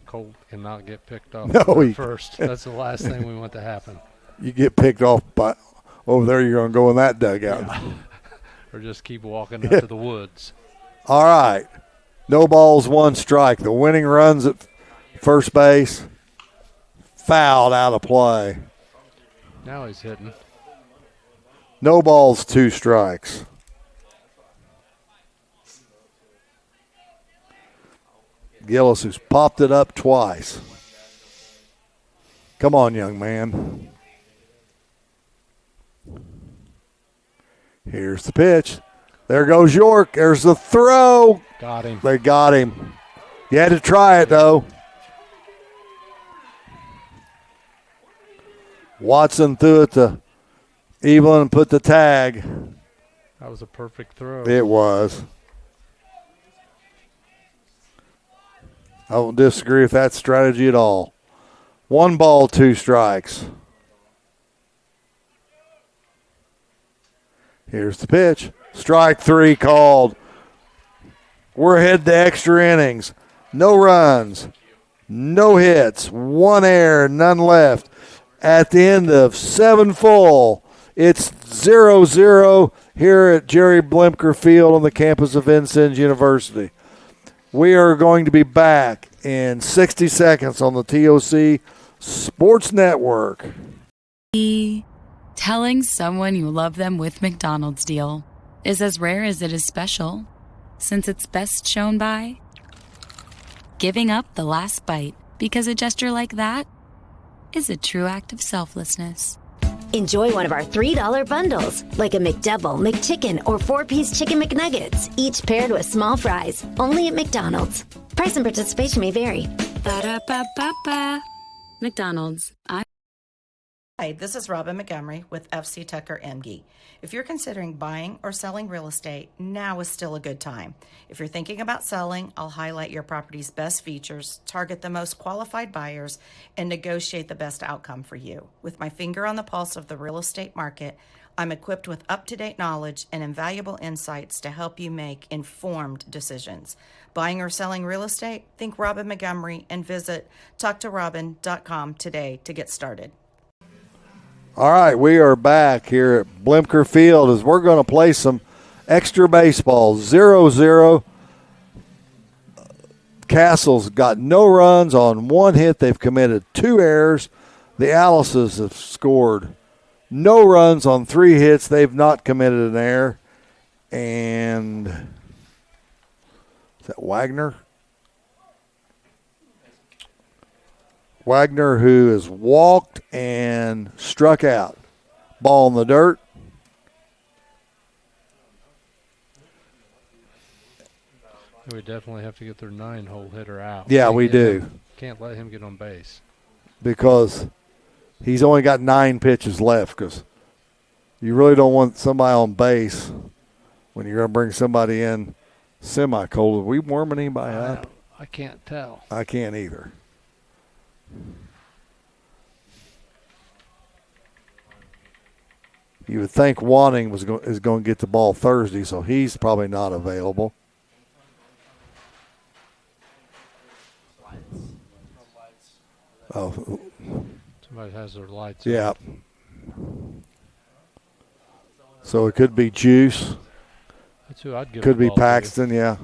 Colt cannot get picked off first. That's the last thing we want to happen. You get picked off by over there, you're going to go in that dugout. Yeah. Or just keep walking out to the woods. All right. No balls, 1 strike. The winning runs at first base. Fouled out of play. Now he's hitting. No balls, 2 strikes. Gillis, who's popped it up twice. Come on, young man. Here's the pitch. There goes York. There's the throw. Got him. They got him. You had to try it, though. Watson threw it to Evelyn and put the tag. That was a perfect throw. It was. I don't disagree with that strategy at all. 1 ball, 2 strikes. Here's the pitch. Strike 3 called. We're ahead to extra innings. No runs, no hits, 1 error, none left. At the end of 7 full, it's 0-0 here at Jerry Blimker Field on the campus of Vincennes University. We are going to be back in 60 seconds on the TOC Sports Network. Telling someone you love them with McDonald's deal is as rare as it is special, since it's best shown by giving up the last bite, because a gesture like that is a true act of selflessness. Enjoy one of our $3 bundles, like a McDouble, McChicken, or 4-piece Chicken McNuggets, each paired with small fries, only at McDonald's. Price and participation may vary. Ba-da-ba-ba-ba. McDonald's. Hi, this is Robin Montgomery with FC Tucker MG. If you're considering buying or selling real estate, now is still a good time. If you're thinking about selling, I'll highlight your property's best features, target the most qualified buyers, and negotiate the best outcome for you. With my finger on the pulse of the real estate market, I'm equipped with up-to-date knowledge and invaluable insights to help you make informed decisions. Buying or selling real estate? Think Robin Montgomery and visit talktorobin.com today to get started. All right, we are back here at Blimker Field as we're going to play some extra baseball. 0-0. Castle's got no runs on 1 hit. They've committed 2 errors. The Alice's have scored no runs on 3 hits. They've not committed an error. And is that Wagner? Wagner, who has walked and struck out. Ball in the dirt. We definitely have to get their 9-hole hitter out. Yeah, we do. Can't let him get on base. Because he's only got 9 pitches left, because you really don't want somebody on base when you're going to bring somebody in semi-cold. Are we warming anybody up? I can't tell. I can't either. You would think Wanting is going to get the ball Thursday, so he's probably not available. Oh, somebody has their lights yeah. on. So it could be Juice. That's who I'd give. Could the be ball to. Paxton, yeah.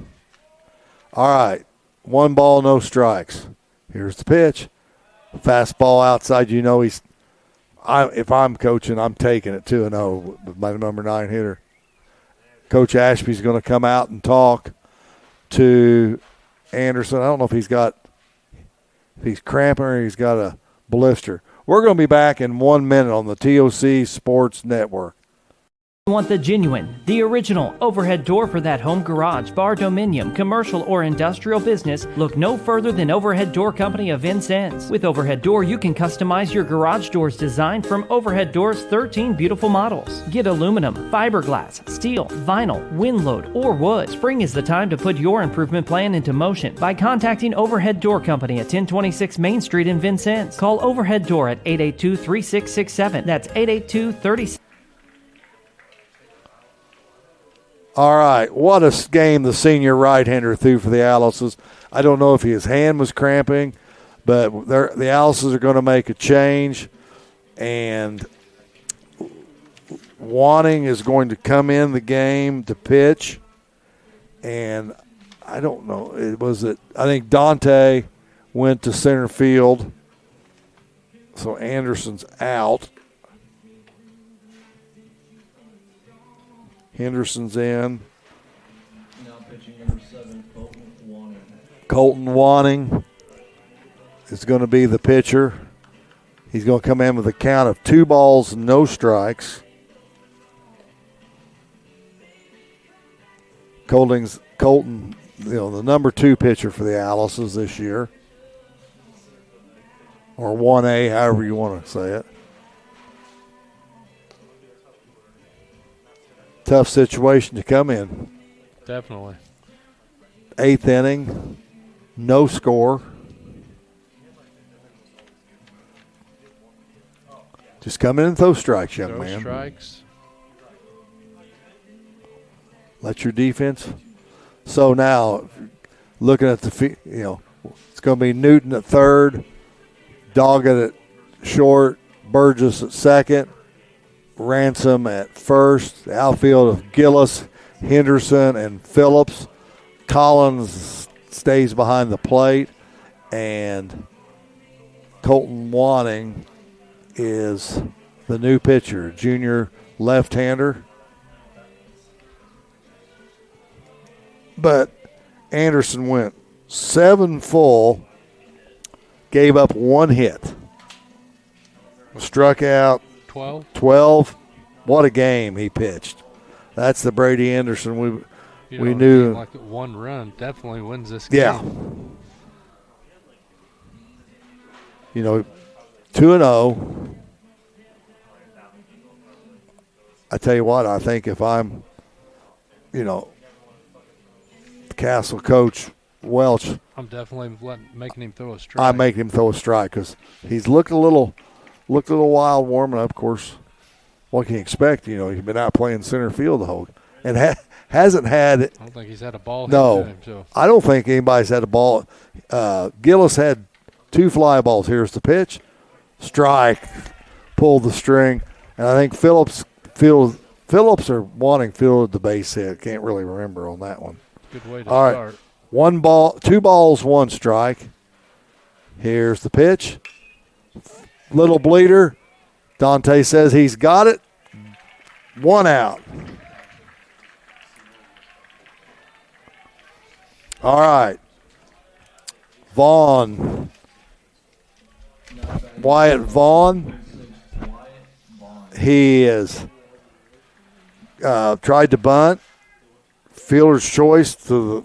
All right, 1 ball, no strikes. Here's the pitch. Fastball outside. You know if I'm coaching, I'm taking it 2-0 with my number 9 hitter. Coach Ashby's going to come out and talk to Anderson. I don't know if he's cramping or he's got a blister. We're going to be back in 1 minute on the TOC Sports Network. Want the genuine, the original overhead door for that home garage, bar, dominium, commercial, or industrial business? Look no further than Overhead Door Company of Vincennes. With Overhead Door, you can customize your garage doors design from Overhead Door's 13 beautiful models. Get aluminum, fiberglass, steel, vinyl, wind load, or wood. Spring is the time to put your improvement plan into motion by contacting Overhead Door Company at 1026 Main Street in Vincennes. Call Overhead Door at 882-3667. That's 882-3667. All right, what a game the senior right-hander threw for the Alices. I don't know if his hand was cramping, but the Alices are going to make a change, and Wanting is going to come in the game to pitch, and I don't know. I think Dante went to center field, so Anderson's out. Henderson's in. Now pitching number 7, Colton Wanning. Colton Wanning is going to be the pitcher. He's going to come in with a count of 2 balls, no strikes. Colton, the number 2 pitcher for the Alices this year, or 1A, however you want to say it. Tough situation to come in. Definitely. 8th inning, no score. Just come in and throw strikes, young man. Strikes. Let your defense. So now, looking at the it's going to be Newton at third, Doggett at short, Burgess at second, Ransom at first, the outfield of Gillis, Henderson, and Phillips. Collins stays behind the plate, and Colton Wanning is the new pitcher, junior left-hander. But Anderson went 7 full, gave up 1 hit. Struck out 12. What a game he pitched. That's the Brady Anderson we knew. Like 1 run definitely wins this game. Yeah. 2-0. I tell you what, I think if I'm, the Castle coach Welch, I'm definitely making him throw a strike. I make him throw a strike because he's looked a little wild warming up. Of course, what can you expect? He's been out playing center field the whole, and hasn't had. I don't think he's had a ball. No, hit to him, so. I don't think anybody's had a ball. Gillis had 2 fly balls. Here's the pitch, strike, pulled the string, and I think Phillips or Wanting fielded the base hit. Can't really remember on that one. Good way to All start. Right. 2 balls, 1 strike. Here's the pitch. Little bleeder. Dante says he's got it. 1 out. All right. Wyatt Vaughn. He is tried to bunt. Fielder's choice to the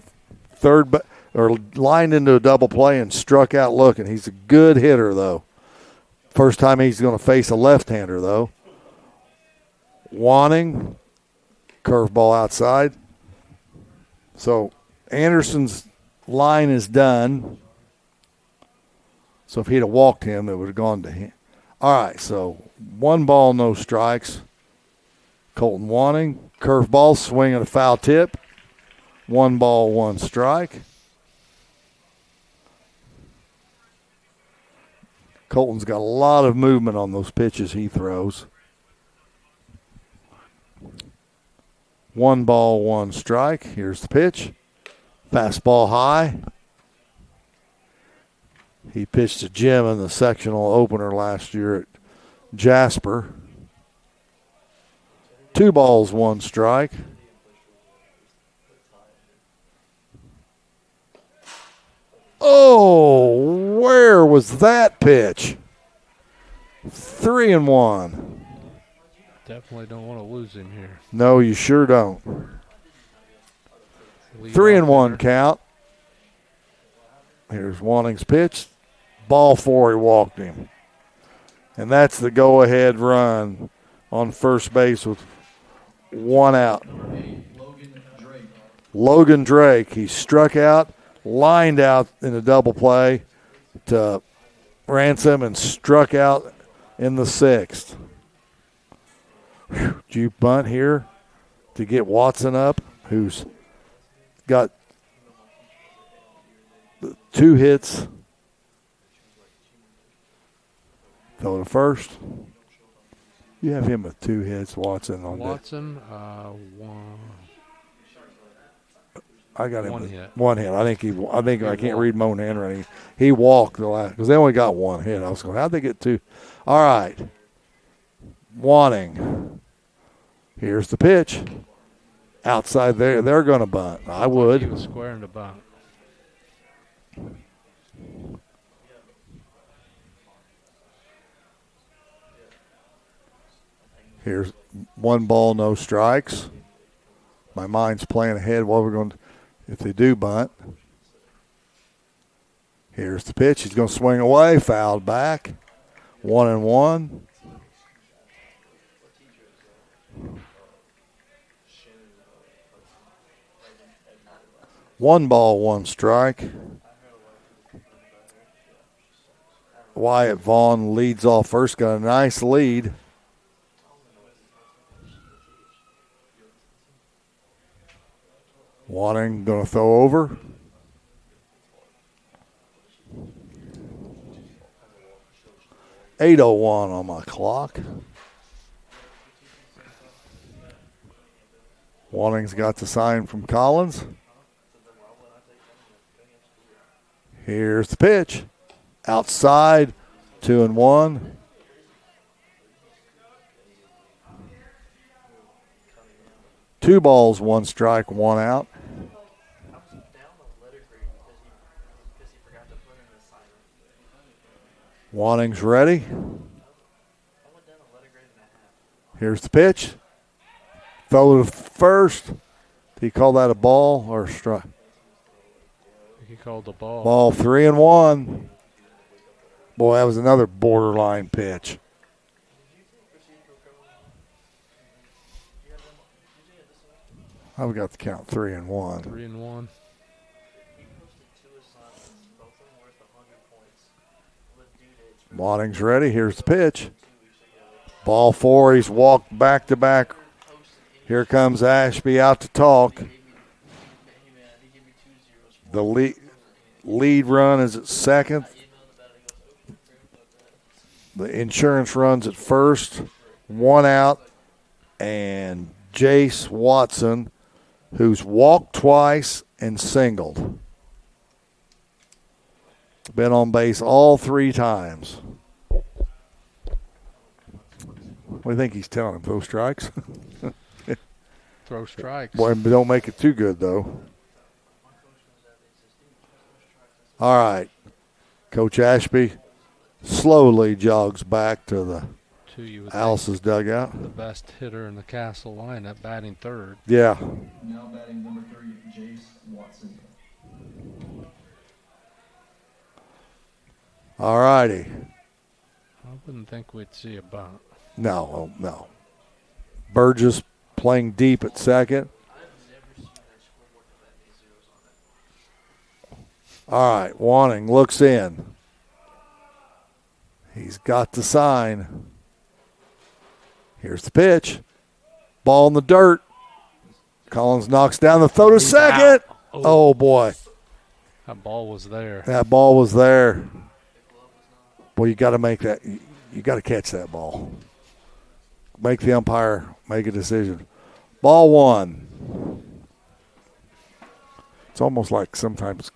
third, or lined into a double play and struck out looking. He's a good hitter, though. First time he's going to face a left-hander, though. Wanting, curveball outside. So Anderson's line is done. So if he'd have walked him, it would have gone to him. All right, so 1 ball, no strikes. Colton Wanting, curveball, swing at a foul tip. 1 ball, 1 strike. Colton's got a lot of movement on those pitches he throws. 1 ball, 1 strike. Here's the pitch. Fastball high. He pitched to Jim in the sectional opener last year at Jasper. 2 balls, 1 strike. Oh, where was that pitch? 3-1. Definitely don't want to lose him here. No, you sure don't. 3-1 count. Here's Wanting's pitch. Ball 4, he walked him. And that's the go-ahead run on first base with 1 out. Logan Drake, he struck out, lined out in a double play to Ransom and struck out in the 6th. Did you bunt here to get Watson up, who's got 2 hits? Throw to first. You have him with 2 hits, Watson on that. Watson, 1. I got him 1 with hit. 1 hit. I think I can't read Moan handwriting. He walked the last because they only got 1 hit. I was going, how'd they get 2? All right. Wanting. Here's the pitch. Outside there, they're going to bunt. I would. He was squaring the bunt. Here's 1 ball, no strikes. My mind's playing ahead what we're going to, if they do bunt. Here's the pitch. He's going to swing away. Fouled back. 1-1. One ball, one strike. Wyatt Vaughn leads off first. Got a nice lead. Wanting going to throw over. .801 on my clock. Wanting's got the sign from Collins. Here's the pitch. Outside, 2-1. Two balls, one strike, one out. Wanting's ready. Here's the pitch. Throw to first. Did he call that a ball or a strike? He called the ball. Ball 3-1. Boy, that was another borderline pitch. I've got the count 3-1. 3-1. Wanting's ready. Here's the pitch. Ball 4. He's walked back to back. Here comes Ashby out to talk. The lead run is at second. The insurance runs at first. One out. And Jace Watson, who's walked twice and singled. Been on base all 3 times. What do you think he's telling him? Throw strikes? Throw strikes. Boy, don't make it too good, though. All right. Coach Ashby slowly jogs back to the Alice's dugout. The best hitter in the Castle lineup, batting third. Yeah. Now batting number 3, Jace Watson. All righty. I wouldn't think we'd see a bunt. No. Burgess playing deep at second. All right, Wanting looks in. He's got the sign. Here's the pitch. Ball in the dirt. Collins knocks down the throw to second. Oh, boy. That ball was there. That ball was there. Boy, you got to make that. You got to catch that ball. Make the umpire make a decision. Ball 1. It's almost like sometimes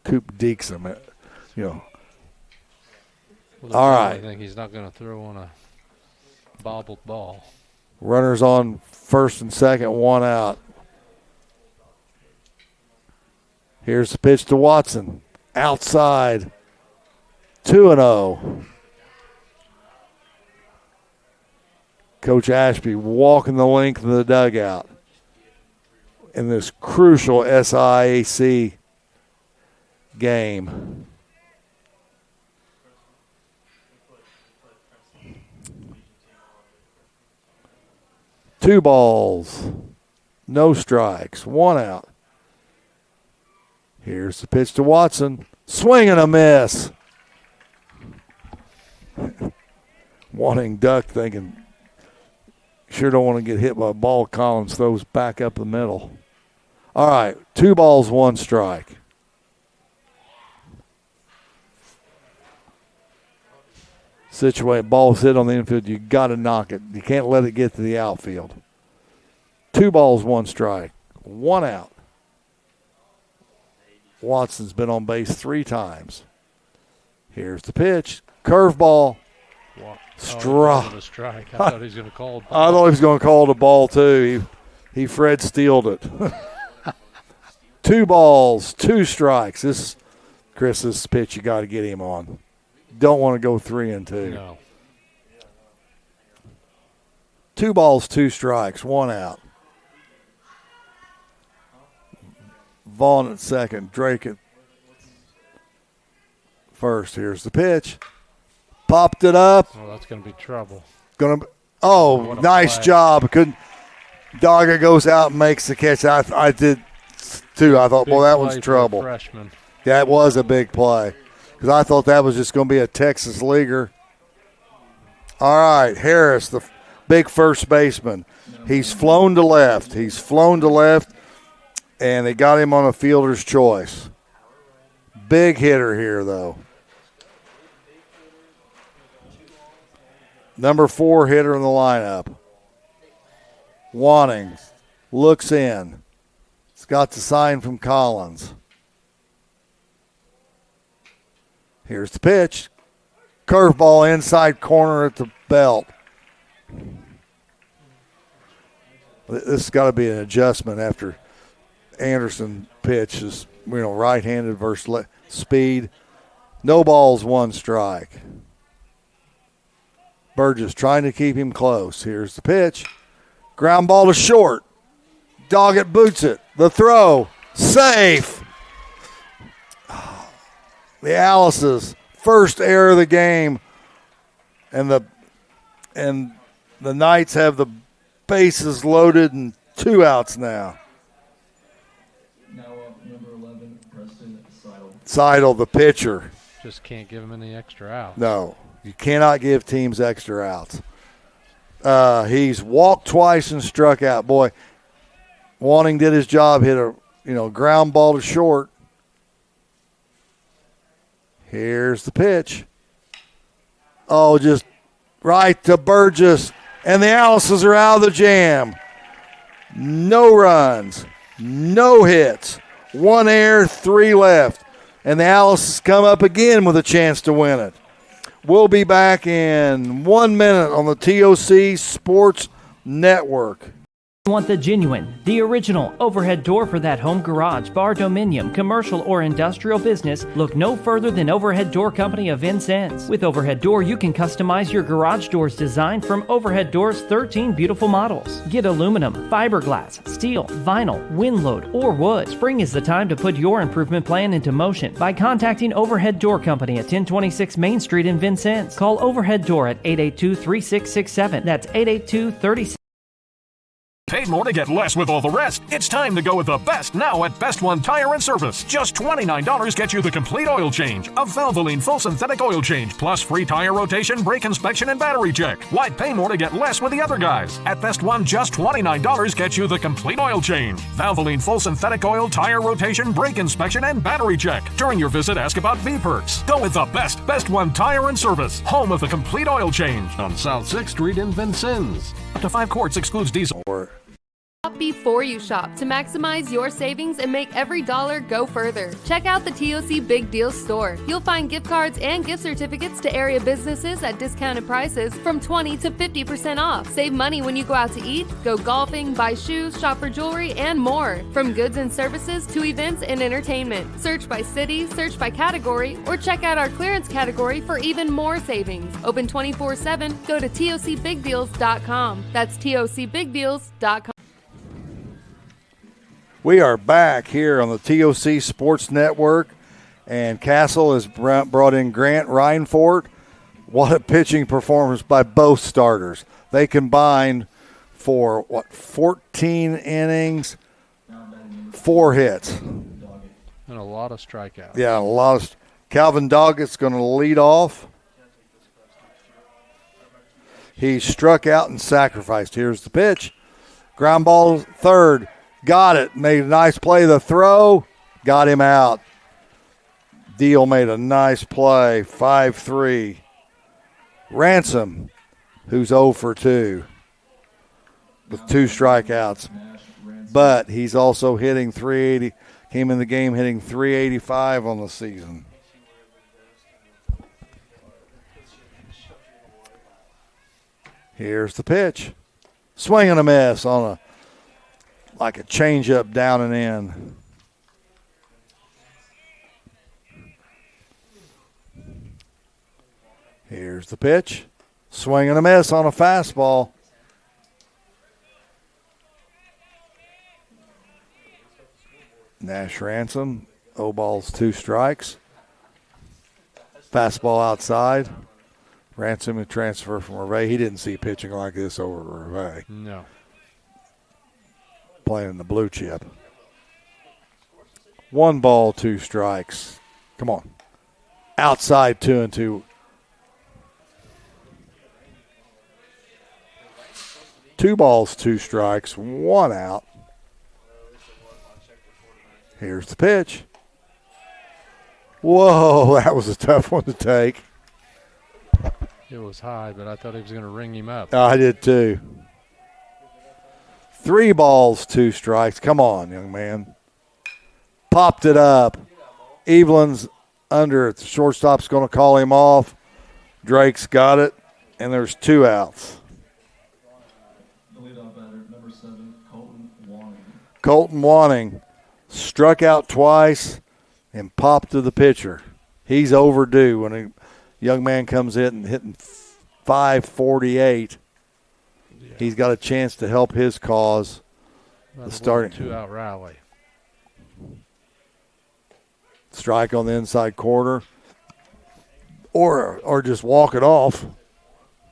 Coop dekes him. Well, all right. I think he's not going to throw on a bobbled ball. Runners on first and second, one out. Here's the pitch to Watson. Outside. 2-0. Coach Ashby walking the length of the dugout in this crucial SIAC game. Two balls, no strikes, one out. Here's the pitch to Watson. Swing and a miss. Wanting duck, thinking, sure don't want to get hit by a ball. Collins throws back up the middle. All right, 2 balls, 1 strike. Situate, ball's hit on the infield. You got to knock it. You can't let it get to the outfield. 2 balls, 1 strike. 1 out. Watson's been on base 3 times. Here's the pitch. Curveball. Strike. I thought he was going to call it. I thought he was going to call it a ball, too. He Fred Steeled it. 2 balls, 2 strikes. This pitch you got to get him on. Don't want to go 3-2. No. 2 balls, 2 strikes, 1 out. Vaughn at second. Drake at first. Here's the pitch. Popped it up. Oh, that's going to be trouble. Nice job. Doggett goes out and makes the catch. I did too. I thought, that one's trouble. Freshman. That was a big play because I thought that was just going to be a Texas leaguer. All right, Harris, the big first baseman. He's flown to left. And they got him on a fielder's choice. Big hitter here, though. Number 4 hitter in the lineup. Wanting. Looks in. It's got the sign from Collins. Here's the pitch. Curveball inside corner at the belt. This has got to be an adjustment after Anderson pitches, right-handed versus speed. No balls, 1 strike. Burgess trying to keep him close. Here's the pitch. Ground ball to short. Doggett boots it. The throw. Safe. The Alice's first error of the game. And the Knights have the bases loaded and 2 outs now. Now number 11, Preston Seidel. Seidel, the pitcher. Just can't give him any extra outs. No, you cannot give teams extra outs. He's walked twice and struck out. Boy, Wanting did his job, hit a ground ball to short. Here's the pitch. Oh, just right to Burgess. And the Alices are out of the jam. No runs, no hits, 1 error, 3 left. And the Alices come up again with a chance to win it. We'll be back in 1 minute on the TOC Sports Network. Want the genuine, the original overhead door for that home garage, bar, dominium, commercial, or industrial business? Look no further than Overhead Door Company of Vincennes. With Overhead Door, you can customize your garage doors design from Overhead Door's 13 beautiful models. Get aluminum, fiberglass, steel, vinyl, wind load, or wood. Spring is the time to put your improvement plan into motion by contacting Overhead Door Company at 1026 Main Street in Vincennes. Call Overhead Door at 882-3667. That's 882-3667. Paid more to get less with all the rest. It's time to go with the best now at Best One Tire and Service. Just $29 gets you the complete oil change, a Valvoline full synthetic oil change, plus free tire rotation, brake inspection, and battery check. Why pay more to get less with the other guys? At Best One, just $29 gets you the complete oil change, Valvoline full synthetic oil, tire rotation, brake inspection, and battery check. During your visit, ask about V-Perks. Go with the Best One Tire and Service, home of the complete oil change on South 6th Street in Vincennes. Up to 5 quarts excludes diesel. Shop before you shop to maximize your savings and make every dollar go further. Check out the TOC Big Deals store. You'll find gift cards and gift certificates to area businesses at discounted prices from 20 to 50% off. Save money when you go out to eat, go golfing, buy shoes, shop for jewelry, and more. From goods and services to events and entertainment. Search by city, search by category, or check out our clearance category for even more savings. Open 24/7. Go to tocbigdeals.com. That's tocbigdeals.com. We are back here on the TOC Sports Network, and Castle has brought in Grant Reinfort. What a pitching performance by both starters. They combined for, 14 innings, 4 hits. And a lot of strikeouts. Yeah, a lot of. Calvin Doggett's going to lead off. He struck out and sacrificed. Here's the pitch. Ground ball third. Got it. Made a nice play. The throw. Got him out. Deal made a nice play. 5-3. Ransom, who's 0 for 2 with 2 strikeouts. But he's also hitting 380. Came in the game hitting 385 on the season. Here's the pitch. Swing and a miss on like a changeup down and in. Here's the pitch. Swing and a miss on a fastball. Ash Ransom. 0 balls, 2 strikes. Fastball outside. Ransom a transfer from Hervey. He didn't see pitching like this over at Hervey. No. Playing in the blue chip. 1 ball, 2 strikes. Come on. Outside 2-2. 2 balls, 2 strikes, 1 out. Here's the pitch. Whoa, that was a tough one to take. It was high, but I thought he was going to ring him up. I did too. 3 balls, 2 strikes. Come on, young man. Popped it up. Evelyn's under. The shortstop's going to call him off. Drake's got it, and there's 2 outs. The leadoff batter, number 7, Colton Wanning. Colton Wanning struck out twice and popped to the pitcher. He's overdue when a young man comes in and hitting .548. Yeah. He's got a chance to help his cause. The starting 2-out rally. Strike on the inside corner, or just walk it off.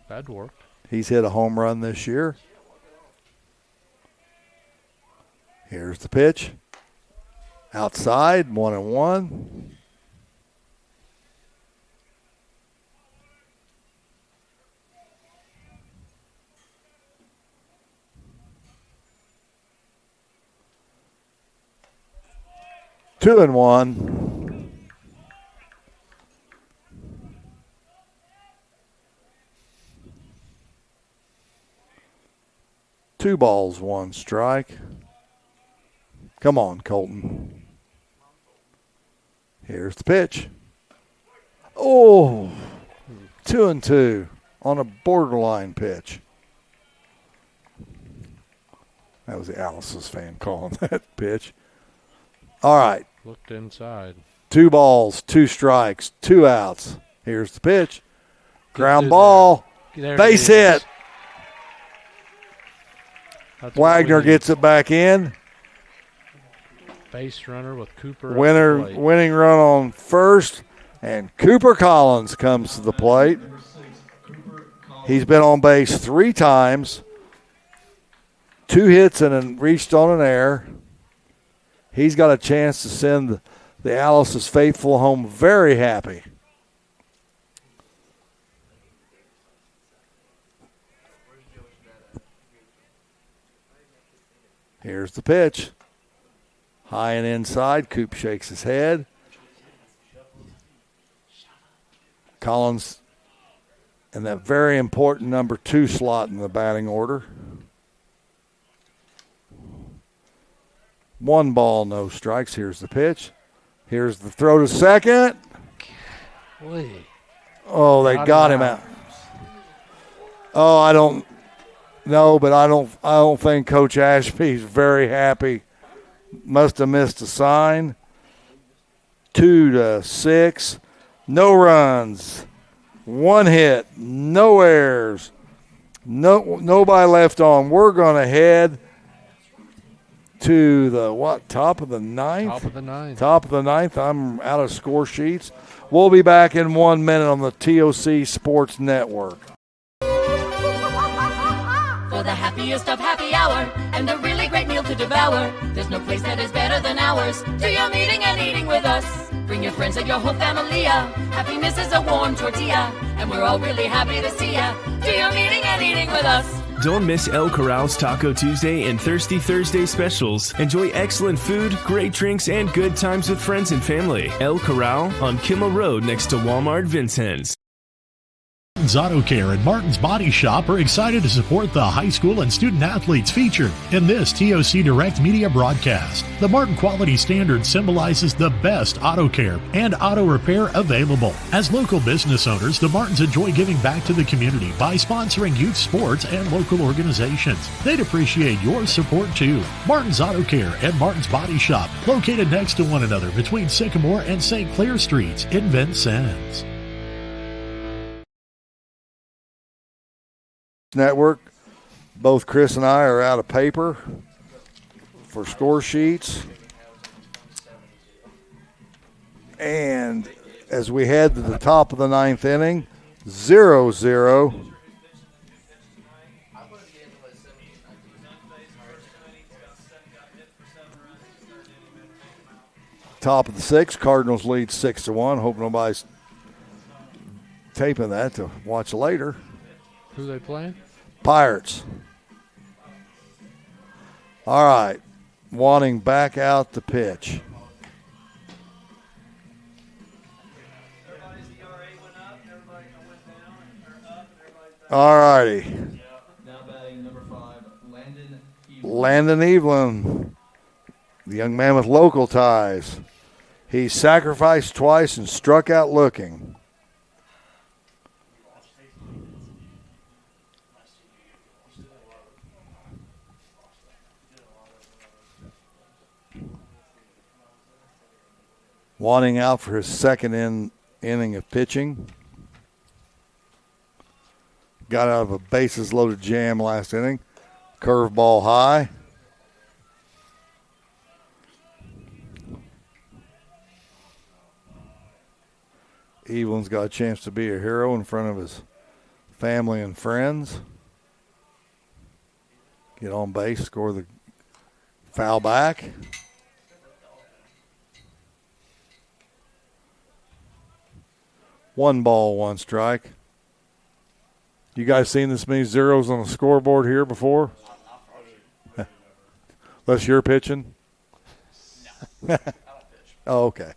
That'd work. He's hit a home run this year. Here's the pitch. Outside, 1-1. Two and 1. Two balls, 1 strike. Come on, Colton. Here's the pitch. Oh, 2-2 on a borderline pitch. That was the Alice's fan calling that pitch. All right. Looked inside. 2 balls, 2 strikes, 2 outs. Here's the pitch. Ground ball. Base hit. Wagner gets it back in. Base runner with Cooper. Winning run on first, and Cooper Collins comes to the plate. He's been on base 3 times, 2 hits and then reached on an error. He's got a chance to send the Alice's faithful home very happy. Here's the pitch. High and inside. Coop shakes his head. Collins in that very important number 2 slot in the batting order. 1 ball, no strikes. Here's the pitch. Here's the throw to second. Oh, they got him out. Oh, I don't know, but I don't think Coach Ashby's very happy. Must have missed a sign. 2-6. No runs. 1 hit. No errors. Nobody left on. We're going to head to the top of the 9th? Top of the 9th. Top of the 9th. I'm out of score sheets. We'll be back in 1 minute on the TOC Sports Network. For the happiest of happy hour and a really great meal to devour, there's no place that is better than ours. Do your meeting and eating with us. Bring your friends and your whole family. Happiness is a warm tortilla, and we're all really happy to see ya. Do your meeting and eating with us. Don't miss El Corral's Taco Tuesday and Thirsty Thursday specials. Enjoy excellent food, great drinks, and good times with friends and family. El Corral on Kimmel Road next to Walmart Vincennes. Martin's Auto Care and Martin's Body Shop are excited to support the high school and student athletes featured in this TOC Direct Media broadcast. The Martin Quality Standard symbolizes the best auto care and auto repair available. As local business owners, the Martins enjoy giving back to the community by sponsoring youth sports and local organizations. They'd appreciate your support too. Martin's Auto Care and Martin's Body Shop, located next to one another between Sycamore and St. Clair Streets in Vincennes. Network. Both Chris and I are out of paper for score sheets. And as we head to the top of the ninth inning, 0-0. Top of the sixth, Cardinals lead 6-1. Hope nobody's taping that to watch later. Who they playing? Pirates. All right. Wanting back out the pitch. All righty. Now batting number 5, Landon Evelyn, the young man with local ties. He sacrificed twice and struck out looking. Wanting out for his second inning of pitching. Got out of a bases loaded jam last inning. Curveball high. Evelyn's got a chance to be a hero in front of his family and friends. Get on base, score the foul back. One ball, one strike. You guys seen this many zeros on the scoreboard here before? Unless you're pitching? No. Oh, okay.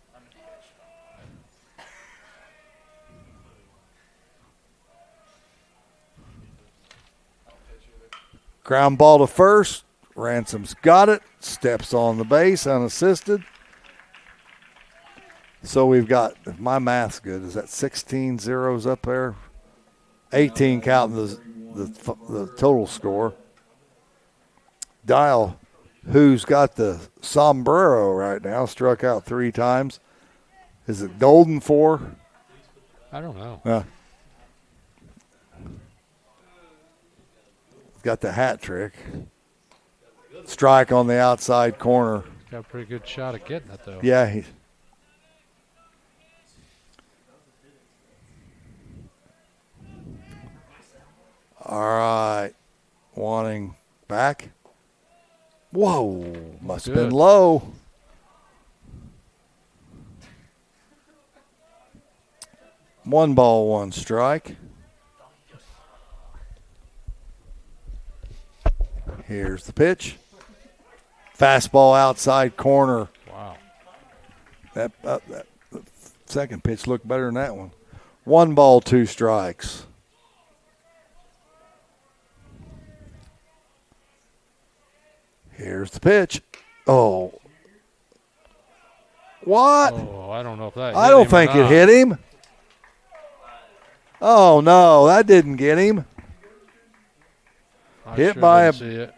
Ground ball to first. Ransom's got it. Steps on the base unassisted. So we've got, if my math's good, is that 16 zeros up there? 18 counting the total score. Dial, who's got the sombrero right now, struck out 3 times. Is it Golden 4? I don't know. Got the hat trick. Strike on the outside corner. Got a pretty good shot at getting it, though. Yeah. All right. Wanting back. Whoa. Must have been low. One ball, one strike. Here's the pitch. Fastball outside corner. Wow. That second pitch looked better than that one. One ball, two strikes. Here's the pitch. Oh. What? Oh, I don't know if that I don't think it hit him. Oh, no, that didn't get him. I Hit sure by didn't see it.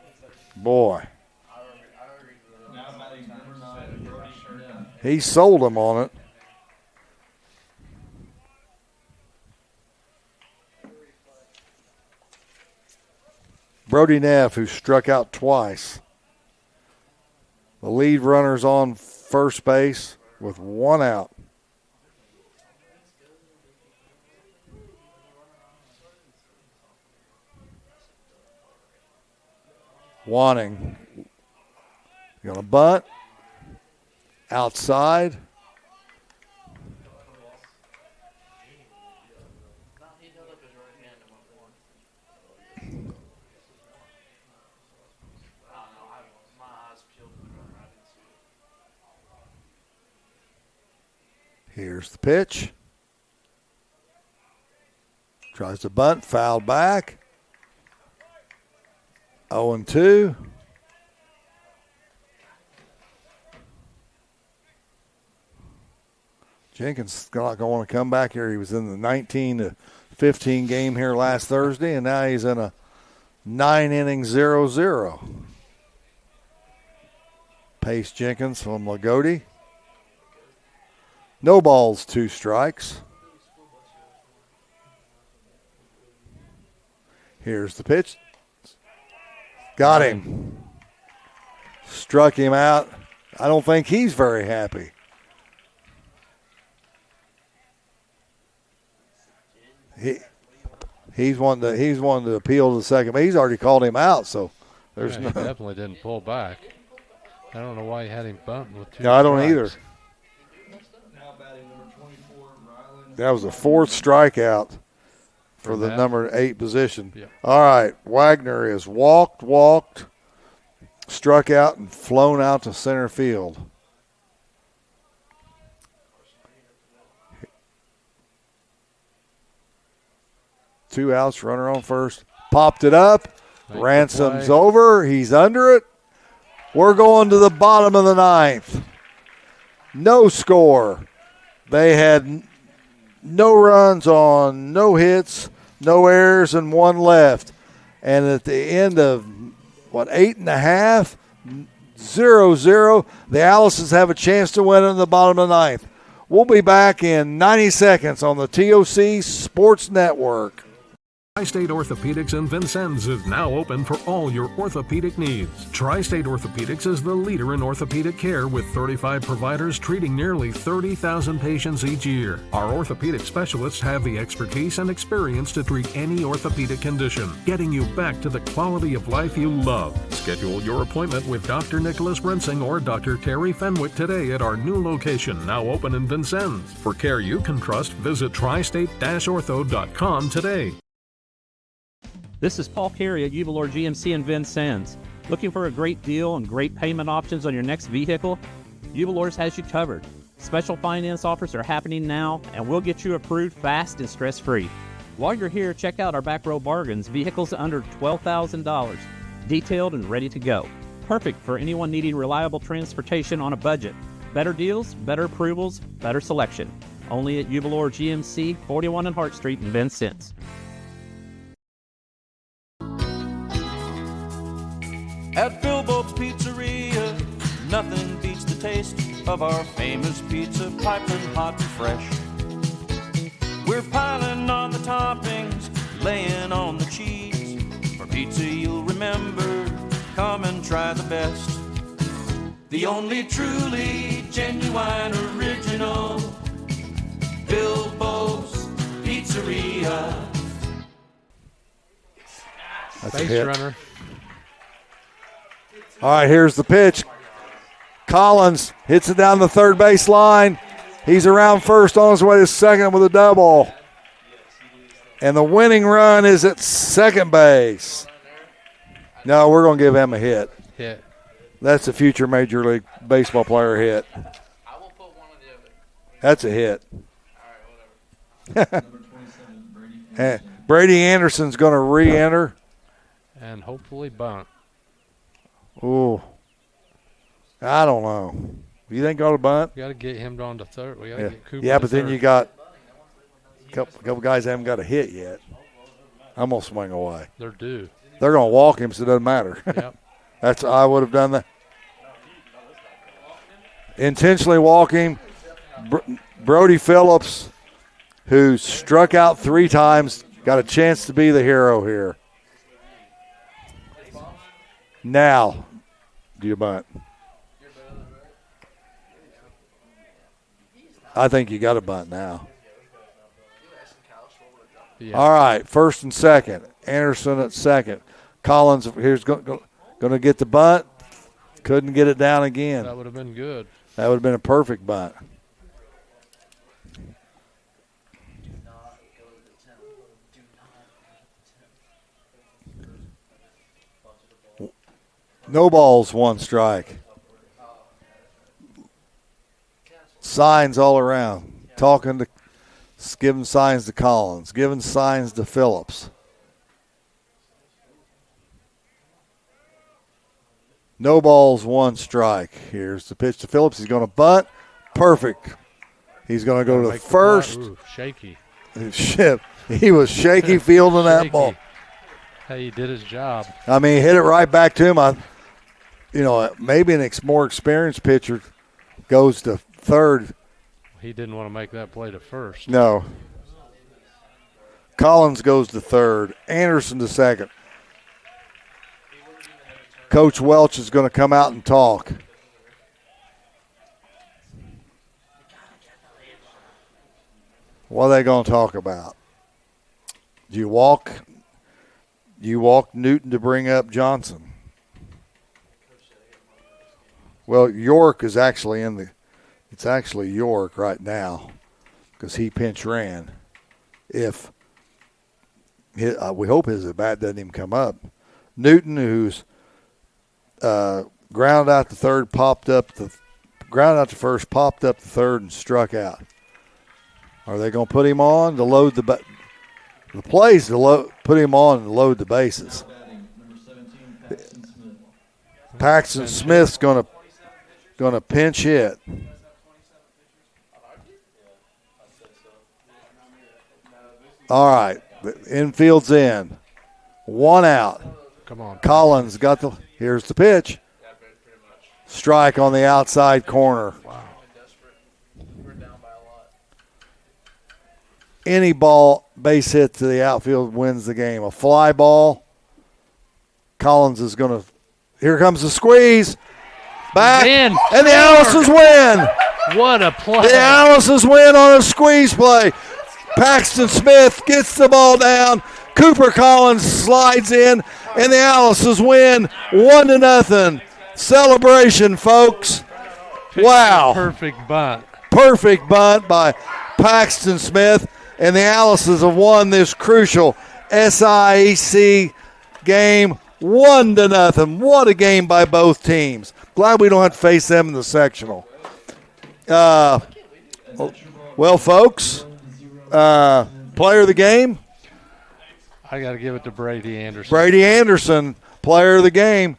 Boy. He sold him on it. Brody Neff, who struck out twice. The lead runner's on first base with one out. Wanting. Going to bunt. Outside. Here's the pitch. Tries to bunt, fouled back. 0-2. Jenkins is not going to want to come back here. He was in the 19-15 game here last Thursday, and now he's in a 9-inning 0-0. Pace Jenkins from Lagodi. No balls, two strikes. Here's the pitch. Got him. Struck him out. I don't think he's very happy. He's wanted to appeal to the second, but he's already called him out, so there's He definitely didn't pull back. I don't know why he had him bunting with 2 strikes. I don't either. That was the 4th strikeout for the number 8 position. Yep. All right, Wagner is walked, struck out, and flown out to center field. Two outs, runner on first. Popped it up. Ransom's over. He's under it. We're going to the bottom of the 9th. No score. They had no runs on no hits, no errors, and 1 left. And at the end of, 8.5, 0-0, the Allisons have a chance to win in the bottom of the 9th. We'll be back in 90 seconds on the TOC Sports Network. Tri-State Orthopedics in Vincennes is now open for all your orthopedic needs. Tri-State Orthopedics is the leader in orthopedic care with 35 providers treating nearly 30,000 patients each year. Our orthopedic specialists have the expertise and experience to treat any orthopedic condition, getting you back to the quality of life you love. Schedule your appointment with Dr. Nicholas Rensing or Dr. Terry Fenwick today at our new location, now open in Vincennes. For care you can trust, visit tristate-ortho.com today. This is Paul Carey at Uvalor GMC in Vincennes. Looking for a great deal and great payment options on your next vehicle? Uvalor's has you covered. Special finance offers are happening now, and we'll get you approved fast and stress-free. While you're here, check out our back row bargains, vehicles under $12,000, detailed and ready to go. Perfect for anyone needing reliable transportation on a budget. Better deals, better approvals, better selection. Only at Uvalor GMC, 41 on Hart Street in Vincennes. At Bill Boat's Pizzeria, nothing beats the taste of our famous pizza, piping hot and fresh. We're piling on the toppings, laying on the cheese. For pizza you'll remember, come and try the best. The only truly genuine original, Bill Boat's Pizzeria. That's a Base hit. runner. All right, here's the pitch. Collins hits it down the third base line. He's around first on his way to second with a double. And the winning run is at second base. No, we're going to give him a hit. Hit. That's a future Major League Baseball player hit. That's a hit. And Brady Anderson's going to re-enter. And hopefully bunt. Ooh. I don't know. You think go to bunt? We got to get him down to third. We got to get Cooper. Yeah, but then you got a couple guys that haven't got a hit yet. I'm going to swing away. They're due. They're going to walk him, so it doesn't matter. Yep. I would have done that. Intentionally walk him. Brody Phillips, who struck out 3 times, got a chance to be the hero here. Now, do you bunt? I think you got to bunt now. Yeah. All right, first and second. Anderson at second. Collins here's going to get the bunt. Couldn't get it down again. That would have been good. That would have been a perfect bunt. No balls, 1 strike. Signs all around. Giving signs to Collins, giving signs to Phillips. No balls, 1 strike. Here's the pitch to Phillips. He's going to bunt. Perfect. He's going to go to first. Ooh, shaky. Shit. He was shaky fielding that ball. Hey, he did his job. I mean, he hit it right back to him. Maybe a more experienced pitcher goes to third. He didn't want to make that play to first. No. Collins goes to third. Anderson to second. Coach Welch is going to come out and talk. What are they going to talk about? Do you walk Newton to bring up Johnson? Well, York is actually it's actually York right now because he pinch ran. If we hope his bat doesn't even come up. Newton, who's grounded out the third, grounded out the first, popped up the third, and struck out. Are they going to put him on to load the plays to put him on and load the bases? Paxton Smith's going to pinch hit. All right, the infield's in. 1 out. Come on. Collins here's the pitch. Strike on the outside corner. Wow. Any ball, base hit to the outfield wins the game. A fly ball. Collins is going to, here comes the squeeze. Back, and the Allisons win. What a play. The Allisons win on a squeeze play. Paxton Smith gets the ball down. Cooper Collins slides in, and the Allisons win 1-0. Celebration, folks. Wow. Perfect bunt. Perfect bunt by Paxton Smith, and the Allisons have won this crucial SIAC game 1-0. What a game by both teams. Glad we don't have to face them in the sectional. Well, folks, player of the game? I got to give it to Brady Anderson. Brady Anderson, player of the game.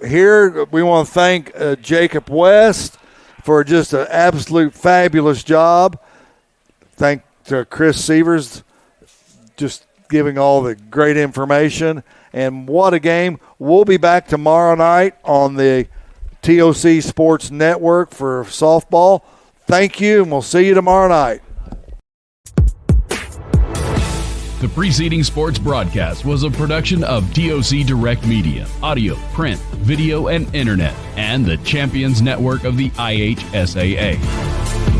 Here we want to thank Jacob West for just an absolute fabulous job. Thank to Chris Sievers, just giving all the great information. And what a game. We'll be back tomorrow night on the TOC Sports Network for softball. Thank you, and we'll see you tomorrow night. The preceding sports broadcast was a production of TOC Direct Media, audio, print, video, and internet, and the Champions Network of the IHSAA.